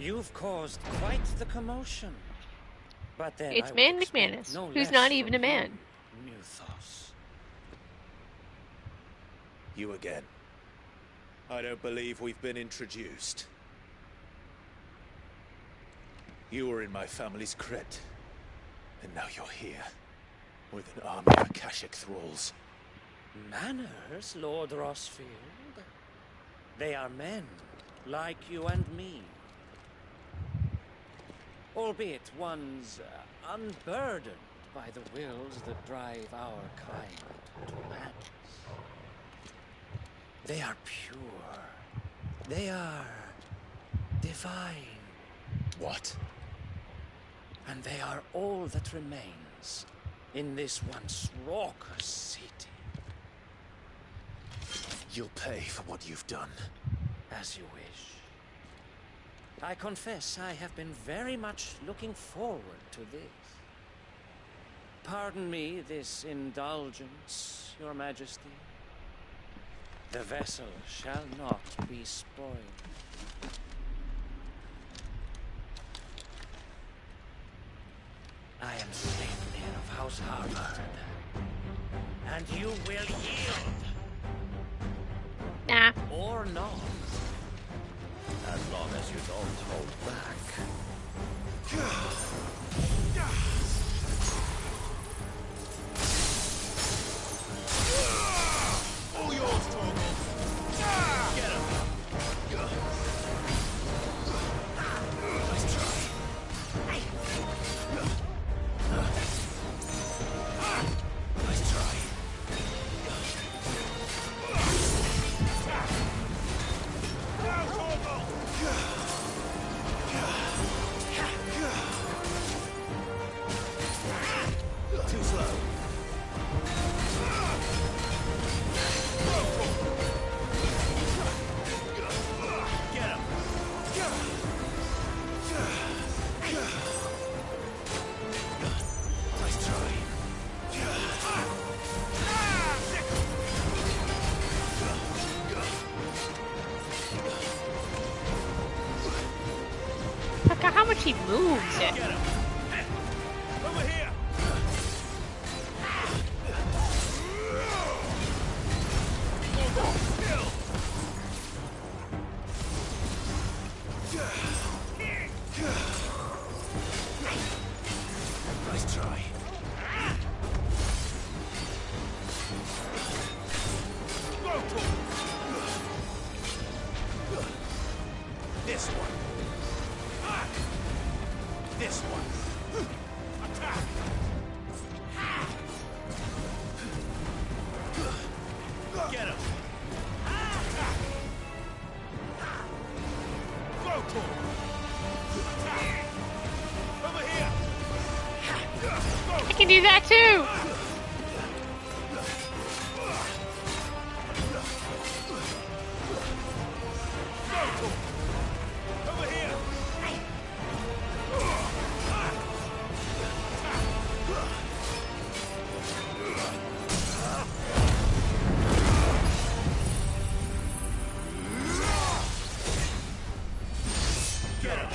You've caused quite the commotion. But then It's I Man would expect McManus, no who's less not from even a man. you, Muthos. You again. I don't believe we've been introduced. You were in my family's crypt, and now you're here, with an army of Akashic thralls. Manners, Lord Rossfield? They are men, like you and me. Albeit ones unburdened by the wills that drive our kind to madness. They are pure. They are divine. What? And they are all that remains in this once raucous city. You'll pay for what you've done. As you wish. I confess I have been very much looking forward to this. Pardon me this indulgence, Your Majesty. The vessel shall not be spoiled. I am Sleipnir of House Harvard, and you will yield. Nah. Or not. As long as you don't hold back. All yours, Torgal. Get him. Nice try. Nice try. Now, Torgal. Too slow. Get him. Nice try. Look at how much he moves. Get him. Over here. Nice try. This one. This one. Attack. Get him. Attack. Go, Torgal. Attack. Over here. I can do that too. Over here. Get him.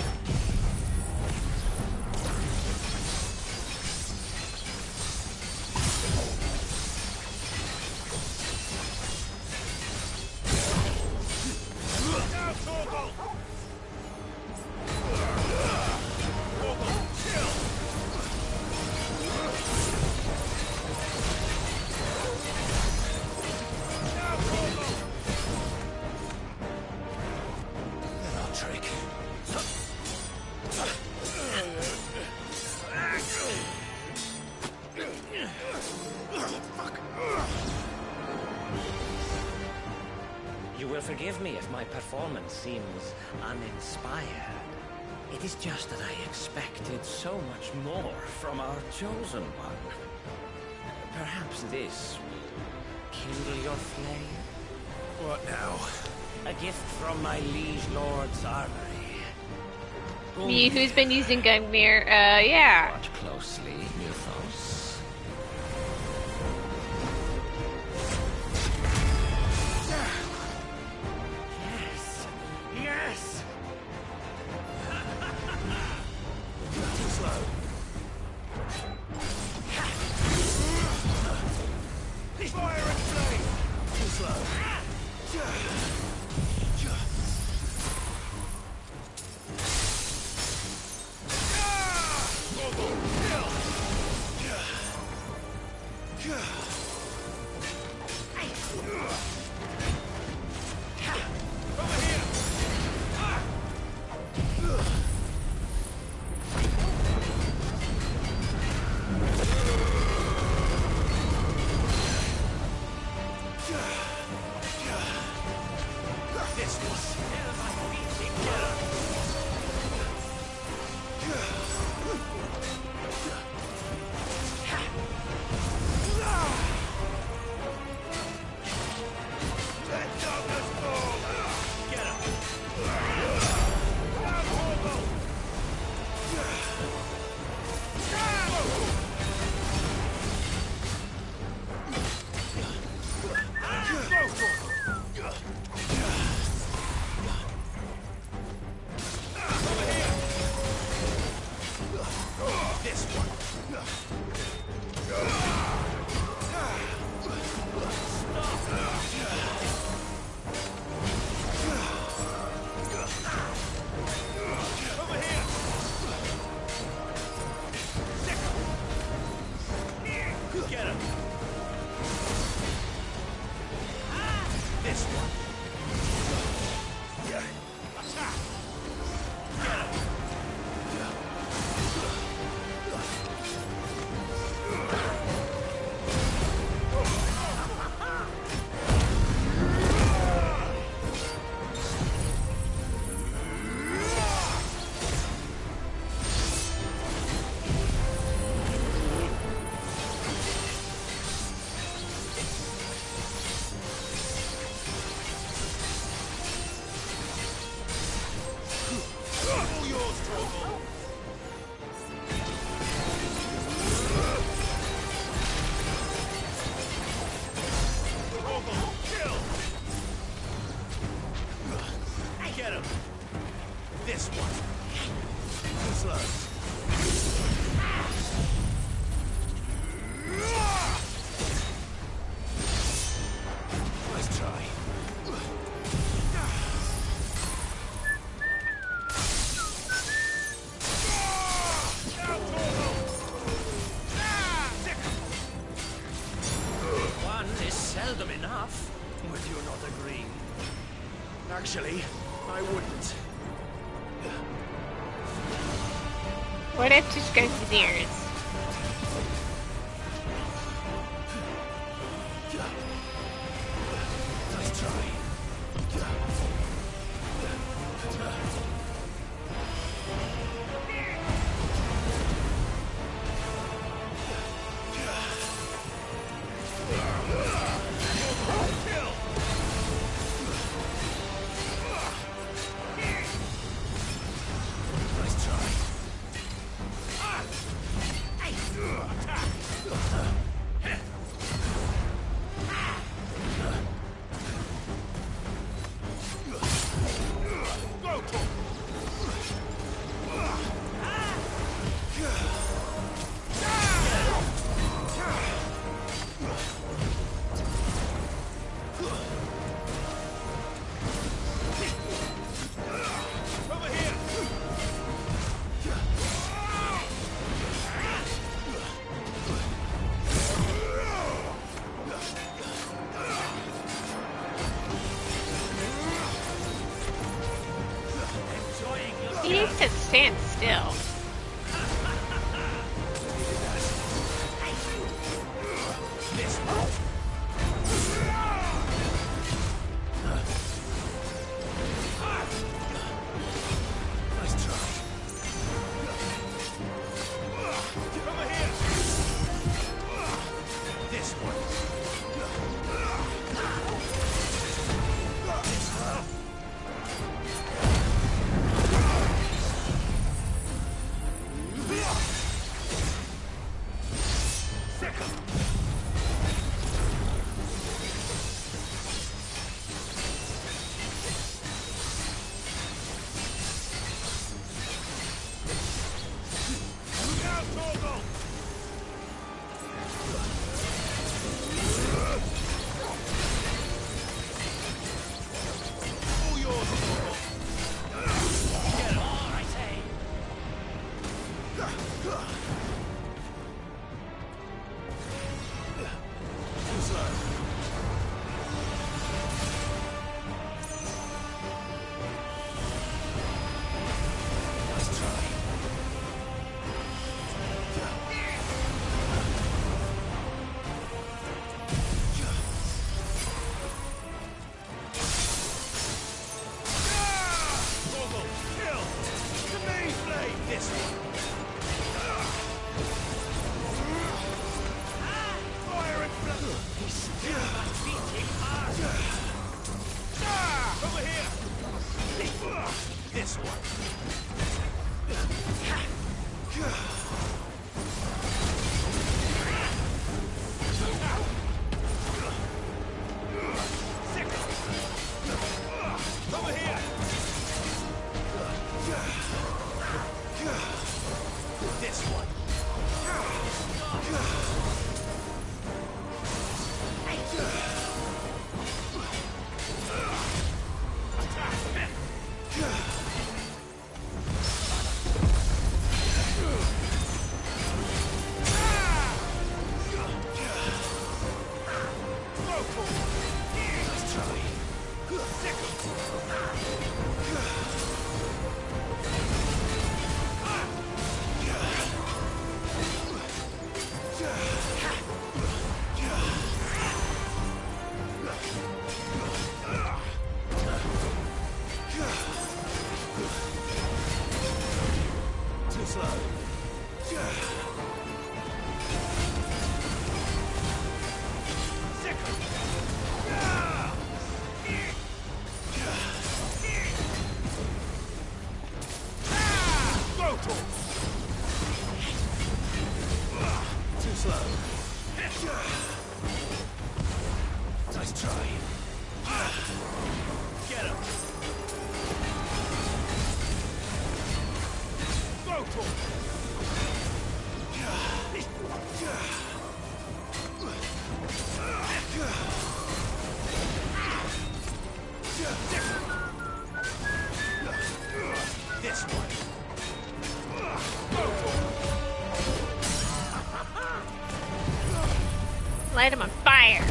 Now, Torgal. Torgal, chill. Now, Torgal. That'll trick. You will forgive me if my performance seems uninspired. It is just that I expected so much more from our chosen one. Perhaps this will kindle your flame? What now? A gift from my liege lord's armory. Me, who's been using Gungnir, yeah. Watch closely, Muthos. Yes! Yes! This one. Over here. Get him. This one. Attack. Get him. All yours, Torgal. Torgal, kill. Get him. This one. Slow. Nice try. One is seldom enough. Would you not agree? Actually, I wouldn't. What if just goes to theirs? Nice try. Nice try. Over here. He needs to stand still. This one. Nice try. Over here. This one. Look out, Torgal! All yours, Torgal. Get him. I say. Too slow. Nice try. Torgal, kill! The main blade! This one. slow. Nice try. Get him. Go for it. This one. Light him on fire.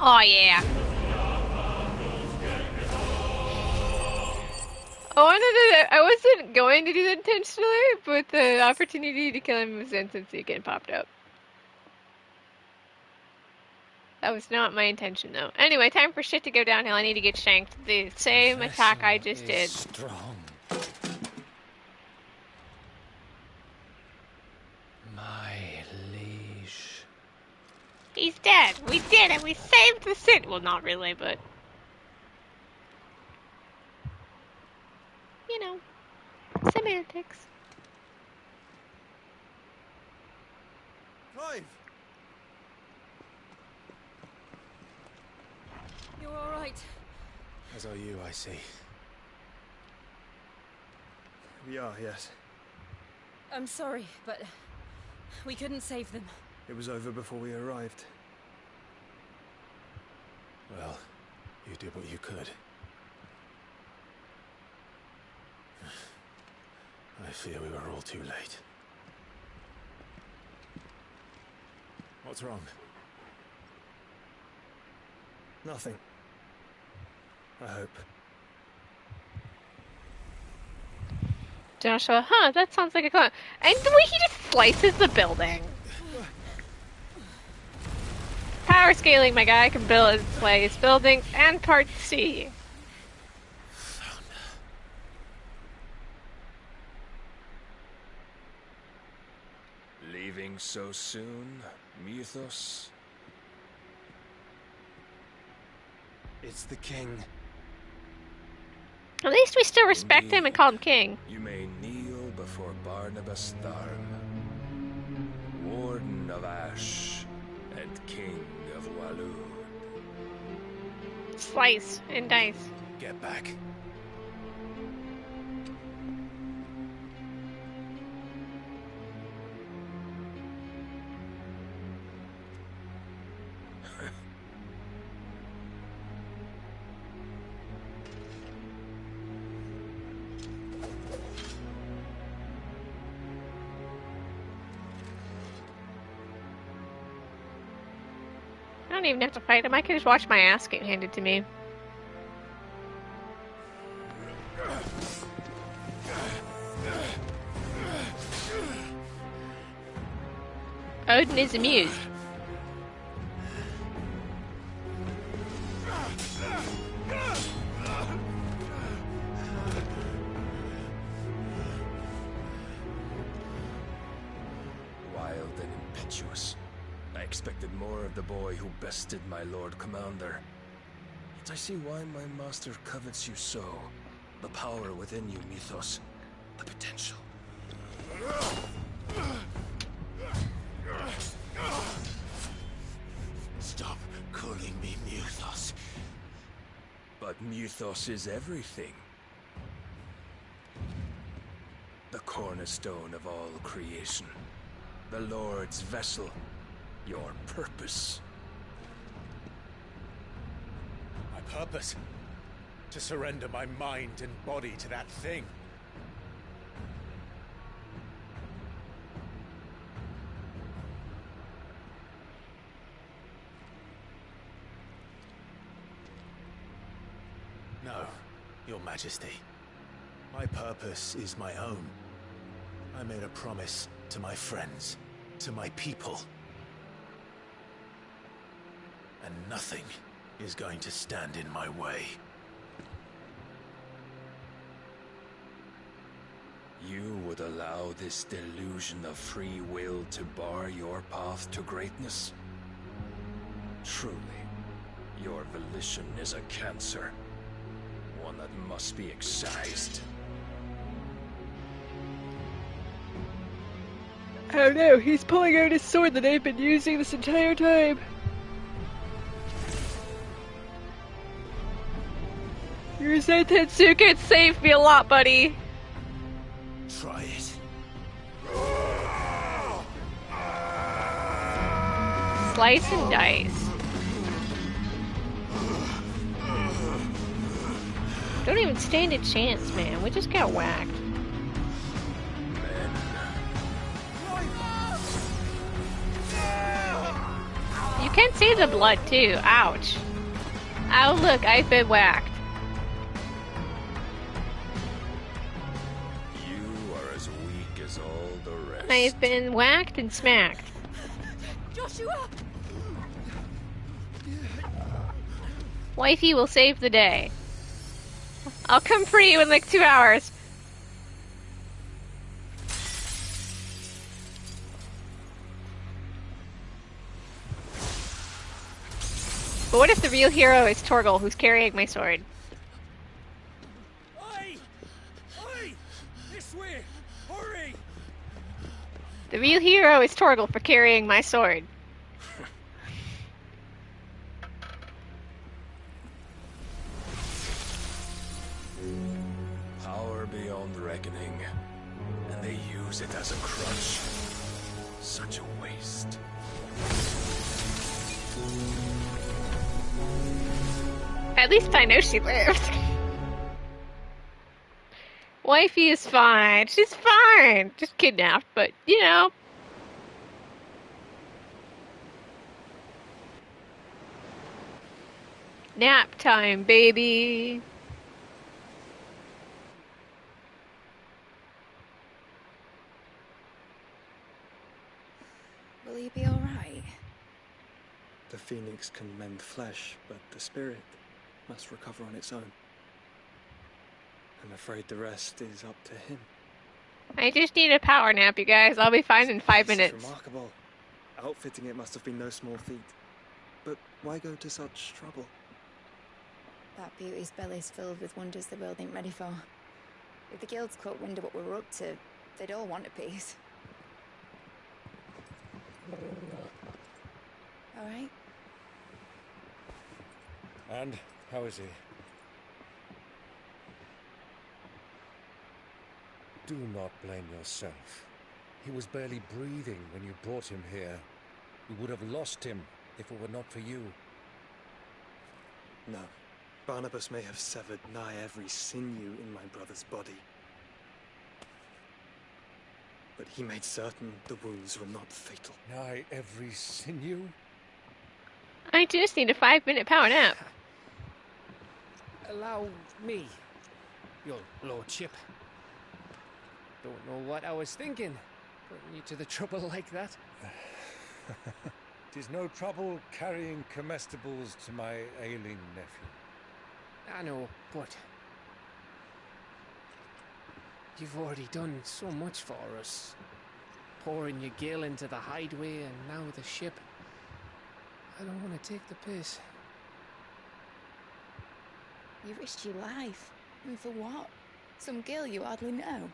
Oh yeah. I wasn't going to do that intentionally, but the opportunity to kill him with Zensensi again popped up. That was not my intention, though. Anyway, time for shit to go downhill. I need to get shanked. The same attack I just did. Strong. My liege. He's dead. We did it. We saved the city. Well, not really, but you know, semantics. Clive! You're all right. As are you, I see. We are, yes. I'm sorry, but we couldn't save them. It was over before we arrived. Well, you did what you could. I fear we were all too late. What's wrong? Nothing. I hope. Joshua, that sounds like a clone. And the way he just slices the building. Power scaling, my guy can build his building and part C. Leaving so soon, Mythos? It's the king. At least we still respect him and call him king. You may kneel before Barnabas Tharm, Warden of Ash and King of Walud. Slice and dice. Get back. I don't even have to fight him. I can just watch my ass get handed to me. Odin is amused. Wild and impetuous. I expected more of the boy who bested my Lord Commander. Yet I see why my master covets you so. The power within you, Mythos. The potential. Stop calling me Mythos. But Mythos is everything. The cornerstone of all creation. The Lord's vessel. Your purpose. My purpose? To surrender my mind and body to that thing. No, Your Majesty. My purpose is my own. I made a promise to my friends, to my people. And nothing is going to stand in my way. You would allow this delusion of free will to bar your path to greatness? Truly, your volition is a cancer. One that must be excised. I don't know, he's pulling out his sword that I've been using this entire time. Your Zentetsuken saved me a lot, buddy. Try it. Slice and dice. Don't even stand a chance, man. We just got whacked. You can see the blood too. Ouch. Oh look, I've been whacked. You are as weak as all the rest. I've been whacked and smacked. Joshua! Wifey will save the day. I'll come for you in like 2 hours. But what if the real hero is Torgal, who's carrying my sword? Oi! Oi! This way! Hurry! The real hero is Torgal for carrying my sword. Power beyond reckoning, and they use it as a crutch. Such a waste. At least I know she lived. Wifey is fine. She's fine. Just kidnapped, but, you know. Nap time, baby. Will you be alright? The phoenix can mend flesh, but the spirit must recover on its own. I'm afraid the rest is up to him. I just need a power nap, you guys. I'll be fine in 5 minutes. It's remarkable. Outfitting it must have been no small feat. But why go to such trouble? That beauty's belly's filled with wonders the world ain't ready for. If the guilds caught wind of what we're up to, they'd all want a piece. Alright? And how is he? Do not blame yourself. He was barely breathing when you brought him here. We would have lost him if it were not for you. No. Barnabas may have severed nigh every sinew in my brother's body. But he made certain the wounds were not fatal. Nigh every sinew? I just need a 5-minute power nap. Allow me, your lordship. Don't know what I was thinking, putting you to the trouble like that. 'Tis no trouble carrying comestibles to my ailing nephew. I know, but you've already done so much for us. Pouring your gil into the hideaway and now the ship. I don't want to take the piss. You risked your life. And for what? Some girl you hardly know.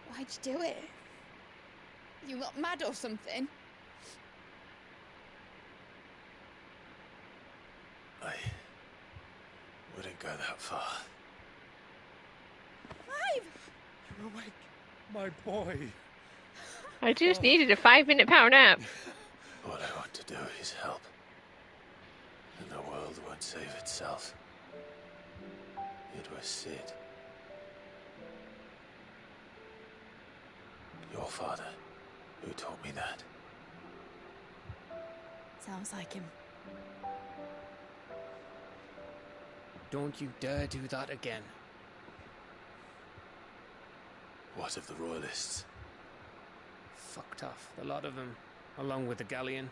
Why'd you do it? You got mad or something? I wouldn't go that far. Clive! You're awake, my boy. I just needed a 5-minute power nap. All I want to do is help. And the world won't save itself. It was Sid. Your father, who taught me that. Sounds like him. Don't you dare do that again. What of the Royalists? Fucked off, a lot of them, along with the galleon.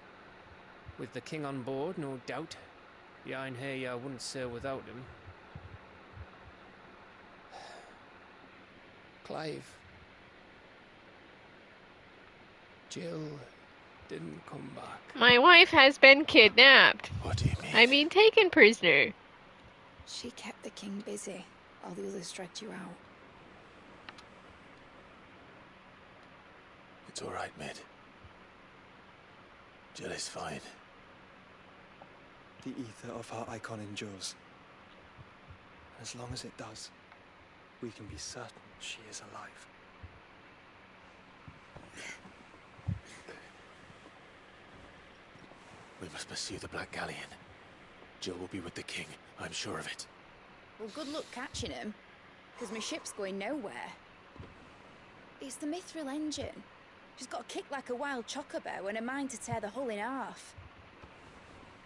With the king on board, no doubt. The Iron Hair wouldn't sail without him. Clive. Jill didn't come back. My wife has been kidnapped. What do you mean? I mean, taken prisoner. She kept the king busy while the others dragged you out. It's all right, Mid. Jill is fine. The ether of her icon endures. As long as it does, we can be certain she is alive. We must pursue the Black Galleon. Jill will be with the king, I'm sure of it. Well, good luck catching him, because my ship's going nowhere. It's the Mithril engine. She's got a kick like a wild chocobo and a mind to tear the hull in half.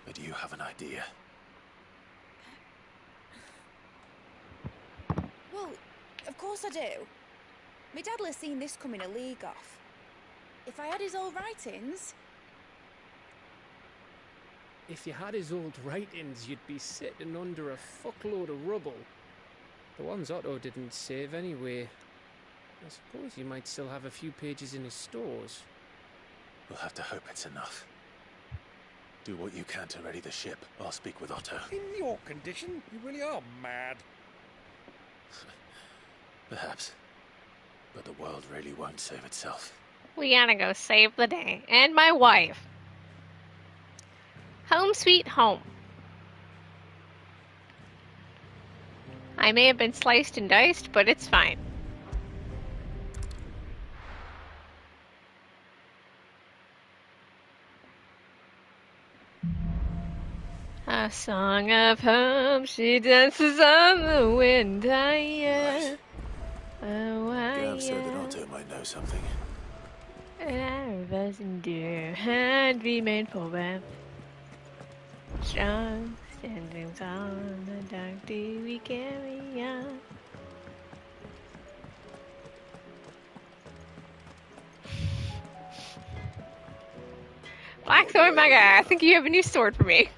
But do you have an idea? Well, of course I do. My dad'll have seen this coming a league off. If I had his old writings... If you had his old writings, you'd be sitting under a fuckload of rubble. The ones Otto didn't save anyway. I suppose you might still have a few pages in his stores. We'll have to hope it's enough. Do what you can to ready the ship. I'll speak with Otto. In your condition, you really are mad. Perhaps. But the world really won't save itself. We gotta go save the day. And my wife. Home sweet home. I may have been sliced and diced, but it's fine. A song of home, she dances on the wind. Right. Gav said that Otto might know something. I was endure and be made for them. Strong standings on the dark day we carry on. Blackthorn, my guy, I think you have a new sword for me.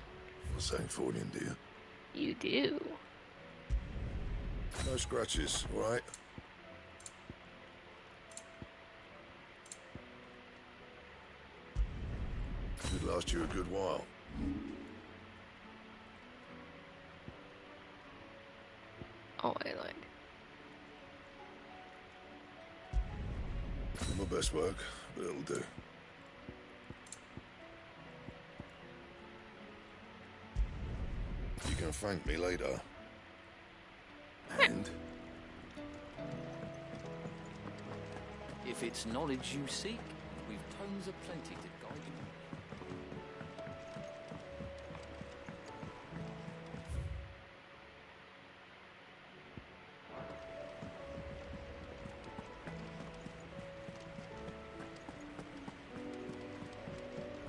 Sancthornian, do you? You do. No scratches, all right? Should last you a good while. Oh, I lied. Not my best work, but it'll do. You can thank me later. And? If it's knowledge you seek, we've tomes of plenty to guide you.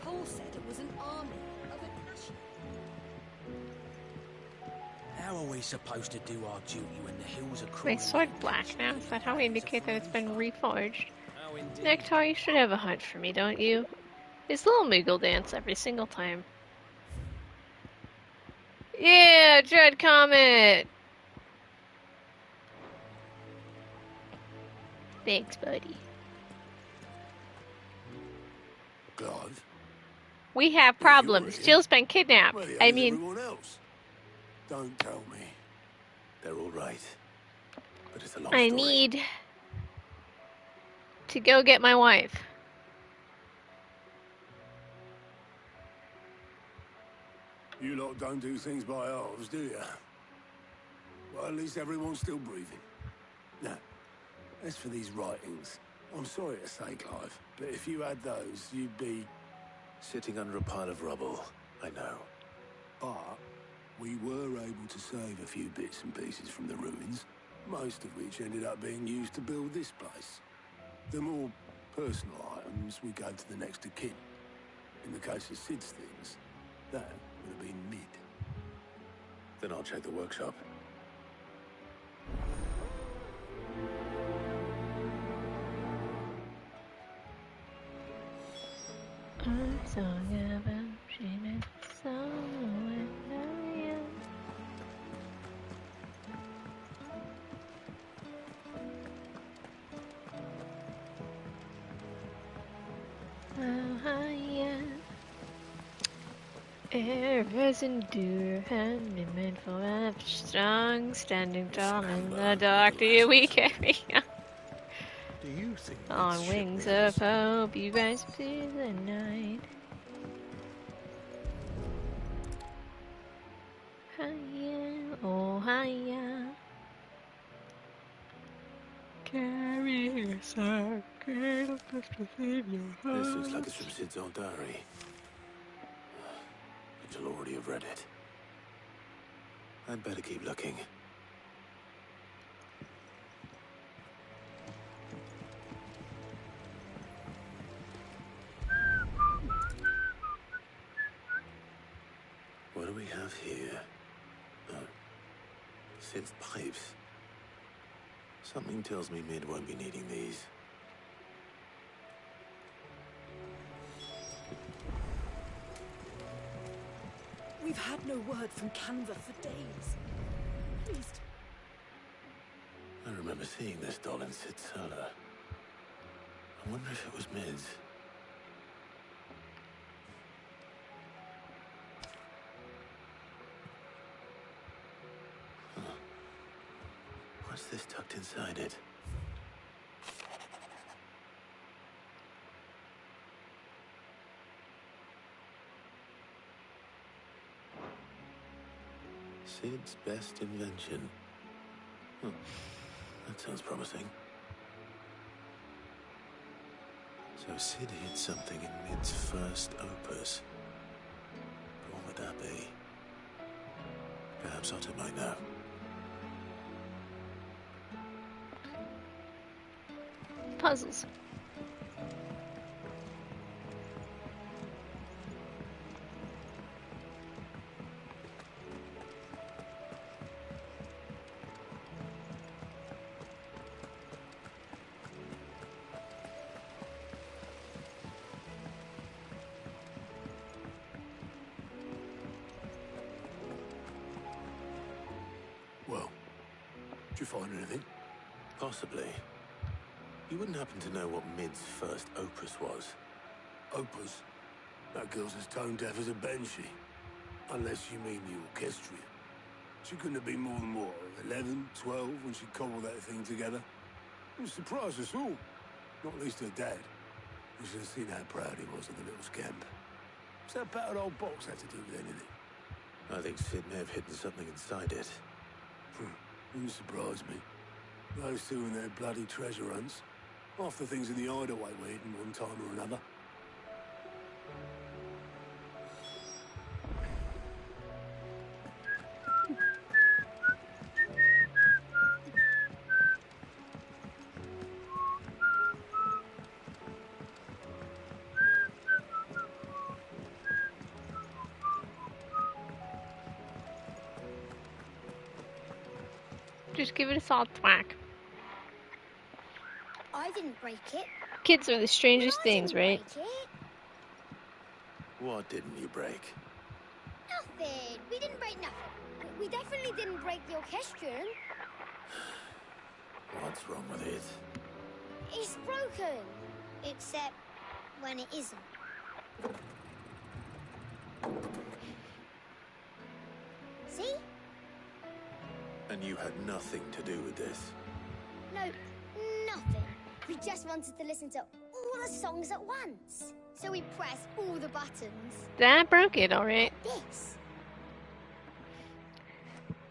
Cole said it was an army of Acacia. How are we supposed to do our duty when the hills are My crawling? sword black now, is that how we indicate that it's been reforged? Nectar, you should have a hunt for me, don't you? His little Moogle dance every single time. Yeah, Dread Comet! Thanks, buddy. Clive? We have problems. Jill's been kidnapped. Where the I hell is mean, everyone else? Don't tell me. They're all right. But it's a long I story. need to go get my wife. You lot don't do things by halves, do you? Well, at least everyone's still breathing. Now, as for these writings, I'm sorry to say, Clive, but if you had those, you'd be... Sitting under a pile of rubble, I know. But we were able to save a few bits and pieces from the ruins, most of which ended up being used to build this place. The more personal items, we go to the next of kin. In the case of Sid's things, that would have been Mid. Then I'll check the workshop. A song about dreaming somewhere. hiya. Air as endure, hand in man forever strong, standing tall in the dark. Do you we carry on? Do you think On Mid's ship wings means? of hope, you rise through the night. Hiya, oh hiya. Carrying a sack, cradle just within your heart. This looks like it's from Sid's old diary. But you'll already have read it. I'd better keep looking. What do we have here? Oh, Sid's pipes. Something tells me Mid won't be needing these. We've had no word from Canva for days. Please. I remember seeing this doll in Sid's cellar. I wonder if it was Mid's. Huh. What's this tucked inside it? Sid's best invention. Huh. That sounds promising. So Sid hid something in Mid's first opus. But what would that be? Perhaps Otto might know. Puzzles. Well, did you find anything? Possibly. You wouldn't happen to know what Mid's first opus was? Opus? That girl's as tone deaf as a banshee. Unless you mean the orchestra. She couldn't have been more than, what, 11, 12 when she cobbled that thing together? It surprised us all. Not least her dad. You should have seen how proud he was of the little scamp. What's that battered old box had to do with anything? I think Sid may have hidden something inside it. Wouldn't surprise me. Those two and their bloody treasure hunts. Half the things in the hideaway were hidden one time or another. Just give it a solid thwack. I didn't break it. Kids are the strangest things, right? Break it. What didn't you break? Nothing. We didn't break nothing. We definitely didn't break the orchestrion. What's wrong with it? It's broken. Except when it isn't. See? And you had nothing to do with this? No, nothing. We just wanted to listen to all the songs at once. So we pressed all the buttons. That broke it, alright. This.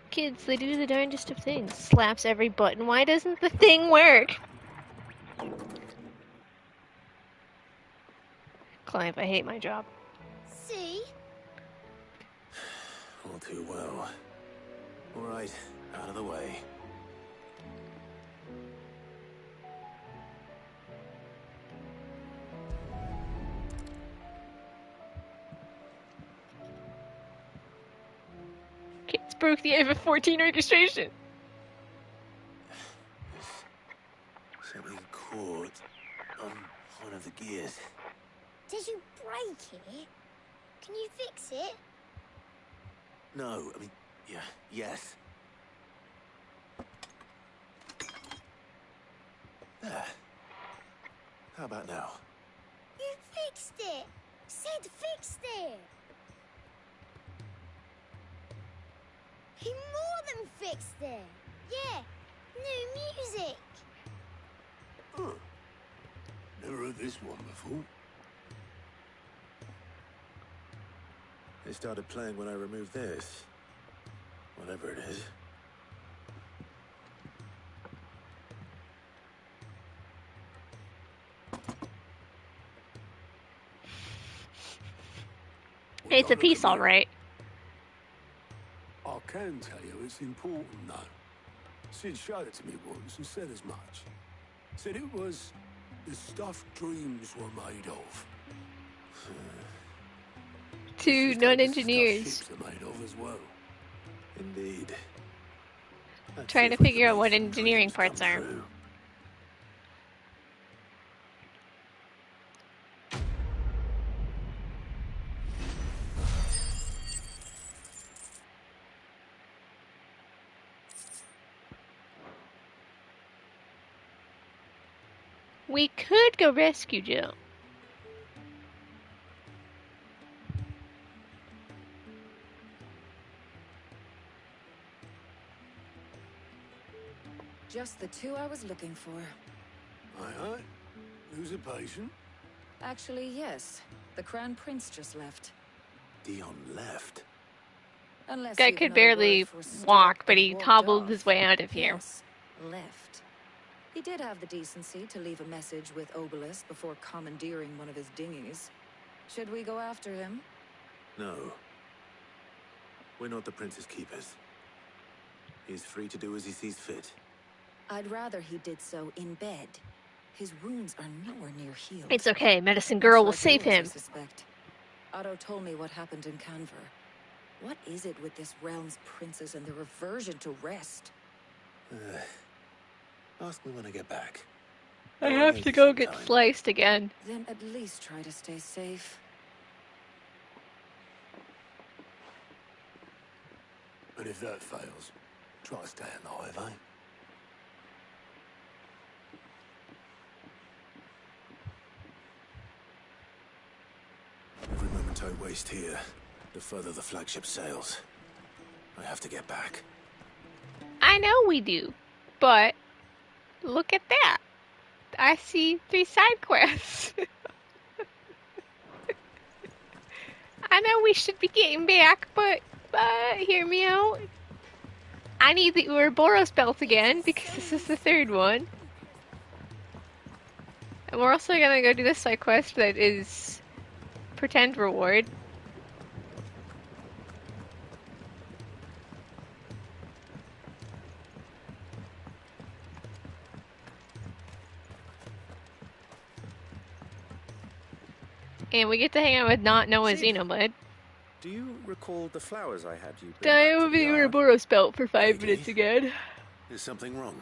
Kids, they do the darndest of things. Slaps every button. Why doesn't the thing work? Clive, I hate my job. See? All too well. All right, out of the way. Kids broke the FF14 registration. Something caught on one of the gears. Did you break it? Can you fix it? No, I mean, yeah, yes. There. How about now? You fixed fixed it! Sid fixed it! He more than fixed it! Yeah, new music! Huh. Never heard this one before. They started playing when I removed this. Whatever it is. It's a piece, all right. I can tell you it's important, though. Sid showed it to me once and said as much. Said it was the stuff dreams were made of. Two non-engineers. Ships are made of as well. Indeed. Trying to figure out what engineering parts are. We could go rescue Jill. Just the two I was looking for. Aye, aye. Who's a patient? Actually, yes. The Crown Prince just left. Dion left? Unless Guy you've could another barely word for stood walk, up but and he walked hobbled off. his way out of here. Yes, left. He did have the decency to leave a message with Obelisk before commandeering one of his dinghies. Should we go after him? No. We're not the Prince's keepers. He's free to do as he sees fit. I'd rather he did so in bed. His wounds are nowhere near healed. It's okay, Medicine Much Girl will like save yours, I him. suspect. Otto told me what happened in Canver. What is it with this realm's princes and their aversion to rest? Ask me when I get back. I have to go get sliced again. Then at least try to stay safe. And if that fails, try to stay alive, eh? Every moment I waste here, the further the flagship sails. I have to get back. I know we do, but look at that. I see 3 side quests. I know we should be getting back, but hear me out. I need the Ouroboros belt again, because this is the 3rd one. And we're also gonna go do this side quest that is pretend reward. And we get to hang out with not Noah Xenobud. Do you recall the flowers I had you bring I back to have the the yard? Ouroboros belt for 5 minutes again. Is something wrong?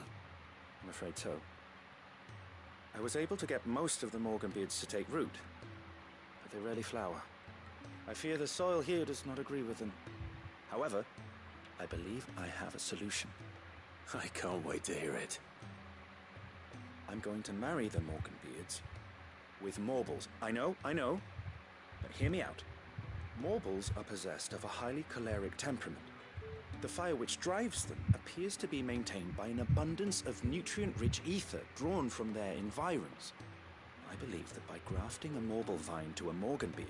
I'm afraid so. I was able to get most of the Morganbeards to take root, but they rarely flower. I fear the soil here does not agree with them. However, I believe I have a solution. I can't wait to hear it. I'm going to marry the Morganbeards with Morbles. I know, but hear me out. Morbles are possessed of a highly choleric temperament. The fire which drives them appears to be maintained by an abundance of nutrient-rich ether drawn from their environs. I believe that by grafting a Morble vine to a Morganbeard,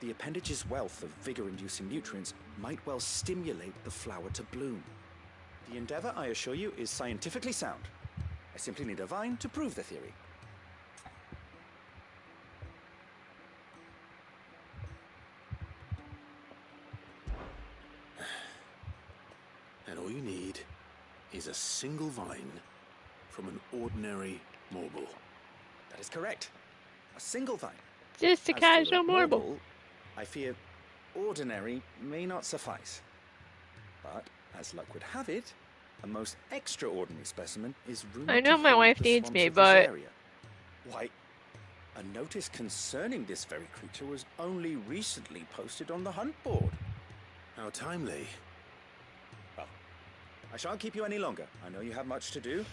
the appendage's wealth of vigor-inducing nutrients might well stimulate the flower to bloom. The endeavor, I assure you, is scientifically sound. I simply need a vine to prove the theory. And all you need is a single vine from an ordinary Morble. That is correct. A single vine. Just a As for casual a Morble. I fear ordinary may not suffice. But, as luck would have it, a most extraordinary specimen is rumored I know to my hold wife the needs swamps me, of this but- area. Why, a notice concerning this very creature was only recently posted on the hunt board. How timely. Well, I shan't keep you any longer. I know you have much to do,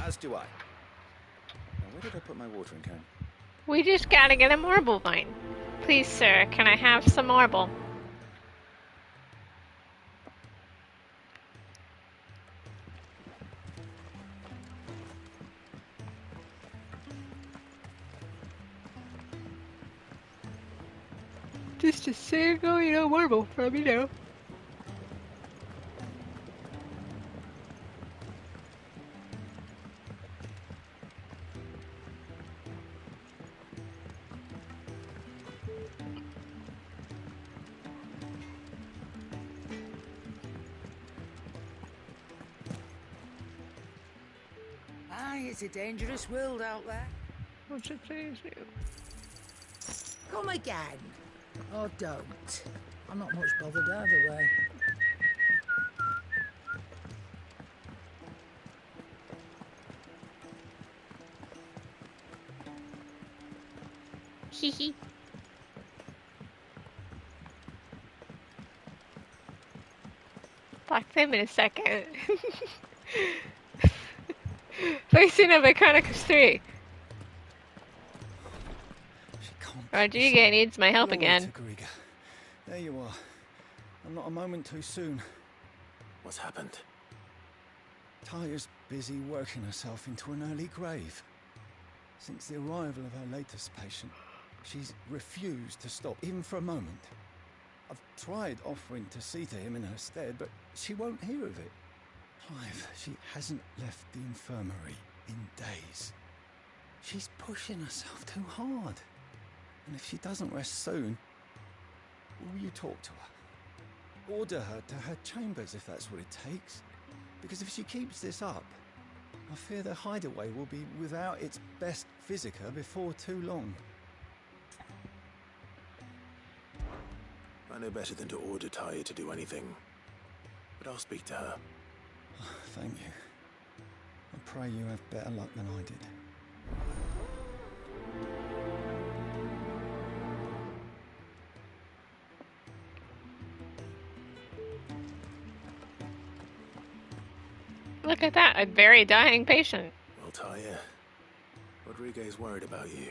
as do I. Now, where did I put my watering can? We just gotta get a marble mine. Please, sir, can I have some marble? Just a single, marble from, Aye, it's a dangerous world out there. What's it saying? Come again. Or don't. I'm not much bothered either way. Hee. Black Flame in a second. Facing of Iconicus 3. Rodrigo needs my help again. There you are. I'm not a moment too soon. What's happened? Talia's busy working herself into an early grave. Since the arrival of her latest patient, she's refused to stop, even for a moment. I've tried offering to see to him in her stead, but she won't hear of it. Clive, she hasn't left the infirmary in days. She's pushing herself too hard. And if she doesn't rest soon, will you talk to her? Order her to her chambers if that's what it takes. Because if she keeps this up, I fear the hideaway will be without its best physica before too long. I know better than to order Talia to do anything. But I'll speak to her. Thank you. I pray you have better luck than I did. Look at that, a very dying patient. Well, Talia, Rodriguez worried about you.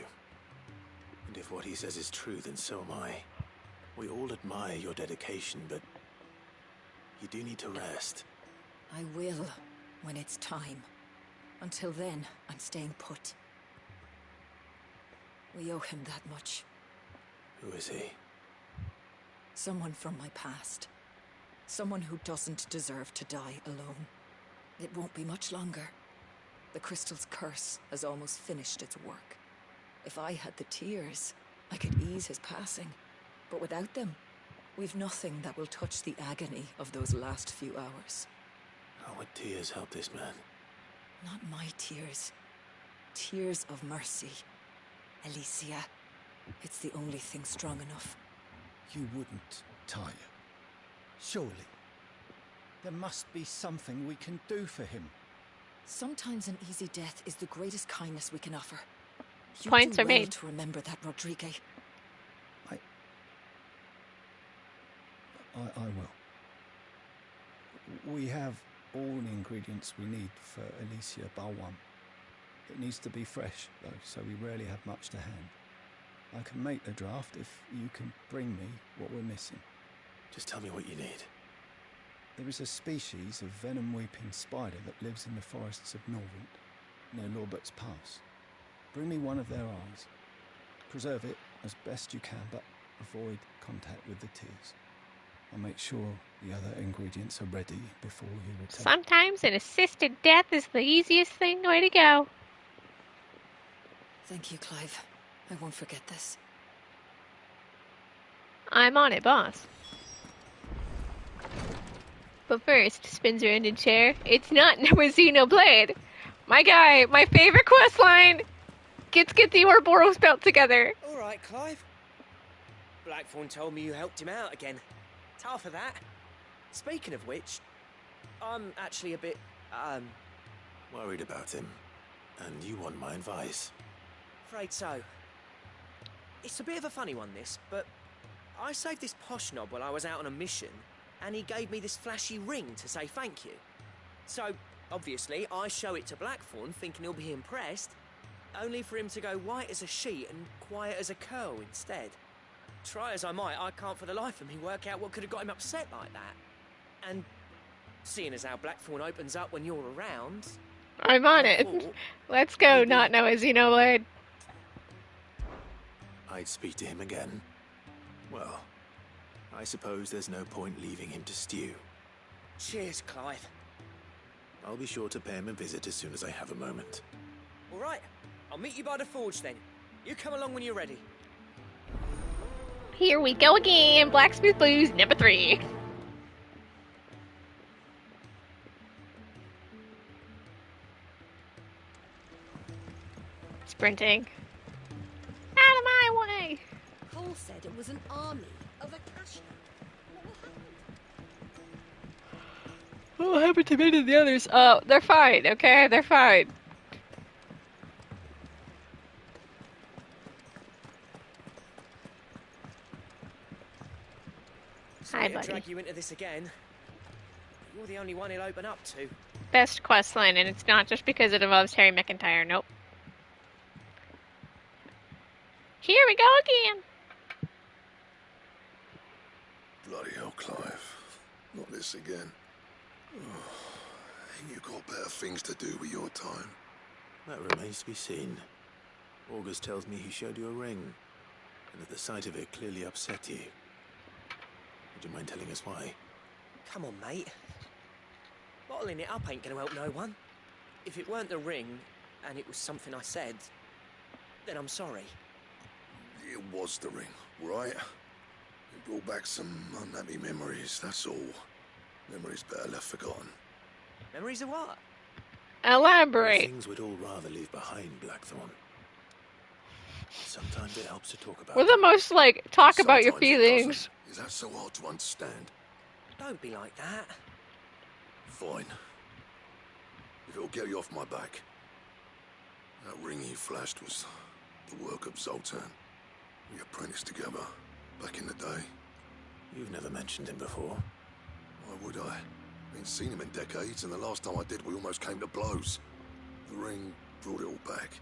And if what he says is true, then so am I. We all admire your dedication, but you do need to rest. I will, when it's time. Until then, I'm staying put. We owe him that much. Who is he? Someone from my past. Someone who doesn't deserve to die alone. It won't be much longer. The crystal's curse has almost finished its work. If I had the tears, I could ease his passing. But without them, we've nothing that will touch the agony of those last few hours. How would tears help this man? Not my tears. Tears of mercy. Alicia, it's the only thing strong enough. You wouldn't, Talia. Surely. There must be something we can do for him. Sometimes an easy death is the greatest kindness we can offer. You Points do are well made. to remember that, Rodrigo. I will. We have all the ingredients we need for Alicia Balwan. It needs to be fresh, though, so we rarely have much to hand. I can make the draft if you can bring me what we're missing. Just tell me what you need. There is a species of venom-weeping spider that lives in the forests of Norvent, near Lorbert's Pass. Bring me one of their eyes. Preserve it as best you can, but avoid contact with the tears. I'll make sure the other ingredients are ready before you return. Sometimes an assisted death is the easiest way to go. Thank you, Clive. I won't forget this. I'm on it, boss. But first, spins around in chair. It's not Xenoblade Blade. My guy, my favorite quest line. Get the Ouroboros belt together. All right, Clive. Blackthorn told me you helped him out again. Tough for that. Speaking of which, I'm actually a bit, worried about him. And you want my advice? Afraid so. It's a bit of a funny one, this, but I saved this posh knob while I was out on a mission, and he gave me this flashy ring to say thank you. So, obviously, I show it to Blackthorn, thinking he'll be impressed, only for him to go white as a sheet and quiet as a curl instead. Try as I might, I can't for the life of me work out what could have got him upset like that. And seeing as how Blackthorn opens up when you're around... I'm on it. Let's go, Maybe. not know a Xenoblade. I'd speak to him again. Well, I suppose there's no point leaving him to stew. Cheers, Clive. I'll be sure to pay him a visit as soon as I have a moment. All right, I'll meet you by the forge then. You come along when you're ready. Here we go again. Blacksmith Blues number 3. Sprinting. Out of my way! Cole said it was an army of Akasha. What happened to many of the others? Oh, they're fine, okay? They're fine. Sorry Hi, to buddy. drag you into this again. You're the only one he'll open up to. Best quest line, and it's not just because it involves Harry McIntyre. Nope. Here we go again. Bloody hell, Clive. Not this again. Ain't you got better things to do with your time? That remains to be seen. August tells me he showed you a ring, and that the sight of it clearly upset you. Would you mind telling us why? Come on, mate. Bottling it up ain't gonna help no one. If it weren't the ring, and it was something I said, then I'm sorry. It was the ring, right? It brought back some unhappy memories, that's all. Memories better left forgotten. Memories of what? Elaborate. Things we'd all rather leave behind, Blackthorn. Sometimes it helps to talk about We're the most, like, talk about your Sometimes it feelings. doesn't. Is that so hard to understand? Don't be like that. Fine. If it'll get you off my back. That ring he flashed was the work of Zoltan. We apprenticed together, back in the day. You've never mentioned him before. Why would I? Ain't seen him in decades, and the last time I did, we almost came to blows. The ring brought it all back.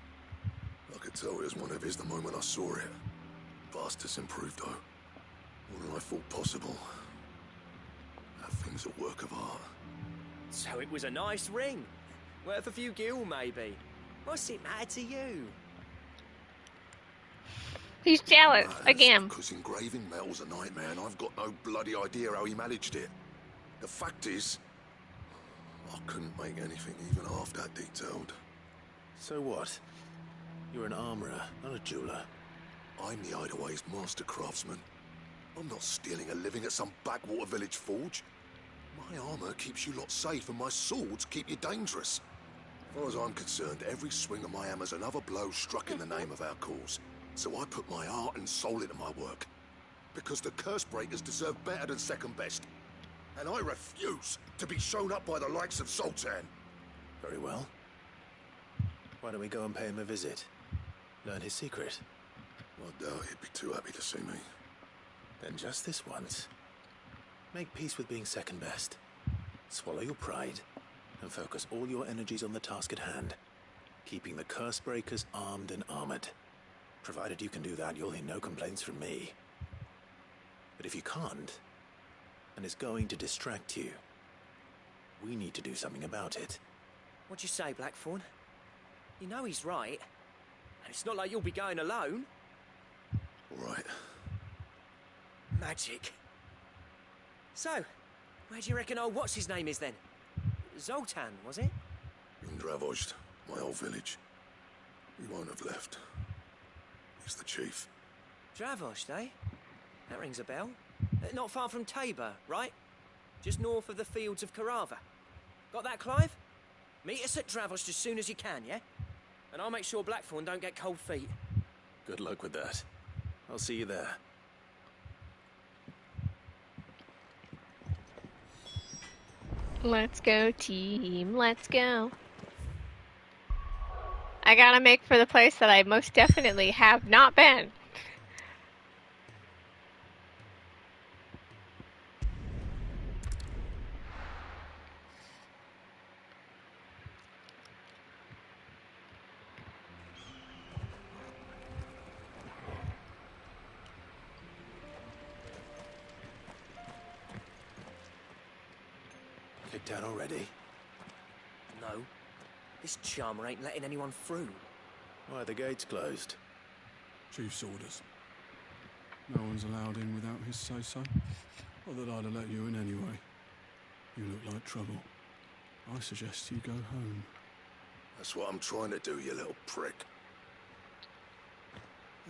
I could tell it was one of his the moment I saw it. Vast improved, though. More than I thought possible. That thing's a work of art. So it was a nice ring. Worth a few gil, maybe. What's it matter to you? He's jealous, again. Because engraving metal's a nightmare, and I've got no bloody idea how he managed it. The fact is, I couldn't make anything even half that detailed. So what? You're an armorer, not a jeweler. I'm the Hideaway's master craftsman. I'm not stealing a living at some backwater village forge. My armor keeps you lot safe, and my swords keep you dangerous. As far as I'm concerned, every swing of my hammer's another blow struck in the name of our cause. So I put my heart and soul into my work. Because the curse breakers deserve better than second best. And I refuse to be shown up by the likes of Zoltan. Very well. Why don't we go and pay him a visit? Learn his secret. I doubt he'd be too happy to see me. Then just this once. Make peace with being second best. Swallow your pride, and focus all your energies on the task at hand. Keeping the curse breakers armed and armored. Provided you can do that, you'll hear no complaints from me. But if you can't, and it's going to distract you, we need to do something about it. What'd you say, Blackthorn? You know he's right. And it's not like you'll be going alone. All right. Magic. So, where do you reckon old what's-his-name is then? Zoltan, was it? In Dravozd, my old village. He won't have left. He's the chief. Dravozd, eh? That rings a bell. Not far from Tabor, right? Just north of the fields of Carava. Got that, Clive? Meet us at Dravozd as soon as you can, yeah? And I'll make sure Blackthorn don't get cold feet. Good luck with that. I'll see you there. Let's go, team. Let's go. I gotta make for the place that I most definitely have not been. kicked out already? No. This charmer ain't letting anyone through. Why are the gates closed? Chief's orders. No one's allowed in without his say-so. Not that I'd have let you in anyway. You look like trouble. I suggest you go home. That's what I'm trying to do, you little prick.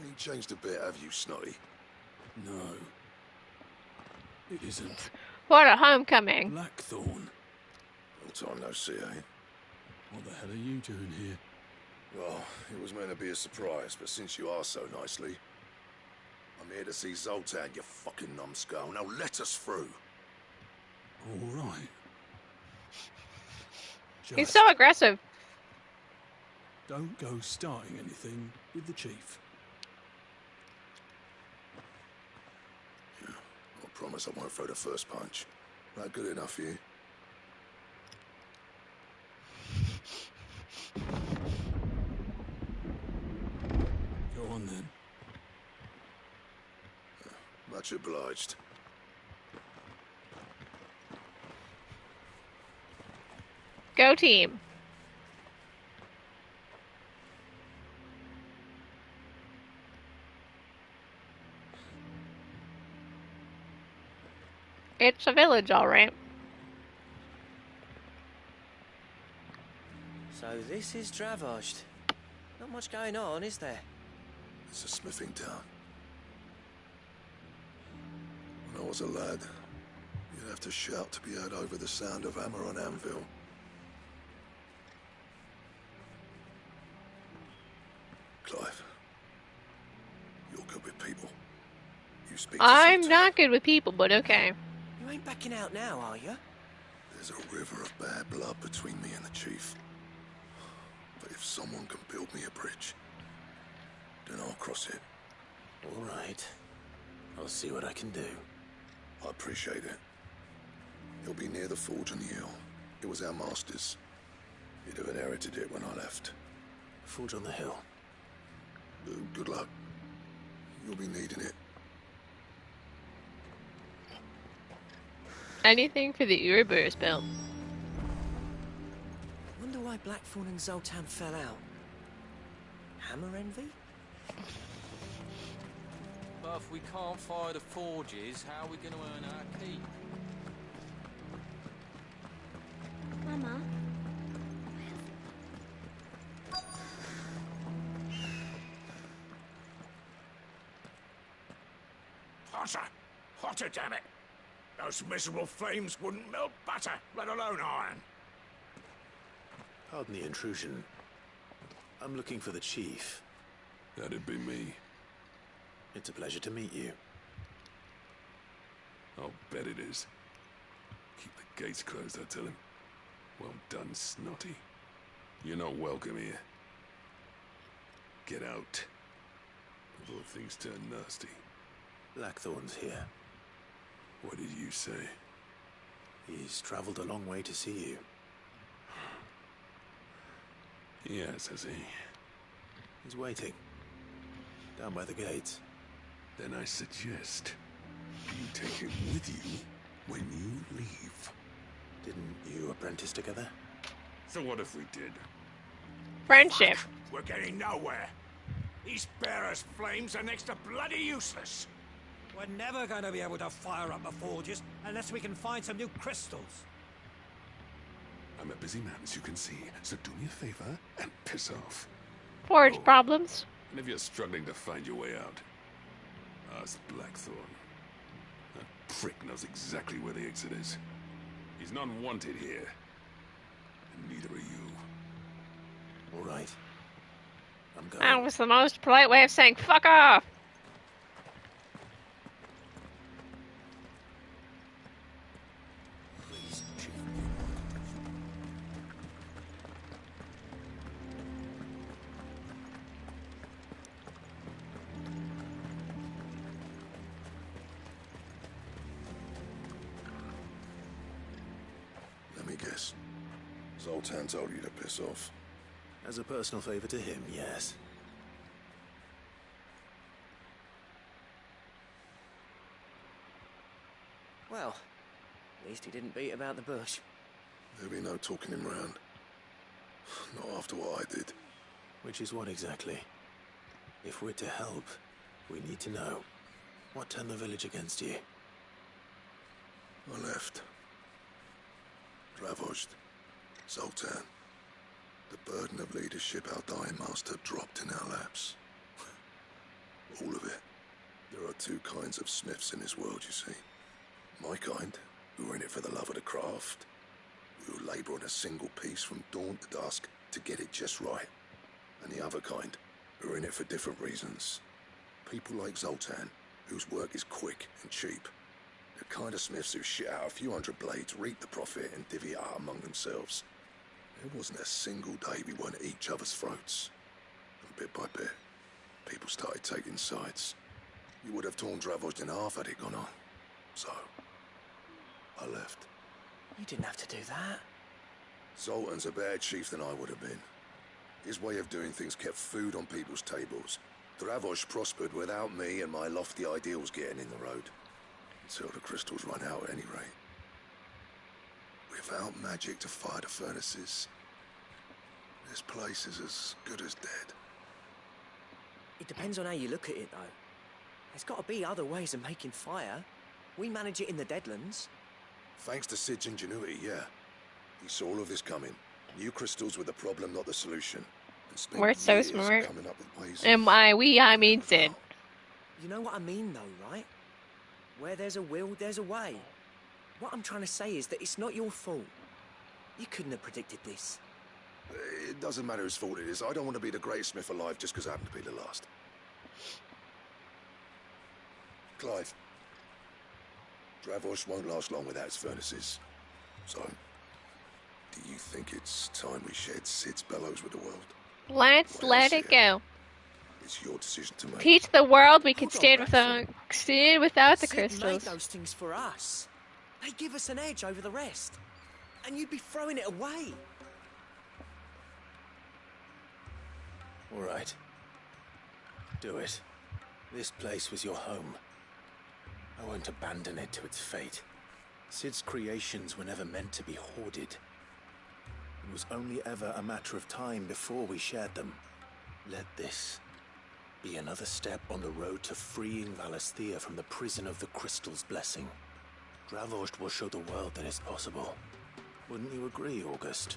Ain't changed a bit, have you, Snotty? No. It isn't. What a homecoming. Blackthorn. Long time no see, eh? What the hell are you doing here? Well, it was meant to be a surprise, but since you asked so nicely, I'm here to see Zoltan, you fucking numbskull. Now let us through. All right. He's so aggressive. Don't go starting anything with the chief. I promise I won't throw the first punch. That good enough for you? Go on then. Much obliged. Go team. It's a village, all right. So this is Dravosht. Not much going on, is there? It's a smithing town. When I was a lad, you'd have to shout to be heard over the sound of hammer on anvil. Clive, you're good with people. You speak to I'm Sultan. not good with people, but okay. You ain't backing out now, are you? There's a river of bad blood between me and the chief. But if someone can build me a bridge, then I'll cross it. All right. I'll see what I can do. I appreciate it. It'll be near the forge on the hill. It was our master's. He'd have inherited it when I left. Forge on the hill. Good luck. You'll be needing it. Anything for the Ouroboros belt. Wonder why Blackthorn and Zoltan fell out. Hammer envy? But if we can't fire the forges, how are we going to earn our keep? Mama. Hotter! Hotter, damn it! Those miserable flames wouldn't melt butter, let alone iron. Pardon the intrusion. I'm looking for the chief. That'd be me. It's a pleasure to meet you. I'll bet it is. Keep the gates closed, I tell him. Well done, Snotty. You're not welcome here. Get out. Before things turn nasty. Blackthorn's here. What did you say? He's traveled a long way to see you. Yes, has he? He's waiting. Down by the gates. Then I suggest you take him with you when you leave. Didn't you apprentice together? So what if we did? Friendship. Fuck, we're getting nowhere. These bearers' flames are next to bloody useless. We're never going to be able to fire up the forges unless we can find some new crystals. I'm a busy man, as you can see, so do me a favor and piss off. Forge problems. And if you're struggling to find your way out, ask Blackthorn. That prick knows exactly where the exit is. He's not wanted here. And neither are you. All right. I'm going. That was the most polite way of saying fuck off. Let me guess. Zoltan told you to piss off. As a personal favor to him, yes. Well, at least he didn't beat about the bush. There'll be no talking him round. Not after what I did. Which is what exactly? If we're to help, we need to know. What turned the village against you? I left. Ravaged. Zoltan. The burden of leadership our dying master dropped in our laps. All of it. There are two kinds of smiths in this world, you see. My kind, who are in it for the love of the craft, who labour on a single piece from dawn to dusk to get it just right. And the other kind, who are in it for different reasons. People like Zoltan, whose work is quick and cheap. The kind of smiths who shit out a few hundred blades, reap the profit, and divvy it out among themselves. There wasn't a single day we weren't at each other's throats. And bit by bit, people started taking sides. You would have torn Dravozd in half had it gone on. So, I left. You didn't have to do that. Zoltan's a better chief than I would have been. His way of doing things kept food on people's tables. Dravozd prospered without me and my lofty ideals getting in the road. Until the crystals run out at any rate. Without magic to fire the furnaces, this place is as good as dead. It depends on how you look at it, though. There's got to be other ways of making fire. We manage it in the Deadlands. Thanks to Sid's ingenuity, yeah. He saw all of this coming. New crystals were the problem, not the solution. And spent We're so years smart. coming up with ways And by we, I mean Sid. You know what I mean, though, right? Where there's a will, there's a way. What I'm trying to say is that it's not your fault. You couldn't have predicted this. It doesn't matter whose fault it is. I don't want to be the greatest smith alive just because I happen to be the last. Clive. Dravozd won't last long without its furnaces. So, do you think it's time we shared Sid's bellows with the world? Let's let it go. It's your decision to make. Teach the world we can stand without the Sid crystals. made those things for us. They give us an edge over the rest. And you'd be throwing it away. All right. Do it. This place was your home. I won't abandon it to its fate. Sid's creations were never meant to be hoarded. It was only ever a matter of time before we shared them. Let this be another step on the road to freeing Valisthea from the prison of the Crystal's blessing. Dravozd will show the world that it's possible. Wouldn't you agree, August?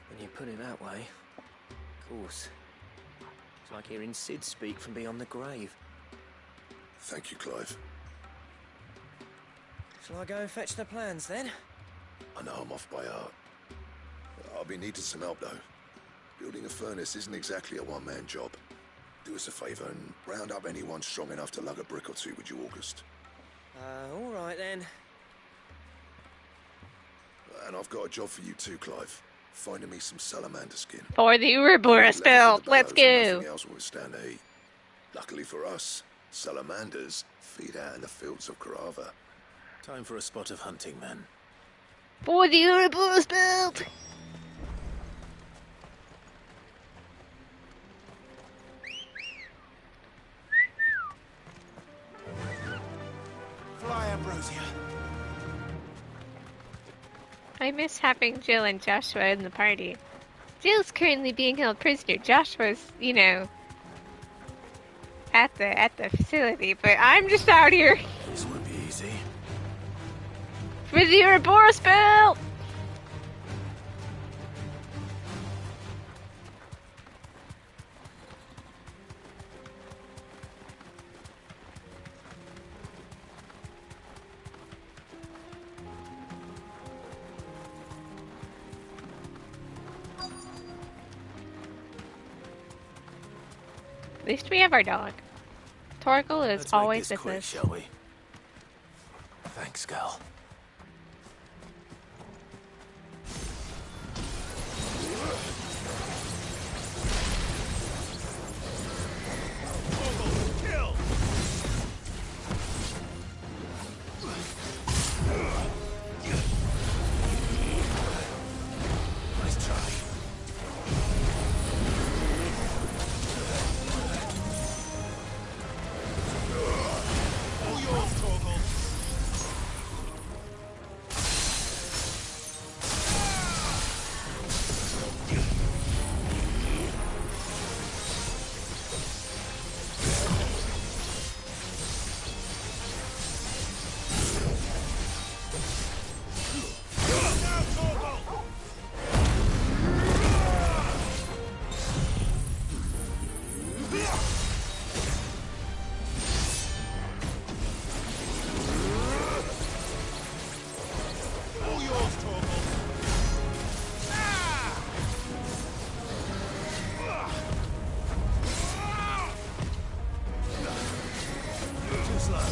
When you put it that way, of course. It's like hearing Sid speak from beyond the grave. Thank you, Clive. Shall I go and fetch the plans, then? I know I'm off by heart. I'll be needing some help, though. Building a furnace isn't exactly a one-man job. Do us a favour and round up anyone strong enough to lug a brick or two with you, August. All right, then. And I've got a job for you too, Clive. Finding me some salamander skin. For the Ouroboros belt. Let's go. Nothing else will withstand the heat. Luckily for us, salamanders feed out in the fields of Carava. Time for a spot of hunting, then. For the Ouroboros belt. Fly, Ambrosia. I miss having Jill and Joshua in the party. Jill's currently being held prisoner. Joshua's, you know, at the facility, but I'm just out here. This won't be easy. For the Ouroboros belt! At least we have our dog. Torgal is Let's always make this with quick, us. shall we? Thanks, girl. Nice try. slow.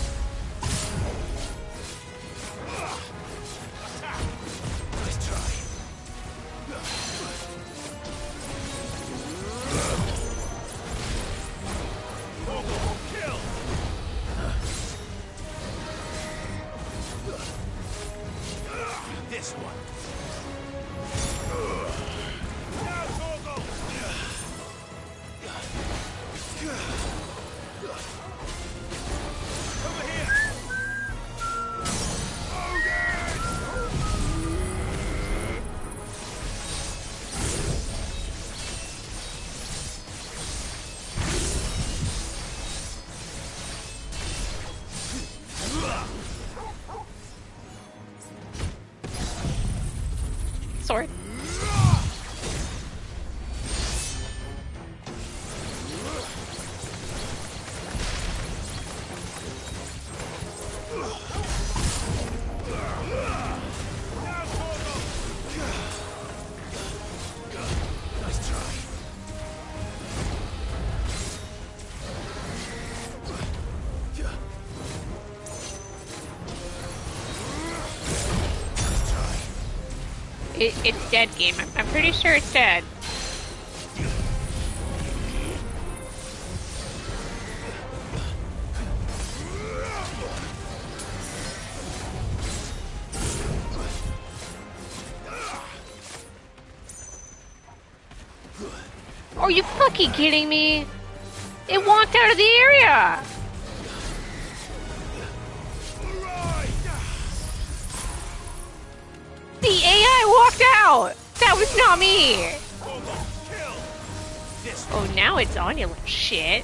Nice try. Kill! This one. Now, Torgal! Over here! Sword. Nice try. It's dead, game. I'm pretty sure it's dead. Are you fucking kidding me? It walked out of the area! The AI walked out! That was not me! Oh, now it's on, you little shit.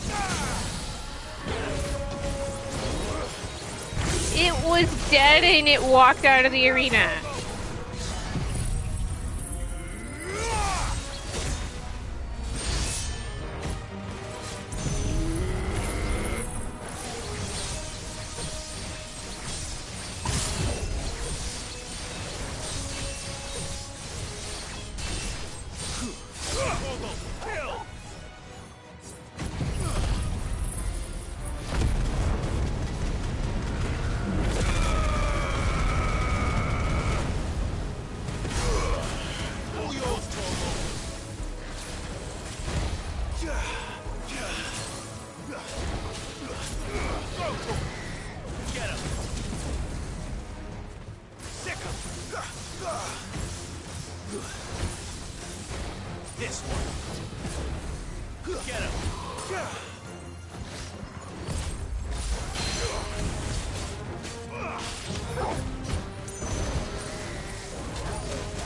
It was dead and it walked out of the arena. This one. Get him.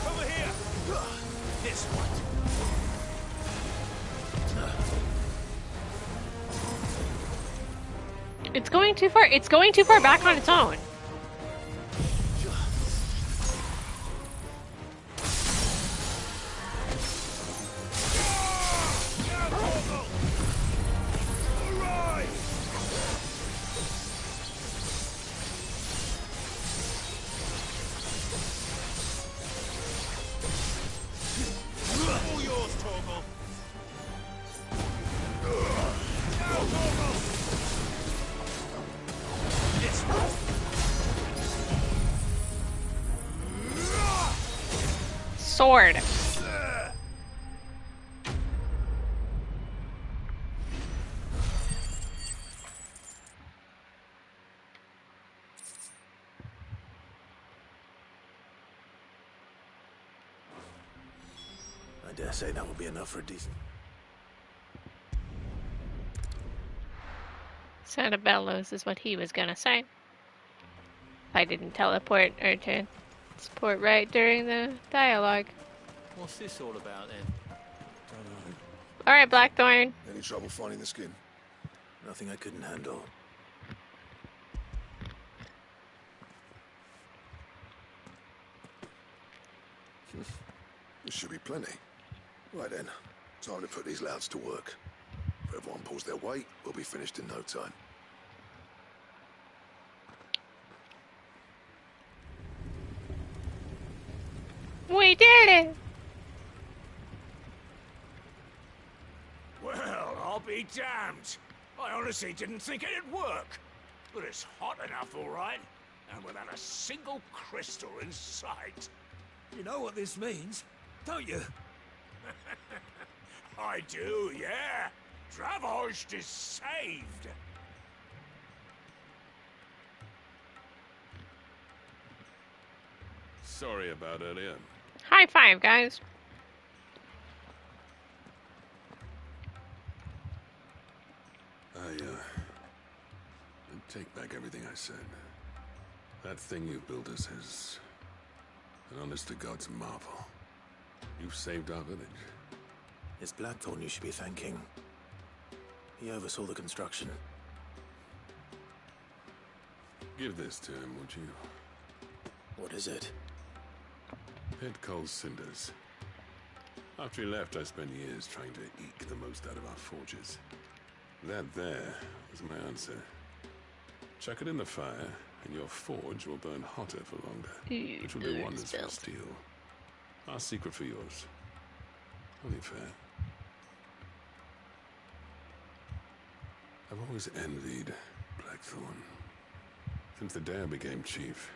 Over here. This one. It's going too far. It's going too far back on its own. All yours, Torgal. This one. Sword. I dare say that will be enough for a decent... Santa Bellows is what he was gonna say. If I didn't teleport or to support right during the dialogue. What's this all about then? Alright, Blackthorn. Any trouble finding the skin? Nothing I couldn't handle. There should be plenty. Right then, time to put these louts to work. If everyone pulls their weight, we'll be finished in no time. We did it! Well, I'll be damned. I honestly didn't think it'd work. But it's hot enough, all right, and without a single crystal in sight. You know what this means, don't you? I do, yeah. Dravost is saved. Sorry about earlier. High five, guys. I take back everything I said. That thing you built us is an honest-to-God's marvel. You've saved our village. It's Blackthorn you should be thanking. He oversaw the construction. Give this to him, would you? What is it? Pit Cole's cinders. After he left, I spent years trying to eke the most out of our forges. That there was my answer. Chuck it in the fire, and your forge will burn hotter for longer, which will do wonders for steel. Our secret for yours. Only fair. I've always envied Blackthorn. Since the day I became chief,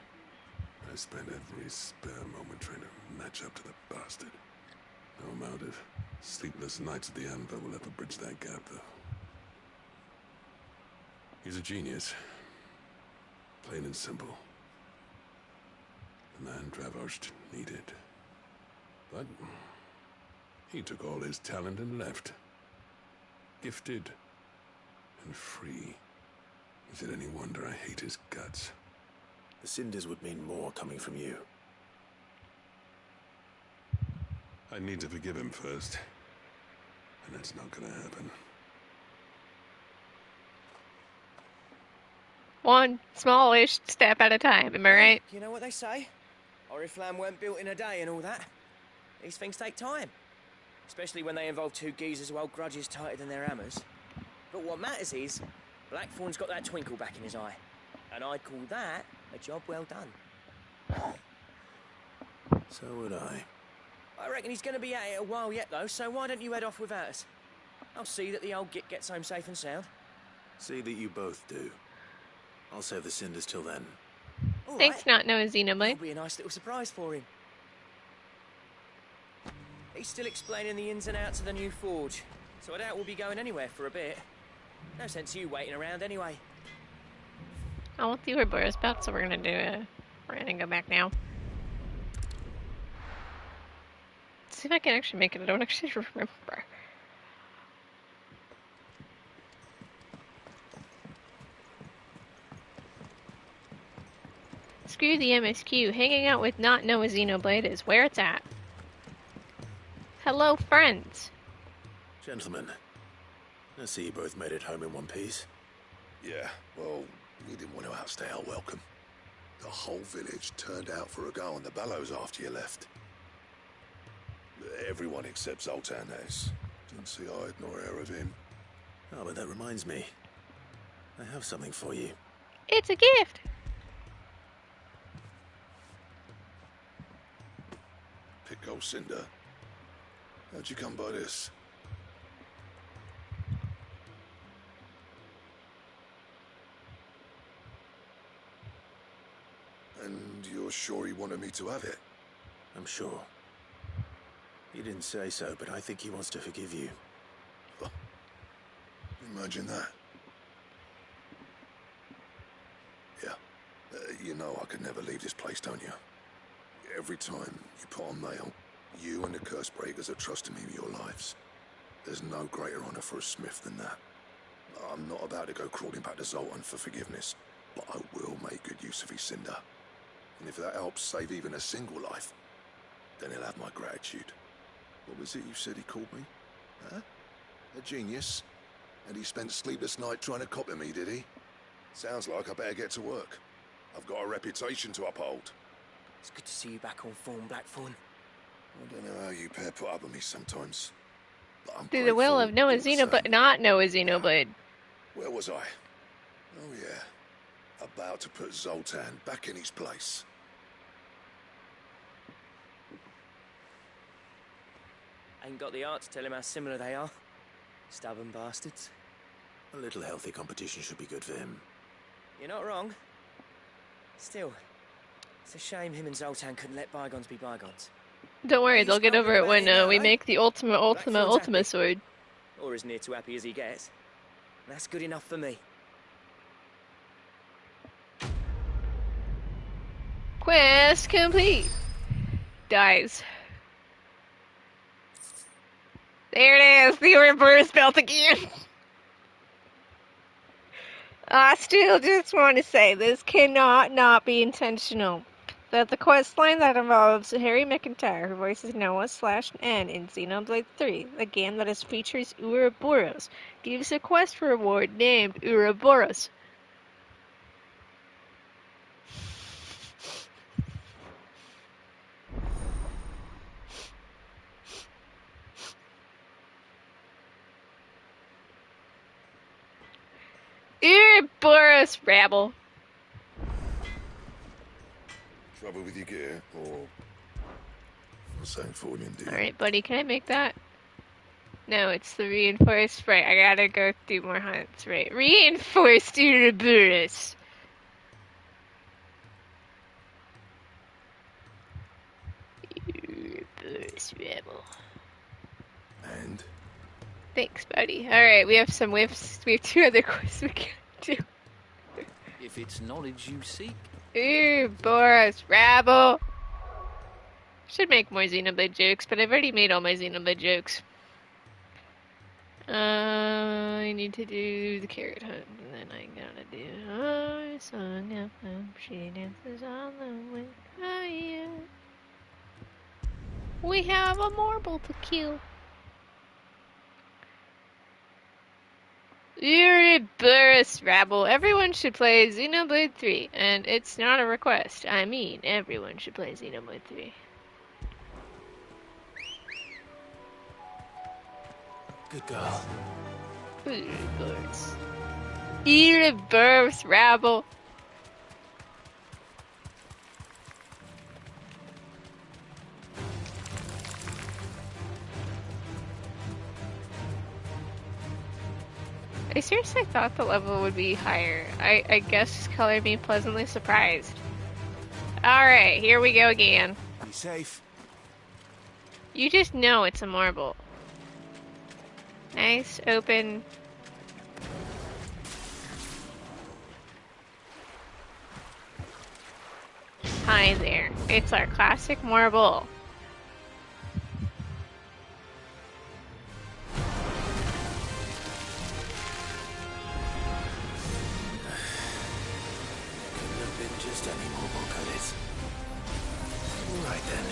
I spent every spare moment trying to match up to the bastard. No amount of sleepless nights at the Anvil will ever bridge that gap, though. He's a genius. Plain and simple. The man Dravost needed. But he took all his talent and left. Gifted and free. Is it any wonder I hate his guts? The cinders would mean more coming from you. I need to forgive him first. And that's not gonna happen. One smallish step at a time, am I right? You know what they say? Oriflamme weren't built in a day and all that. These things take time. Especially when they involve two geezers who hold grudges tighter than their hammers. But what matters is, Blackthorn's got that twinkle back in his eye. And I'd call that a job well done. So would I. I reckon he's going to be at it a while yet, though, so why don't you head off without us? I'll see that the old git gets home safe and sound. See that you both do. I'll save the cinders till then. All Thanks, right. not Noah Xenoblade. It'll be a nice little surprise for him. He's still explaining the ins and outs of the new forge, so I doubt we'll be going anywhere for a bit. No sense you waiting around anyway. I want the Ouroboros belt, so we're gonna do it. We're gonna go back now. See if I can actually make it. I don't actually remember. Screw the MSQ. Hanging out with not Noah Xenoblade is where it's at. Hello, friends. Gentlemen, I see you both made it home in one piece. Yeah, well, we didn't want to outstay our welcome. The whole village turned out for a go on the bellows after you left. Everyone except Zoltan has. Didn't see hide nor hair of him. Oh, but that reminds me. I have something for you. It's a gift. Pico Cinder. How'd you come by this? And you're sure he wanted me to have it? I'm sure. He didn't say so, but I think he wants to forgive you. Imagine that. Yeah. You know I could never leave this place, don't you? Every time you put on mail, you and the curse breakers have trusted me with your lives. There's no greater honor for a smith than that. I'm not about to go crawling back to Zoltan for forgiveness, but I will make good use of his cinder. And if that helps save even a single life, then he'll have my gratitude. What was it you said he called me? Huh? A genius? And he spent sleepless night trying to copy me, did he? Sounds like I better get to work. I've got a reputation to uphold. It's good to see you back on form, Blackthorn. I don't know how you pair put up with me sometimes. But I'm Through the will of Noah Xenoblade, not Noah Xenoblade. Where was I? Oh yeah. About to put Zoltan back in his place. Ain't got the art to tell him how similar they are. Stubborn bastards. A little healthy competition should be good for him. You're not wrong. Still, it's a shame him and Zoltan couldn't let bygones be bygones. Don't worry, they'll get over it when we eh? make the ultimate happy. sword. Or as near to happy as he gets. That's good enough for me. Quest complete. Dies. There it is, the reverse belt again. I still just want to say this cannot not be intentional. That the quest line that involves Harry McIntyre, who voices Noah/N in Xenoblade 3, a game that is features Ouroboros, gives a quest reward named Ouroboros. Ouroboros, rabble. Trouble with your gear, or St. Fornian deal? Alright, buddy, can I make that? No, it's the reinforced. Right, I gotta go do more hunts. Right, reinforced Ouroboros. Ouroboros rebel. And? Thanks, buddy. Alright, we have 2 other quests we can do. If it's knowledge you seek. Ouroboros rabble. Should make more Xenoblade jokes, but I've already made all my Xenoblade jokes. I need to do the carrot hunt, and then I gotta do our song of hope. She dances on the wind. Oh, yeah. We have a marble to kill. Ouroboros rabble. Everyone should play Xenoblade 3, and it's not a request. I mean, everyone should play Xenoblade 3. Good girl. Ouroboros. Ouroboros rabble. I seriously thought the level would be higher. I guess colored me pleasantly surprised. Alright, here we go again. Be safe. You just know it's a marble. Nice, open. Hi there. It's our classic marble. Couldn't have been just any marble, could it? Right then.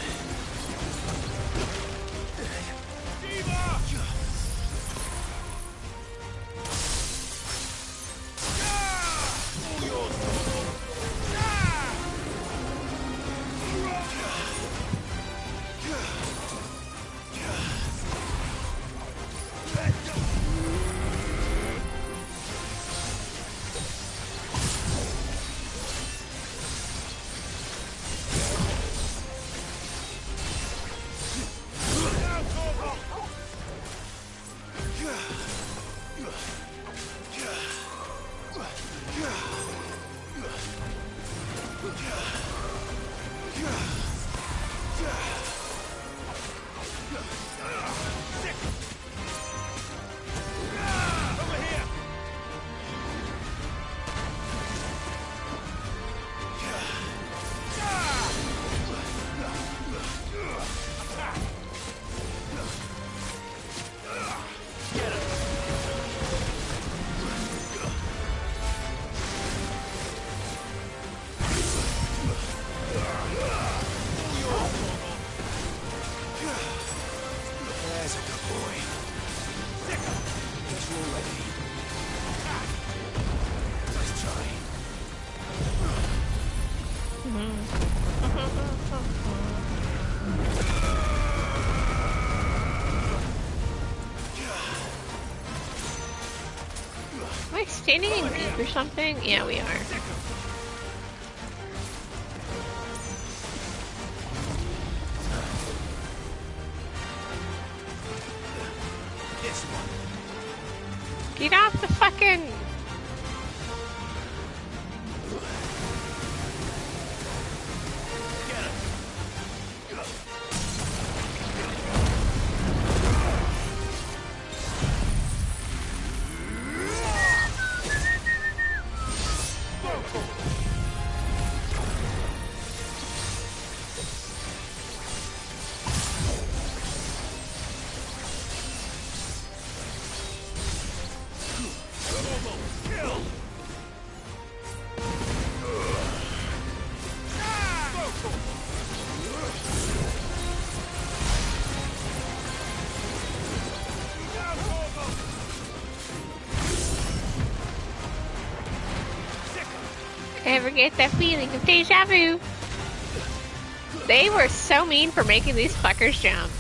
Am I standing in deep or something? Yeah, we are. Get off the fucking... Ever get that feeling of deja vu? They were so mean for making these fuckers jump.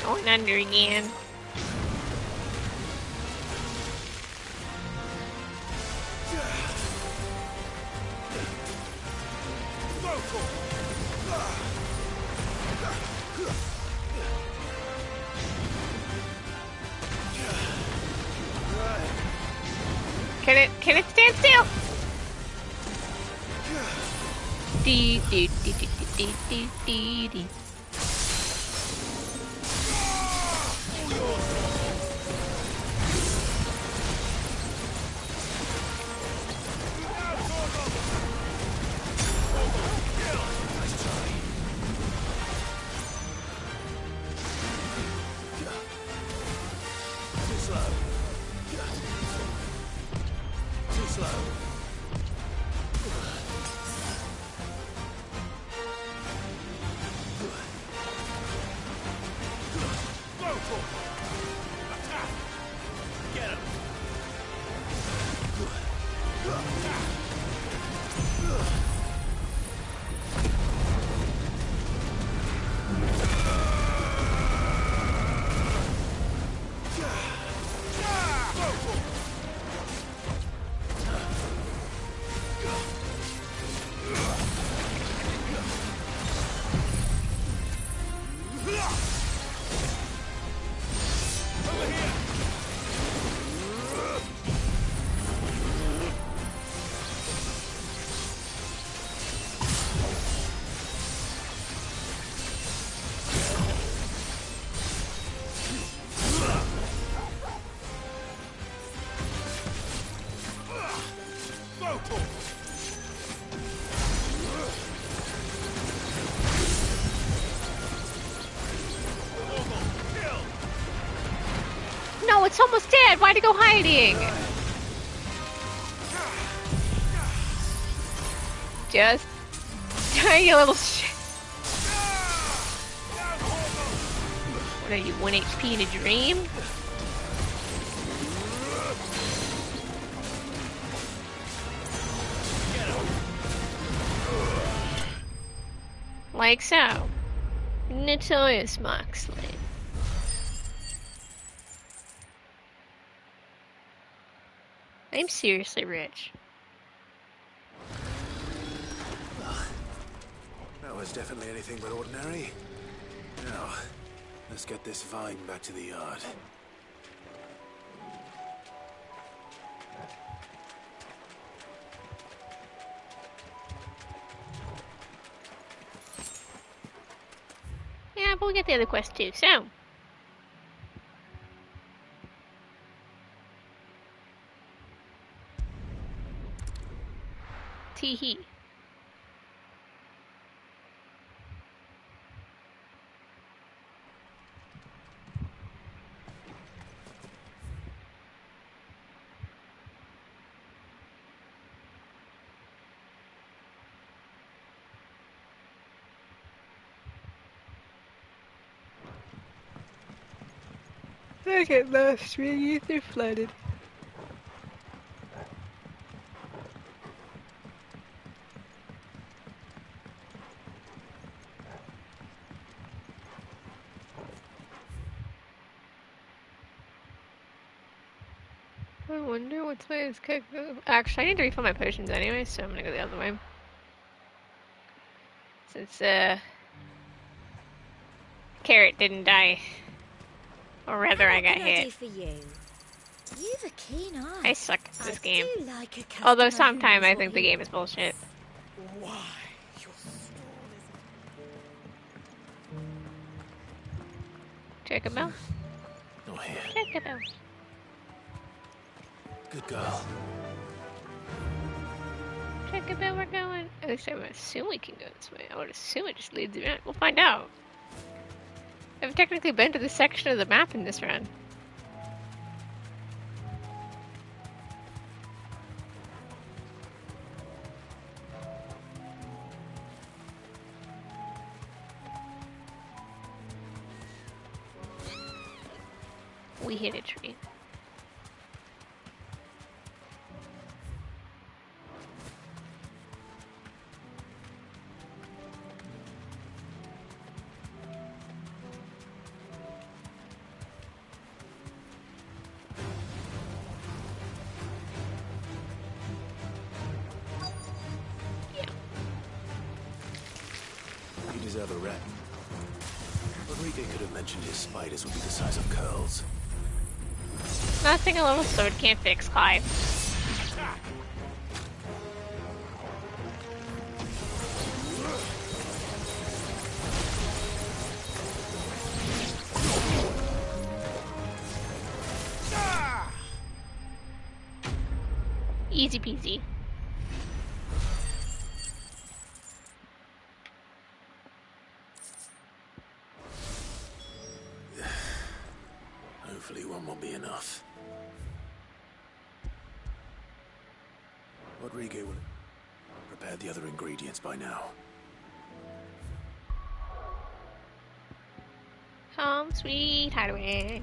Going under again. Can it stand still? Dee dee dee dee dee dee dee dee. it's almost dead. Why'd it go hiding? Just die, you little shit. What are you, 1 HP in a dream? Like so. Notorious Moxley. I'm seriously rich. That was definitely anything but ordinary. Now, let's get this vine back to the yard. Yeah, but we'll get the other quest too, so. Tee-hee. I get lost when ether flooded. I wonder what's my cook. Actually, I need to refill my potions anyway, so I'm gonna go the other way. Since Carrot didn't die, or rather, I got hit. For you? You've a keen eye. I suck at this game. Do like a Although customer who sometimes knows I what think the he game is bullshit. Why? Check him out. Not here. Check him out. Good girl. Check him out, we're going. At least I would assume we can go this way. I would assume it just leads around. We'll find out. I've technically been to this section of the map in this run. We hit a tree. You deserve a rep. Rodrigo could have mentioned his spiders would be the size of curls. Nothing a little sword can't fix, Clive. Easy peasy. Hopefully one will be enough. Rodrigo will have prepared the other ingredients by now. Home sweet hideaway.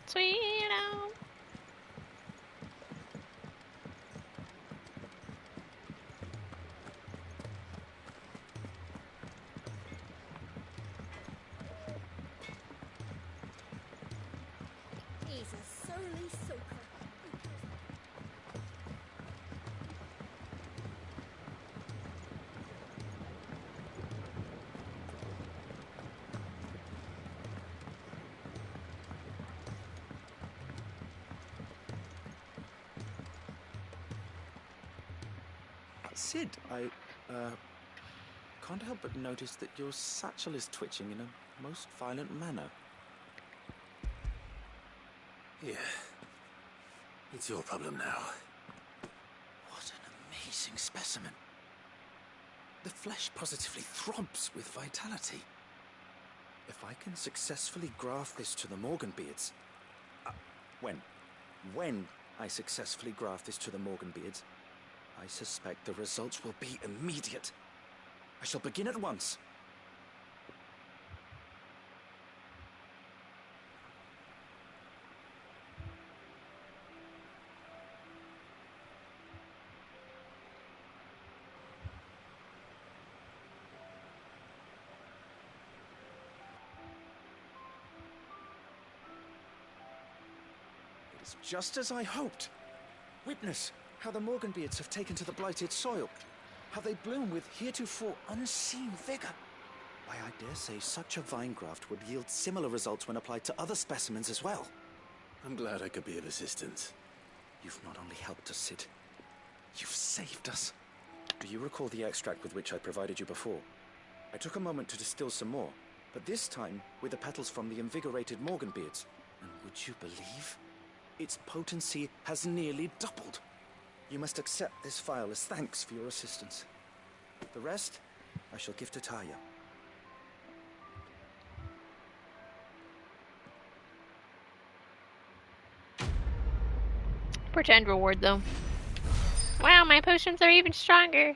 Sweet home. He's a surly soaker. Sid, I can't help but notice that your satchel is twitching in a most violent manner. Yeah. It's your problem now. What an amazing specimen. The flesh positively throbs with vitality. If I can successfully graft this to the Morganbeards... When I successfully graft this to the Morganbeards, I suspect the results will be immediate. I shall begin at once. It is just as I hoped. Witness how the Morganbeards have taken to the blighted soil, how they bloom with heretofore unseen vigor. Why, I dare say such a vine graft would yield similar results when applied to other specimens as well. I'm glad I could be of assistance. You've not only helped us, Sid, you've saved us. Do you recall the extract with which I provided you before? I took a moment to distill some more, but this time with the petals from the invigorated Morganbeards. And would you believe? Its potency has nearly doubled. You must accept this vial as thanks for your assistance. The rest, I shall give to Taya. Pretend reward, though. Wow, my potions are even stronger.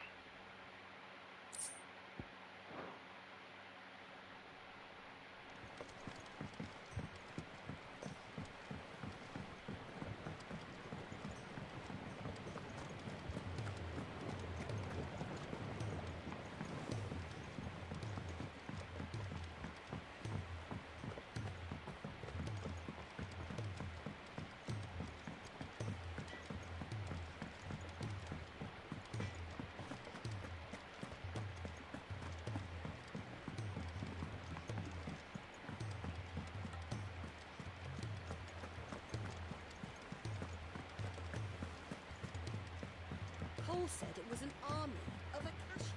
Cole said it was an army of Akashi.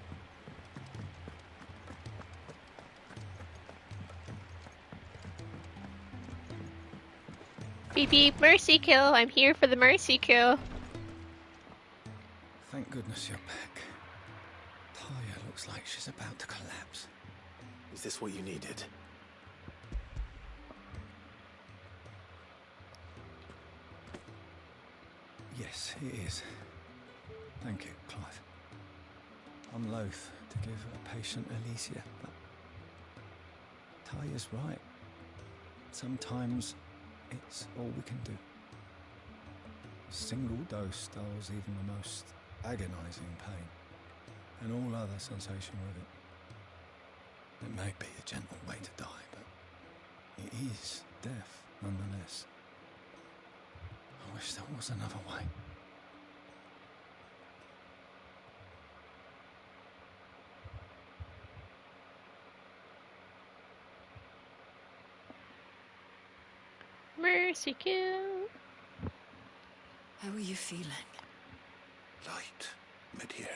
Beep beep, mercy kill. I'm here for the mercy kill. Thank goodness you're back. Taya looks like she's about to collapse. Is this what you needed? Yes, it is. Thank you, Clive. I'm loath to give a patient Alicia, but Taya's right. Sometimes it's all we can do. A single dose dulls even the most agonizing pain, and all other sensation with it. It may be a gentle way to die, but it is death nonetheless. I wish there was another way. Mercy kill. How are you feeling? Light, mid-here.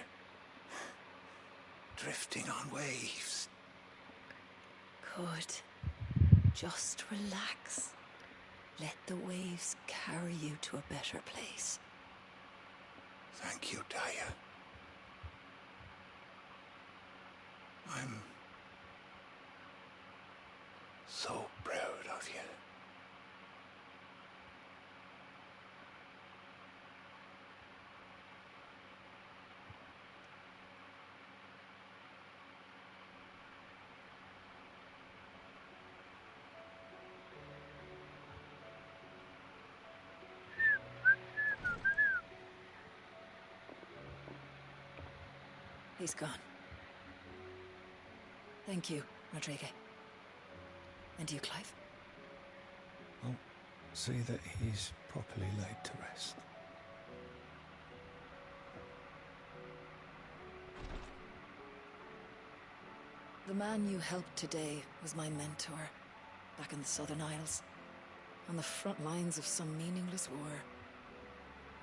Drifting on waves. Good. Just relax. Let the waves carry you to a better place. Thank you, Taya. I'm so proud of you. He's gone. Thank you, Rodrigue. And you, Clive? I'll see that he's properly laid to rest. The man you helped today was my mentor, back in the Southern Isles, on the front lines of some meaningless war.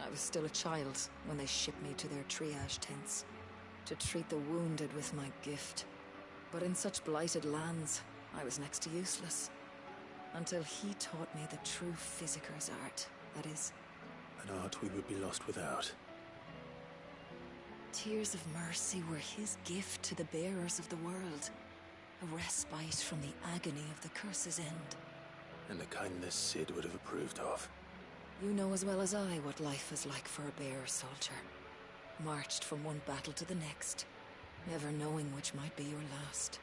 I was still a child when they shipped me to their triage tents, to treat the wounded with my gift. But in such blighted lands, I was next to useless. Until he taught me the true physicker's art, that is. An art we would be lost without. tears of mercy were his gift to the bearers of the world. A respite from the agony of the curse's end. And a kindness Sid would have approved of. You know as well as I what life is like for a bearer soldier. Marched from one battle to the next, never knowing which might be your last.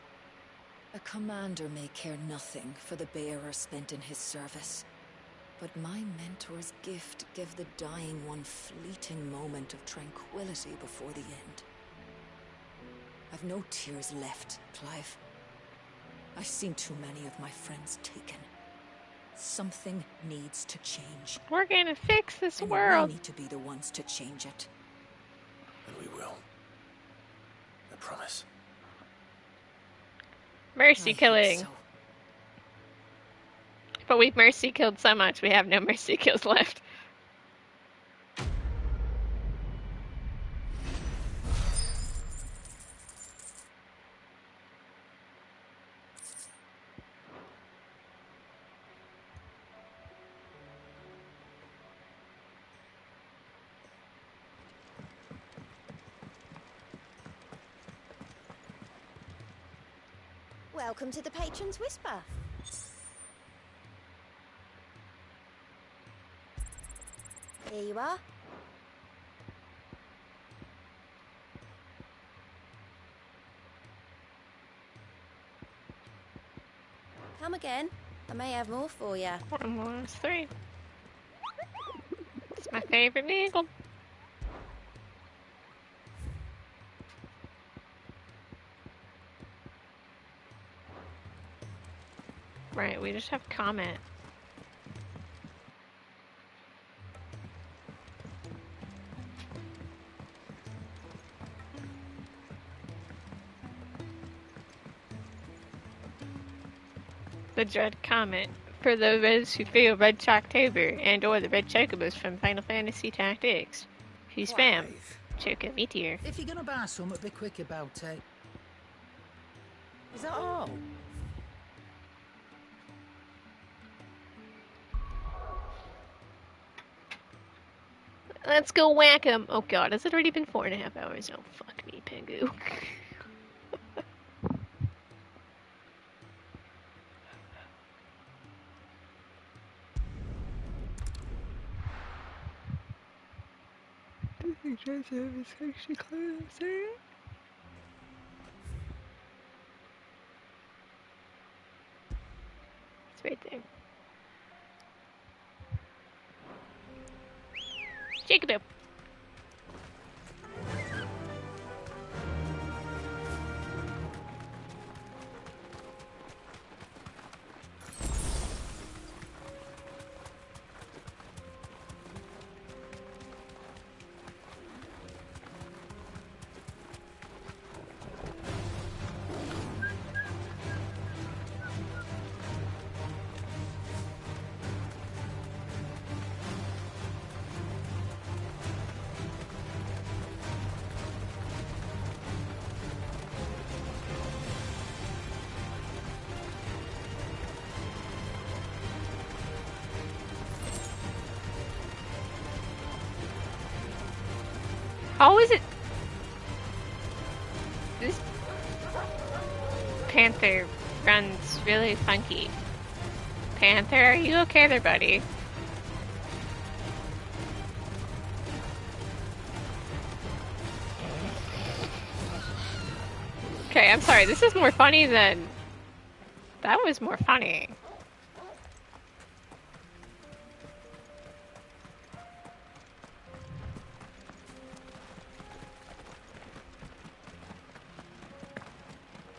A commander may care nothing for the bearer spent in his service. But my mentor's gift gave the dying one fleeting moment of tranquility before the end. I've no tears left, Clive. I've seen too many of my friends taken. Something needs to change. We're gonna fix this and world. We need to be the ones to change it. And we will. I promise. Mercy killing. So. But we've mercy killed so much, we have no mercy kills left. Welcome to the Patron's Whisper. Here you are. Come again. I may have more for you. 1 more is 3. It's my favorite vehicle. Right, we just have comment. The dread comment for those who feel Red Chocktober and or the Red Chocobos from Final Fantasy Tactics. Who's fam? Choco Meteor. If you're gonna buy something, be quick about it. Is that all? Let's go whack him. Oh god, has it already been 4.5 hours? Oh fuck me, Pengu. It's right there. Jacob. How is it? This Panther runs really funky. Panther, are you okay there, buddy? Okay, I'm sorry. This is more funny than... That was more funny.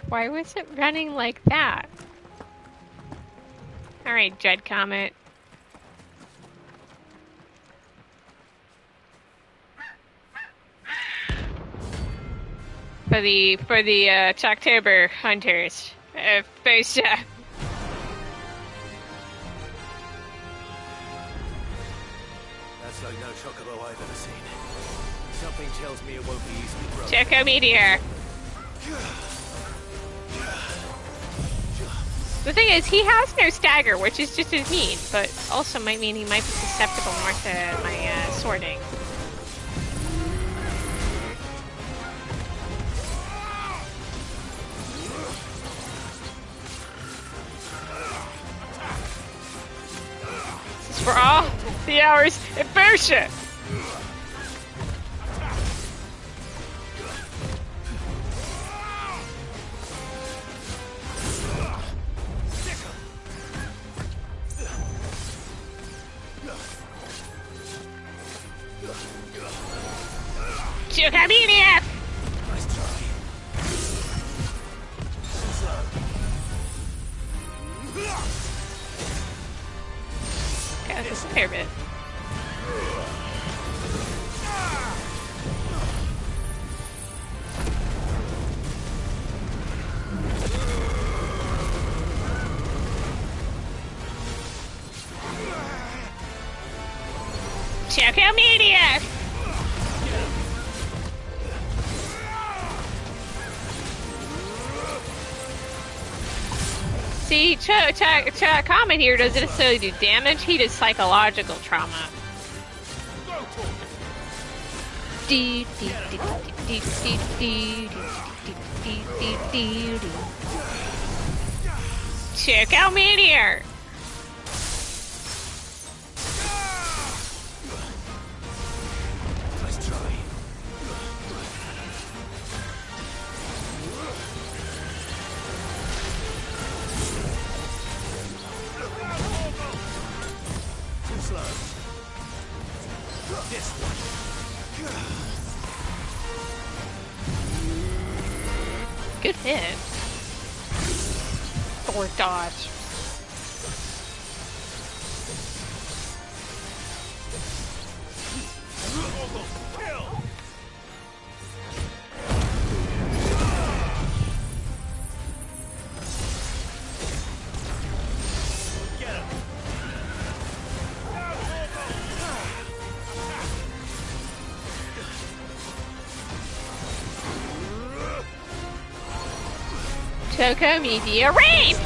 Why was it running like that? Alright, Dread Comet. For the Chocktober hunters. First, That's like no chocobo I've ever seen. Something tells me it won't be easily broken. Choco Meteor. The thing is, he has no stagger, which is just as mean, but also might mean he might be susceptible more to my sorting. hours in Persia. Chukaminiac! Nice try. Okay, this is a fair bit. Chukaminiac! See, Common here doesn't necessarily do damage, he does psychological trauma. Check out Meteor! Nice try. Too slow. This one. Good hit. Or dodge. Choco Media Rain!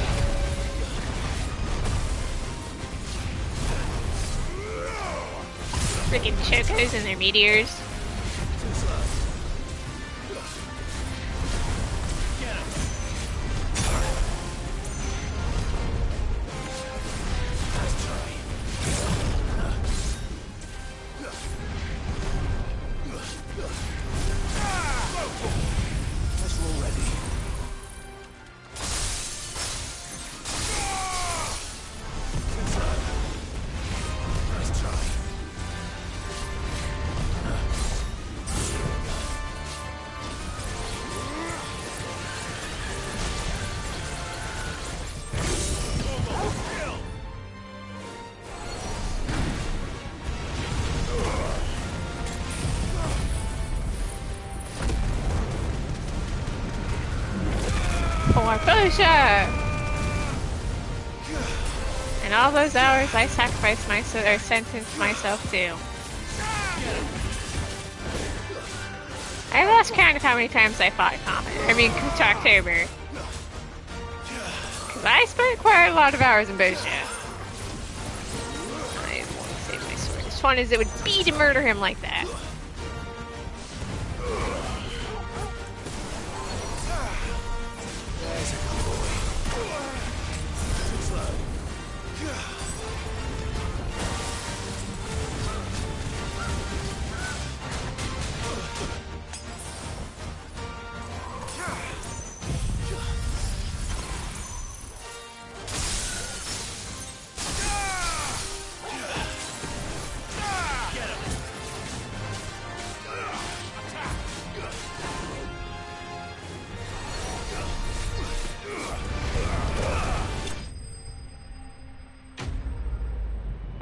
Freaking Chocos and their meteors. For Potion! And all those hours I sacrificed myself, or sentenced myself to. I lost count of how many times I fought October. Because I spent quite a lot of hours in Potion. I want to save my sword. As fun as it would be to murder him like that.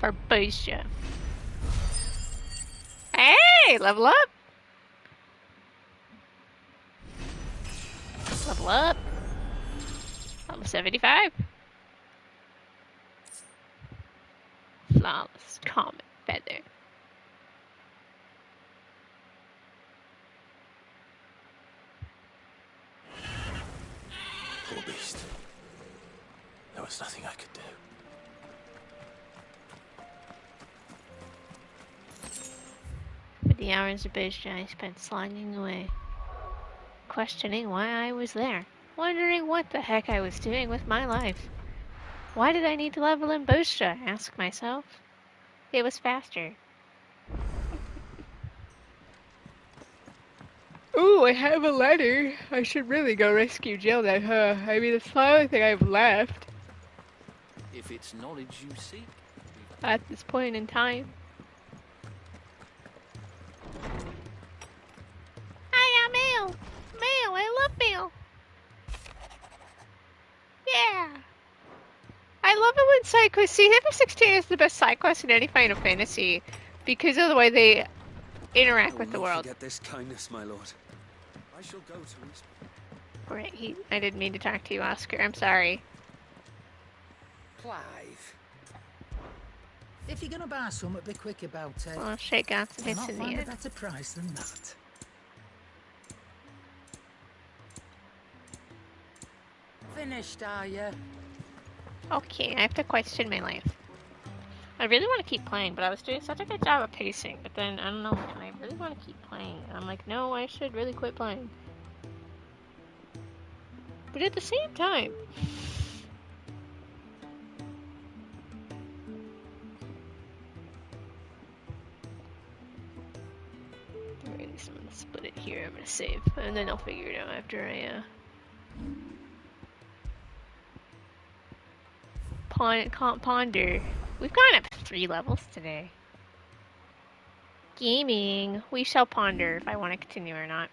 Barbosia. Hey, level up. Level up. Level 75. Flawless comet feather. Poor beast. There was nothing I could do. For the hours of Bosia I spent slogging away, questioning why I was there, wondering what the heck I was doing with my life. Why did I need to level in Bosia? I asked myself. It was faster. Ooh, I have a letter. I should really go rescue Jill then, huh? I mean, it's the only thing I've left If it's knowledge you seek, at this point in time. I got mail! Mail! I love mail! Yeah! I love it when side quests. See, number 16 is the best side quest in any Final Fantasy because of the way they interact with the world. Forget this kindness, my lord. I shall go to his... Right, I didn't mean to talk to you, Oscar. I'm sorry. Clive. If you're gonna buy something, be quick about it. I'll shake out some hits I'll in the find end. a better price than that. Finished, are you? Okay, I have to question my life. I really want to keep playing, but I was doing such a good job of pacing. But then, I don't know, I really want to keep playing. And I'm like, no, I should really quit playing. But at the same time... Alright, so I'm going to split it here. I'm going to save. And then I'll figure it out after I, ponder. We've gone up 3 levels today. Gaming. We shall ponder if I want to continue or not.